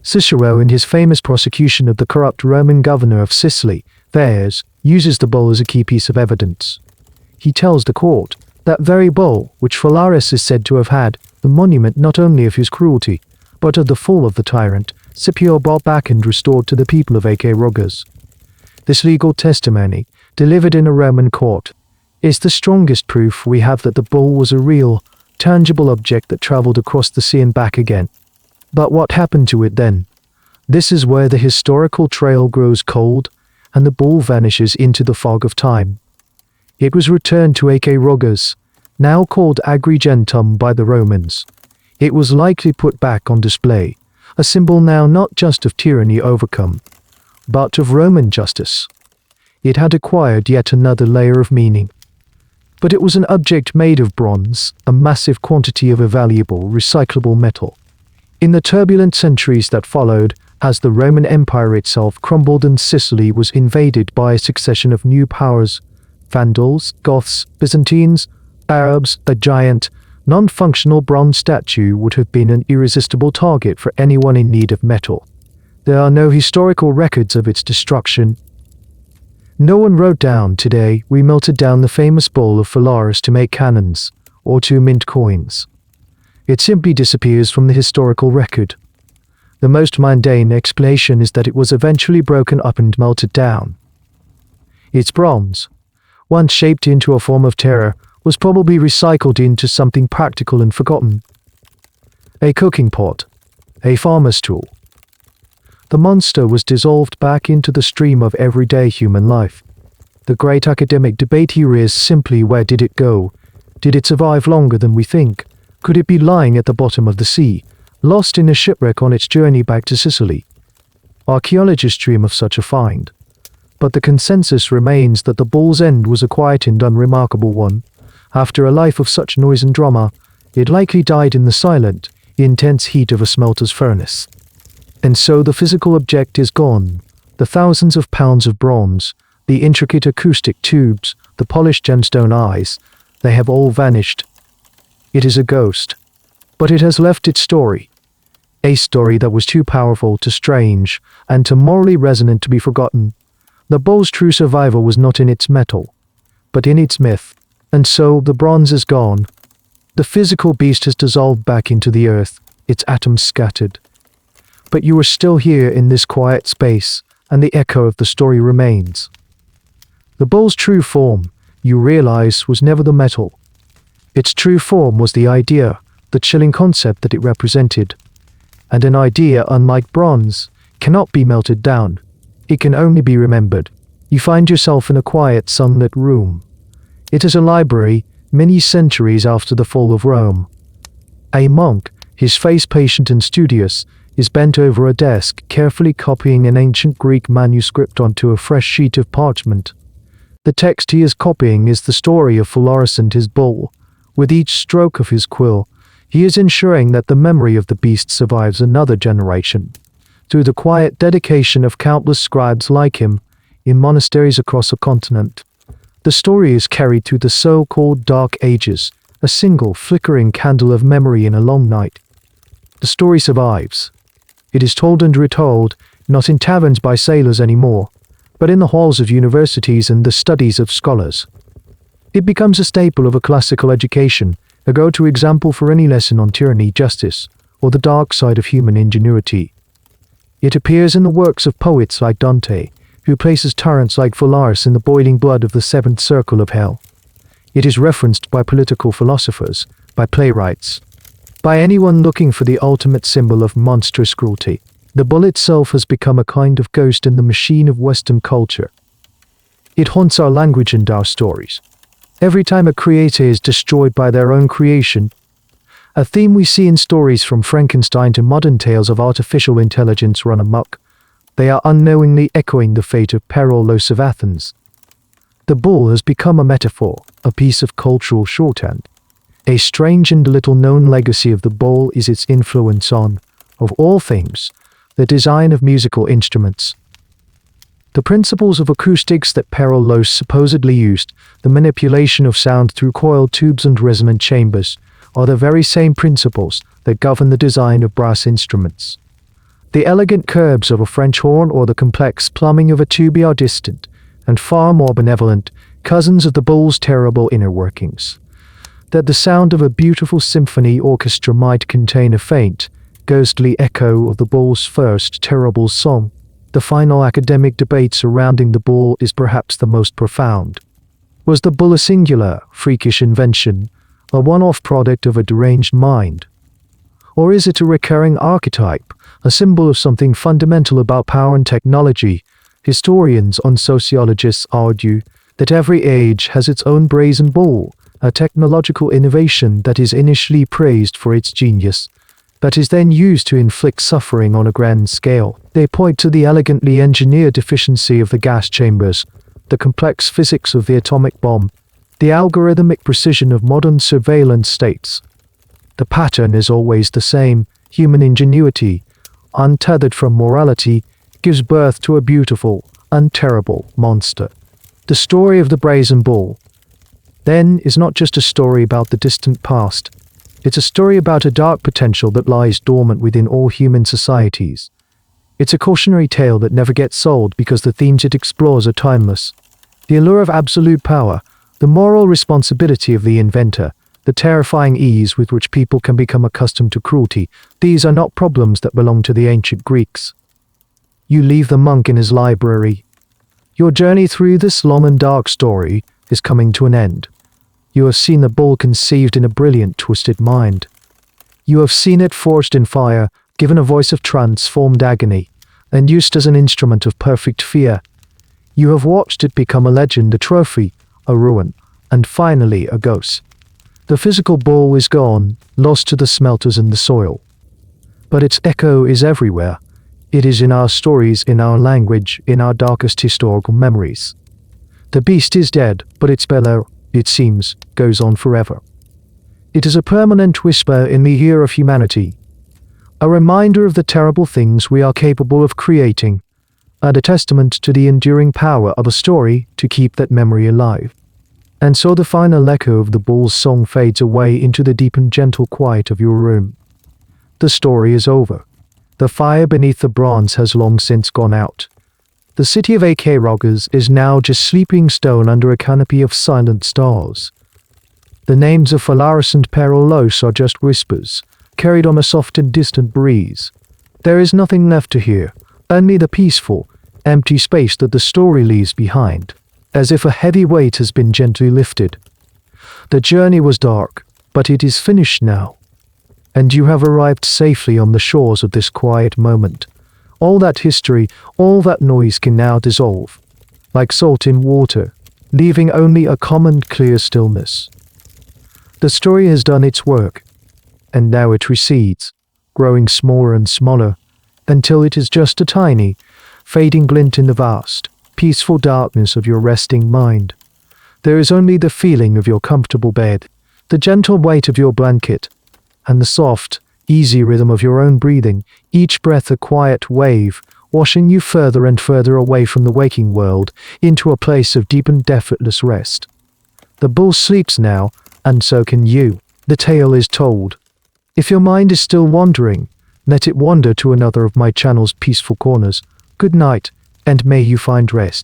Cicero, in his famous prosecution of the corrupt Roman governor of Sicily, Theirs, uses the bull as a key piece of evidence. He tells the court that very bull, which Phalaris is said to have had, the monument not only of his cruelty, but of the fall of the tyrant, Scipio brought back and restored to the people of Acragas. This legal testimony, delivered in a Roman court, is the strongest proof we have that the bull was a real, tangible object that traveled across the sea and back again. But what happened to it then? This is where the historical trail grows cold, and the bull vanishes into the fog of time. It was returned to Acragas, now called Agrigentum by the Romans. It was likely put back on display, a symbol now not just of tyranny overcome, but of Roman justice. It had acquired yet another layer of meaning. But it was an object made of bronze, a massive quantity of a valuable, recyclable metal. In the turbulent centuries that followed, as the Roman Empire itself crumbled and Sicily was invaded by a succession of new powers, Vandals, Goths, Byzantines, Arabs, a giant, non-functional bronze statue would have been an irresistible target for anyone in need of metal. There are no historical records of its destruction. No one wrote down, "Today we melted down the famous bull of Phalaris to make cannons," or to mint coins. It simply disappears from the historical record. The most mundane explanation is that it was eventually broken up and melted down. Its bronze, once shaped into a form of terror, was probably recycled into something practical and forgotten. A cooking pot, a farmer's tool. The monster was dissolved back into the stream of everyday human life. The great academic debate here is simply, where did it go? Did it survive longer than we think? Could it be lying at the bottom of the sea, lost in a shipwreck on its journey back to Sicily? Archaeologists dream of such a find. But the consensus remains that the bull's end was a quiet and unremarkable one. After a life of such noise and drama, it likely died in the silent, intense heat of a smelter's furnace. And so the physical object is gone. The thousands of pounds of bronze, the intricate acoustic tubes, the polished gemstone eyes, they have all vanished. It is a ghost. But it has left its story. A story that was too powerful, too strange, and too morally resonant to be forgotten. The bull's true survival was not in its metal, but in its myth. And so the bronze is gone. The physical beast has dissolved back into the earth, its atoms scattered. But you are still here in this quiet space, and the echo of the story remains. The bull's true form, you realize, was never the metal. Its true form was the idea, the chilling concept that it represented. And an idea, unlike bronze, cannot be melted down. It can only be remembered. You find yourself in a quiet, sunlit room. It is a library, many centuries after the fall of Rome. A monk, his face patient and studious, is bent over a desk, carefully copying an ancient Greek manuscript onto a fresh sheet of parchment. The text he is copying is the story of Phalaris and his bull. With each stroke of his quill, he is ensuring that the memory of the beast survives another generation. Through the quiet dedication of countless scribes like him, in monasteries across a continent, the story is carried through the so-called Dark Ages, a single flickering candle of memory in a long night. The story survives. It is told and retold, not in taverns by sailors anymore, but in the halls of universities and the studies of scholars. It becomes a staple of a classical education, a go-to example for any lesson on tyranny, justice, or the dark side of human ingenuity. It appears in the works of poets like Dante, who places tyrants like Phalaris in the boiling blood of the seventh circle of hell. It is referenced by political philosophers, by playwrights, by anyone looking for the ultimate symbol of monstrous cruelty. The bull itself has become a kind of ghost in the machine of Western culture. It haunts our language and our stories. Every time a creator is destroyed by their own creation, a theme we see in stories from Frankenstein to modern tales of artificial intelligence run amok, they are unknowingly echoing the fate of Perillos of Athens. The bull has become a metaphor, a piece of cultural shorthand. A strange and little-known legacy of the bull is its influence on, of all things, the design of musical instruments. The principles of acoustics that Perillos supposedly used, the manipulation of sound through coiled tubes and resonant chambers, are the very same principles that govern the design of brass instruments. The elegant curves of a French horn or the complex plumbing of a tuba are distant, and far more benevolent, cousins of the bull's terrible inner workings. That the sound of a beautiful symphony orchestra might contain a faint, ghostly echo of the bull's first terrible song. The final academic debate surrounding the bull is perhaps the most profound. Was the bull a singular, freakish invention, a one-off product of a deranged mind? Or is it a recurring archetype, a symbol of something fundamental about power and technology? Historians and sociologists argue that every age has its own brazen bull, a technological innovation that is initially praised for its genius, that is then used to inflict suffering on a grand scale. They point to the elegantly engineered efficiency of the gas chambers, the complex physics of the atomic bomb, the algorithmic precision of modern surveillance states. The pattern is always the same. Human ingenuity, untethered from morality, gives birth to a beautiful and terrible monster. The story of the Brazen Bull, then, is not just a story about the distant past. It's a story about a dark potential that lies dormant within all human societies. It's a cautionary tale that never gets old because the themes it explores are timeless. The allure of absolute power, the moral responsibility of the inventor, the terrifying ease with which people can become accustomed to cruelty, these are not problems that belong to the ancient Greeks. You leave the monk in his library. Your journey through this long and dark story is coming to an end. You have seen the bull conceived in a brilliant, twisted mind. You have seen it forged in fire, given a voice of transformed agony, and used as an instrument of perfect fear. You have watched it become a legend, a trophy, a ruin, and finally a ghost. The physical bull is gone, lost to the smelters and the soil. But its echo is everywhere. It is in our stories, in our language, in our darkest historical memories. The beast is dead, but its bellow, it seems, goes on forever. It is a permanent whisper in the ear of humanity, a reminder of the terrible things we are capable of creating, and a testament to the enduring power of a story to keep that memory alive. And so the final echo of the bull's song fades away into the deep and gentle quiet of your room. The story is over. The fire beneath the bronze has long since gone out. The city of Acragas is now just sleeping stone under a canopy of silent stars. The names of Phalaris and Perillos are just whispers, carried on a soft and distant breeze. There is nothing left to hear, only the peaceful, empty space that the story leaves behind, as if a heavy weight has been gently lifted. The journey was dark, but it is finished now, and you have arrived safely on the shores of this quiet moment. All that history, all that noise can now dissolve, like salt in water, leaving only a calm and clear stillness. The story has done its work, and now it recedes, growing smaller and smaller, until it is just a tiny, fading glint in the vast, peaceful darkness of your resting mind. There is only the feeling of your comfortable bed, the gentle weight of your blanket, and the soft, easy rhythm of your own breathing, each breath a quiet wave, washing you further and further away from the waking world into a place of deep and effortless rest. The bull sleeps now, and so can you. The tale is told. If your mind is still wandering, let it wander to another of my channel's peaceful corners. Good night, and may you find rest.